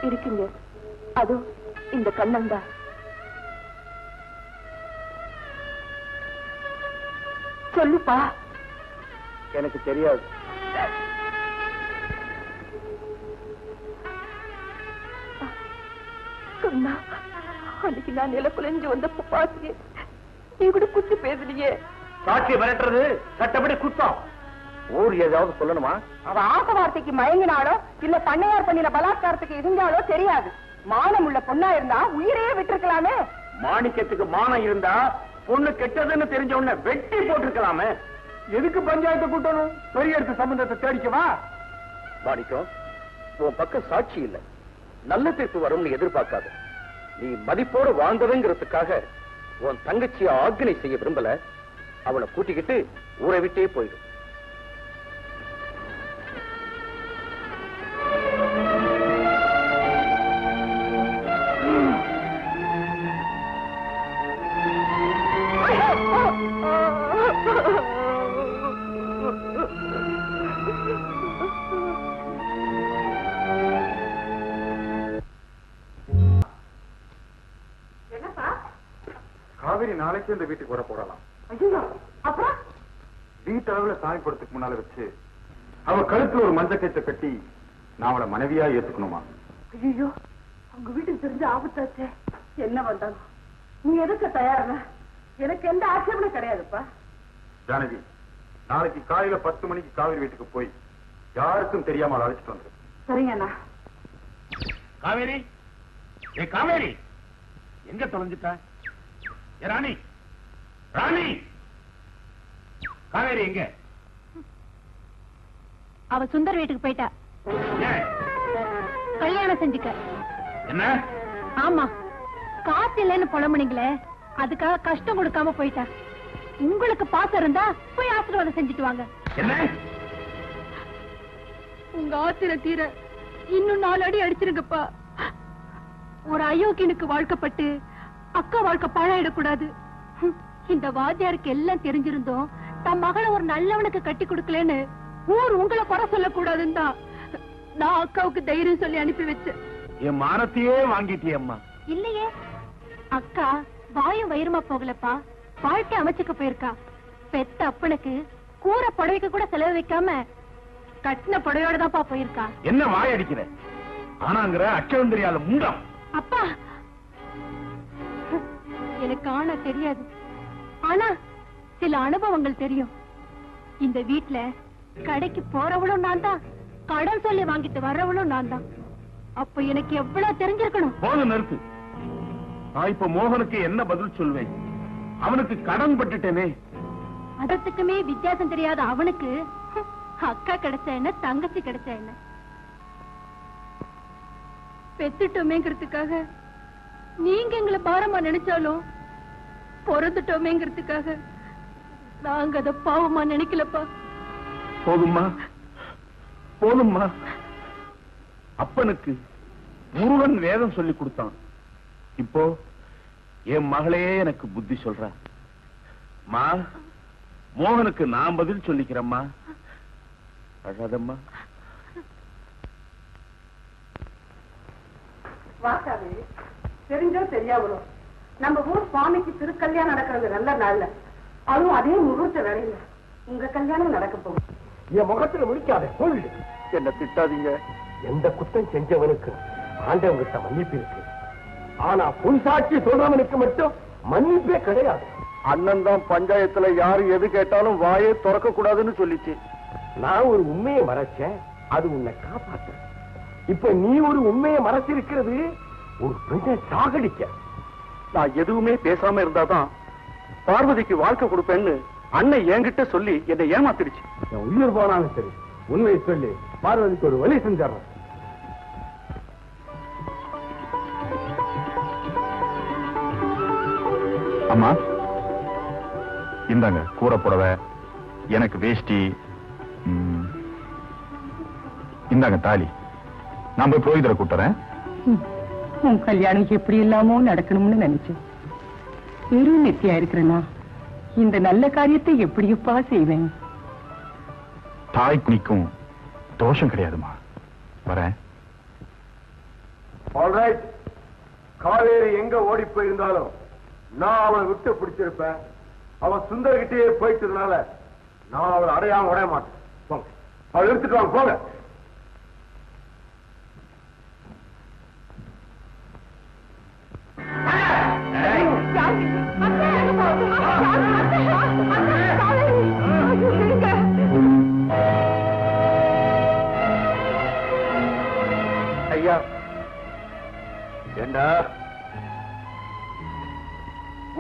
இருக்குங்க, அதோ இந்த கண்ணன் தான். சொல்லுப்பா. எனக்கு தெரியாது. கண்ணா, அன்னைக்கு நான் நில குலைஞ்சு வந்தப்ப பாத்தியே, நீ கூட குத்தி பேசுறீங்க. சாட்சியை மிரட்டுறது சட்டப்படி குற்றம். ஊர் ஏதாவது சொல்லணுமா? அவ ஆசை வார்த்தைக்கு மயங்கினாலோ இல்ல பண்ணையார் பண்ணின பலாத்காரத்துக்கு இருந்தாலோ தெரியாது. மானம் உள்ள பொண்ணா இருந்தா உயிரையே விட்டுருக்கலாமே. மாணிக்கத்துக்கு மானம் இருந்தா பொண்ணு கெட்டதுன்னு தெரிஞ்ச உடனே வெட்டி போட்டிருக்கலாமே. எதுக்கு பஞ்சாயத்து கூட்டணும்? பெரிய இடத்து சம்பந்தத்தை தேடிக்கவா? மாணிக்கம், உன் பக்கம் சாட்சி இல்ல, நல்ல தீர்ப்பு வரும்னு எதிர்பார்க்காத. நீ மதிப்போடு வாழ்ந்ததுங்கிறதுக்காக உன் தங்கச்சியை ஆக்னை செய்ய விரும்பல. அவனை கூட்டிக்கிட்டு ஊரை விட்டே போயிடும். காவிரி நாளைக்கு இந்த வீட்டுக்கு வர போறலாம். அப்புறம் வீட்டளவுல சாமி படத்துக்கு முன்னால வச்சு அவ கழுத்துல ஒரு மஞ்சள் கயிற்றை கட்டி நான் அவளை மனைவியா ஏத்துக்கணுமா? ஐயோ, உங்க வீட்டுக்கு தெரிஞ்ச ஆபத்தாச்சே. என்ன வந்தாலும் நீ எதுக்கு தயாரா? எனக்கு எந்த ஆட்சேபனும் கிடையாதுப்பா. ஜானகி, நாளைக்கு காலையில 10 மணிக்கு காவிரி வீட்டுக்கு போய் யாருக்கும் தெரியாமல் அழைச்சிட்டு வந்து. சரிங்க அண்ணா. காவேரி, ஏ காவேரி, எங்க தொலைஞ்சிட்ட? ஏ ராணி, ராணி, காவேரி எங்க? அவ சுந்தர் வீட்டுக்கு போயிட்டா. ஏன்? கல்யாணம் செஞ்சுக்க. என்ன? ஆமா, காசு இல்லைன்னு புலம்புனீங்களே, அதுக்காக கஷ்டம் கொடுக்காம போயிட்டா. உங்களுக்கு பாசம் இருந்தா போய் ஆசீர்வாதம் செஞ்சுட்டு வாங்க. என்ன? உங்க ஆத்திர தீர இன்னும் 4 அடி அடிச்சிருங்கப்பா. ஒரு அயோக்கியனுக்கு வாழ்க்கப்பட்டு அக்கா வாழ்க்கை பாழாயிடக்கூடாது. இந்த வாத்தியாருக்கு எல்லாம் தெரிஞ்சிருந்தோம் தன் மகளை ஒரு நல்லவனுக்கு கட்டி கொடுக்கலன்னு ஊர் உங்களை குறை சொல்லக்கூடாதுன்னு தான் நான் அக்காவுக்கு தைரியம் சொல்லி அனுப்பி வச்சேன். என் மானத்தையே வாங்கிட்டியம்மா. இல்லையே, அக்கா வாயும் வயிறுமா போகலப்பா, வாழ்க்கை அமைச்சுக்க போயிருக்கா. பெத்த அப்பனுக்கு கூரை புடவைக்கு கூட செலவு வைக்காம கட்டின புடவையோட தான்ப்பா போயிருக்கா. என்ன வாய் அடிக்கிற? ஆனாங்கிற அச்சம் தெரியாத முண்டம். அப்பா, எனக்கு ஆனா தெரியாது, ஆனா சில அனுபவங்கள் தெரியும். இந்த வீட்டுல கடைக்கு போறவளும் நான் தான், கடன் சொல்லி வாங்கிட்டு வர்றவளும் நான் தான். அப்ப எனக்கு எவ்வளவு தெரிஞ்சிருக்கணும். போதும், நிறுத்து. நான் இப்ப மோகனுக்கு என்ன பதில் சொல்வேன்? அவனுக்கு கடன் பட்டுட்டேனே. அதத்துக்குமே வித்தியாசம் தெரியாத அவனுக்கு அக்கா கிடைச்ச என்ன, தங்கச்சி கிடைச்ச என்ன? பெத்துட்டோமேங்கிறதுக்காக நீங்க எங்களை பாரமா நினைச்சாலும் பிறந்துட்டோமேங்கிறதுக்காக நாங்க அத பாவமா நினைக்கலப்பா. போதும்மா, போதும்மா. அப்பனுக்கு முருகன் வேதம் சொல்லி கொடுத்தான். இப்போ என் மகளே எனக்கு புத்தி சொல்ற. மா, மோகனுக்கு நான் பதில் சொல்லிக்கிறேம்மா. அழாதம்மா. வாக்காவே, தெரிஞ்சோ தெரியாமலோ நம்ம ஊர் சுவாமிக்கு திருக்கல்யாணம் நடக்கிறது நல்ல நாள்ல, அதுவும் அதே முகூர்த்த வேலையில உங்க கல்யாணம் நடக்க போகும். என் முகத்துல முடிக்காத சொல்லு. என்ன திட்டாதீங்க. எந்த குற்றம் செஞ்சவனுக்கு ஆண்டவன் கிட்ட மன்னிப்பு இருக்கு. ஆனா பொன் சாட்சி சொல்றவனுக்கு மட்டும் மன்னிப்பே கிடையாது. அண்ணன் தான் பஞ்சாயத்துல யாரு எது கேட்டாலும் வாயே திறக்க கூடாதுன்னு சொல்லிச்சு. நான் ஒரு உண்மையை மறைச்சேன், அது உன்னை காப்பாற்ற. இப்ப நீ ஒரு உண்மையை மறைச்சிருக்கிறது ஒரு பெண்ணை சாகடிக்க. நான் எதுவுமே பேசாம இருந்தாதான் பார்வதிக்கு வாழ்க்கை கொடுப்பேன்னு அண்ணன் என்கிட்ட சொல்லி என்னை ஏமாத்திடுச்சு. என் உயிர் போனாலும் சரி, உண்மையை சொல்லி பார்வதிக்கு ஒரு வழி செஞ்சிடறேன். அம்மா, இந்தாங்க கூரை புடவை, எனக்கு வேஷ்டி, இந்தாங்க தாலி. நான் போய் புரோகிதரை கூட்டுறேன். உன் கல்யாணம் எப்படி இல்லாமோ நடக்கணும்னு நினைச்சேன். வெறும் நெத்தியா இருக்கிறேன்னா இந்த நல்ல காரியத்தை எப்படியப்பா செய்வேன்? தாய்க்கு நிக்கும் தோஷம் கிடையாதுமா. வரேன். ஆல்ரைட், காவேரி எங்க ஓடி போயிருந்தாலும் நான் அவளை விட்டு பிடிச்சிருப்பேன். அவன் சுந்தர்கிட்டயே போயிட்டதுனால நான் அவளை அடையாம உடைய மாட்டேன். போங்க, அவளை எடுத்துட்டு வாங்க, போங்க. ஐயா, ஏண்டா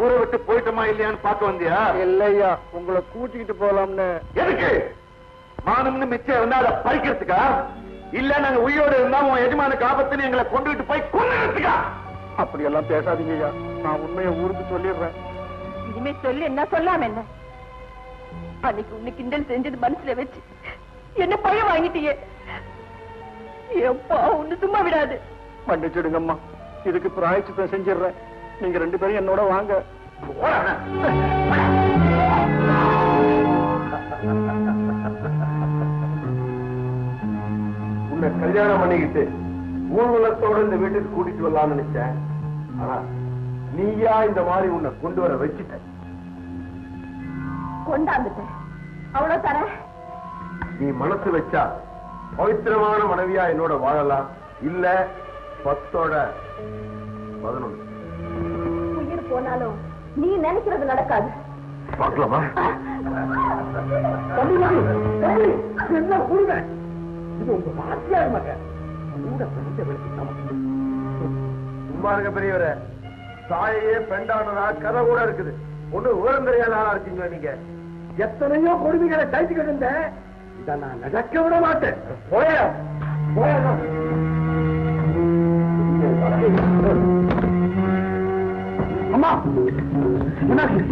ஊரை விட்டு போயிட்டோமா இல்லையான்னு பார்க்க வந்தியா? இல்லையா, உங்களை கூட்டிக்கிட்டு போலாம்னு. எதுக்கு? மானம்னு மிச்சம் இருந்தா அதை பறிக்கிறதுக்கா? இல்ல நாங்க உயிரோடு இருந்தா உன் எஜமானுக்கு ஆபத்துன்னு எங்களை கொண்டுகிட்டு போய் கொண்டுறதுக்கா? அப்படியெல்லாம் பேசாதீங்க ஐயா, நான் உண்மையை ஊருக்கு சொல்லிடுறேன். இனிமே சொல்லி என்ன சொல்லாம என்ன? அன்னைக்கு உன்னை கிண்டல் செஞ்சது மனசுல வச்சு என்ன பயம் வாங்கிட்டியே. எப்பா உன்னை சும்மா விடாது. மன்னிச்சிடுங்கம்மா, இதுக்கு பிராயச்சித்தம் செஞ்சிடுறேன். நீங்க 2 பேரும் என்னோட வாங்க. உன்னை கல்யாணம் பண்ணிக்கிட்டு ஊர்வலத்தோட இந்த வீட்டுக்கு கூட்டிட்டு வரலாம்னு நினைச்சேன். ஆனா நீயா இந்த மாதிரி உன்னை கொண்டு வர வச்சுட்ட. கொண்டாந்துட்டேன், அவ்வளவு தர. நீ மனசு வச்சா பவித்திரமான மனைவியா என்னோட வாழலாம். இல்ல 10ஓட 11. உயிர் போனாலும் நீ நினைக்கிறது நடக்காது. பார்க்கலாமா? என்ன கொடுங்க, இது உங்க வாத்தியார் மகன் கூட பிறந்த சும்மா இருக்க பெரியவரே, தாயே பெண்டானதா கதை கூட இருக்குது. ஒண்ணு உயர்ந்தறியாளா இருக்கீங்களா நீங்க? எத்தனையோ கொடுமைகளை தைச்சுக்கிட்டு இருந்தேன், இதை நான் நடக்க விட மாட்டேன். போய அம்மா, என்னாச்சு?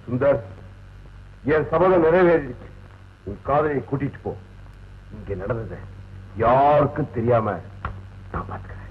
சுந்தர், என் சபதம் நிறைவேறிடுச்சு. உன் காதலியை கூட்டிட்டு போ. இங்க நடந்தது யாருக்கும் தெரியாம நான் பார்த்துக்கிறேன்.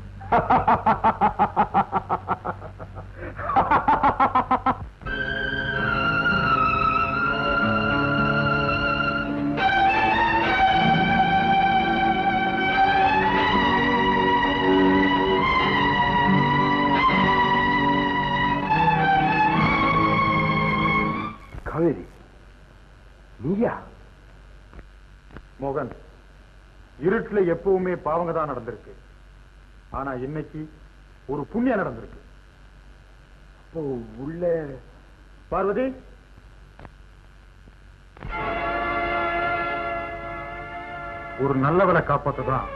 காவேரி, நீயா? மோகன், இருட்டுல எப்பவுமே பாவங்க தான் நடந்திருக்கு. ஆனா இன்னைக்கு ஒரு புண்ணியம் நடந்திருக்கு. உள்ள பார்வதி, ஒரு நல்லவளை காப்பாத்ததான்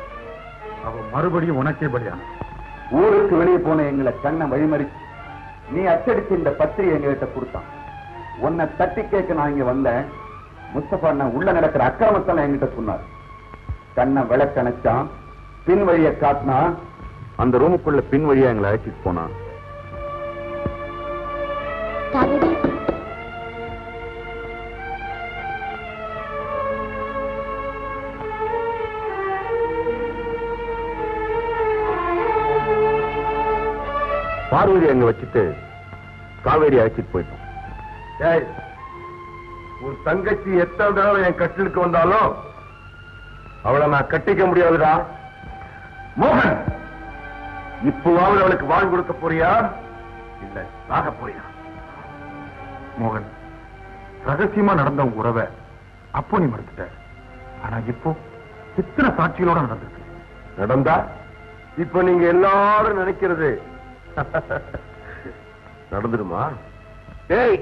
அவ மறுபடியும் உனக்கே பலியான. ஊருக்கு வெளியே போன எங்களை கண்ணை வழிமறிச்சு நீ அச்சடிச்சு இந்த பத்திரிகை எங்ககிட்ட கொடுத்தான். உன்னை தட்டி கேட்க நான் இங்க வந்தேன். முஸ்தபா அண்ணன் உள்ள நடக்கிற அக்கிரமத்தை என்கிட்ட சொன்னார். கண்ணை விளக்கணைச்சான், பின் வழியை காட்டினா, அந்த ரூமுக்குள்ள பின் வழியா எங்களை அழைச்சிட்டு போனான். பார்வதி அங்க வச்சுட்டு காவேரி அழைச்சிட்டு போயிட்டோம். ஏய், ஒரு தங்கச்சி எத்தனை தடவை என் கட்டிலுக்கு வந்தாலும் அவளை நான் கட்டிக்க முடியாதுடா. மோகன், இப்போவாவது அவளுக்கு வாழ் கொடுக்க போறியா இல்ல சாக போறியா? மோகன், ரகசியமா நடந்த உங்க உறவை அப்போ நீ மறுத்துட்ட. ஆனா இப்போ இத்தனை சாட்சிகளோட நடந்திருக்கு. நடந்தா இப்ப நீங்க எல்லாரும் நினைக்கிறது நடந்துடுமா? ஏய்,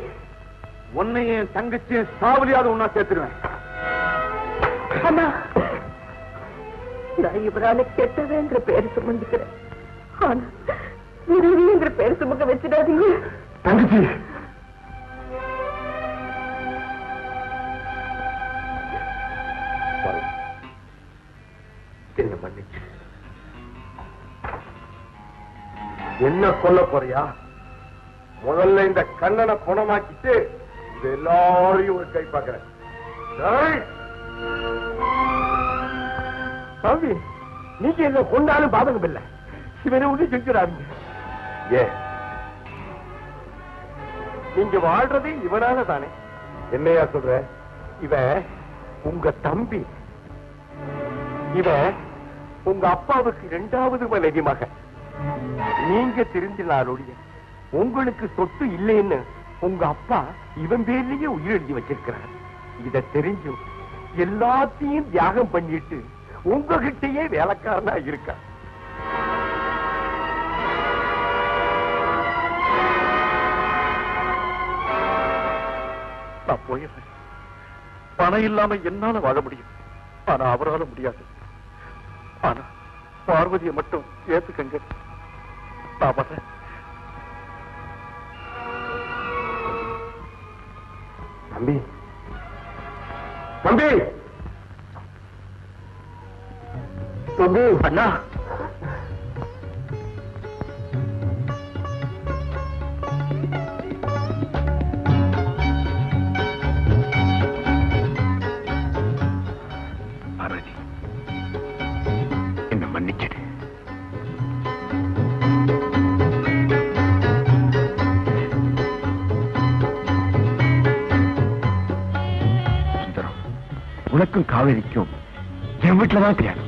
உன்னையும் தங்கச்சியும் சாவலியாவது ஒன்னா சேர்த்துருவேன். நான் இவரால கெட்டதுங்கிற பேரு சுமந்துக்கிறேன். ஆனா விருவிங்கிற பேரு சுமக்க வச்சிடாதீங்க. தங்கச்சி, என்ன மன்னிச்சு. என்ன கொல்ல போறியா? முதல்ல இந்த கண்ணனை குணமாக்கிட்டு இது எல்லாரையும் ஒரு கை பார்க்கிறேன். சாமி, நீங்க என்ன கொண்டாலும் பாதகம் இல்லை. இவனை ஒண்ணு செஞ்சிடாதீங்க. ஏ, நீங்க வாழ்றது இவனால தானே. என்னையா சொல்ற? இவன் உங்க தம்பி. இவன் உங்க அப்பாவுக்கு 2வது மனைவி மகன். நீங்க தெரிஞ்சினாலோடைய உங்களுக்கு சொத்து இல்லைன்னு உங்க அப்பா இவன் பேர்லயே உயிர் எழுதி வச்சிருக்கிறார். இத தெரிஞ்சும் எல்லாத்தையும் தியாகம் பண்ணிட்டு உங்ககிட்டயே வேலைக்காரனா இருக்க. நான் போயிடுறேன். பணம் இல்லாம என்னால வாழ முடியும், ஆனா அவரால முடியாது. ஆனா பார்வதியை மட்டும் ஏத்துக்கங்க. நான் வர்றேன். தம்பி, தம்பி, தம்பி, அண்ணா, பார்வதி, என்ன மன்னிச்சிடு. உனக்கும் காவேரிக்கும் என் வீட்டுலதான் கல்யாணம்.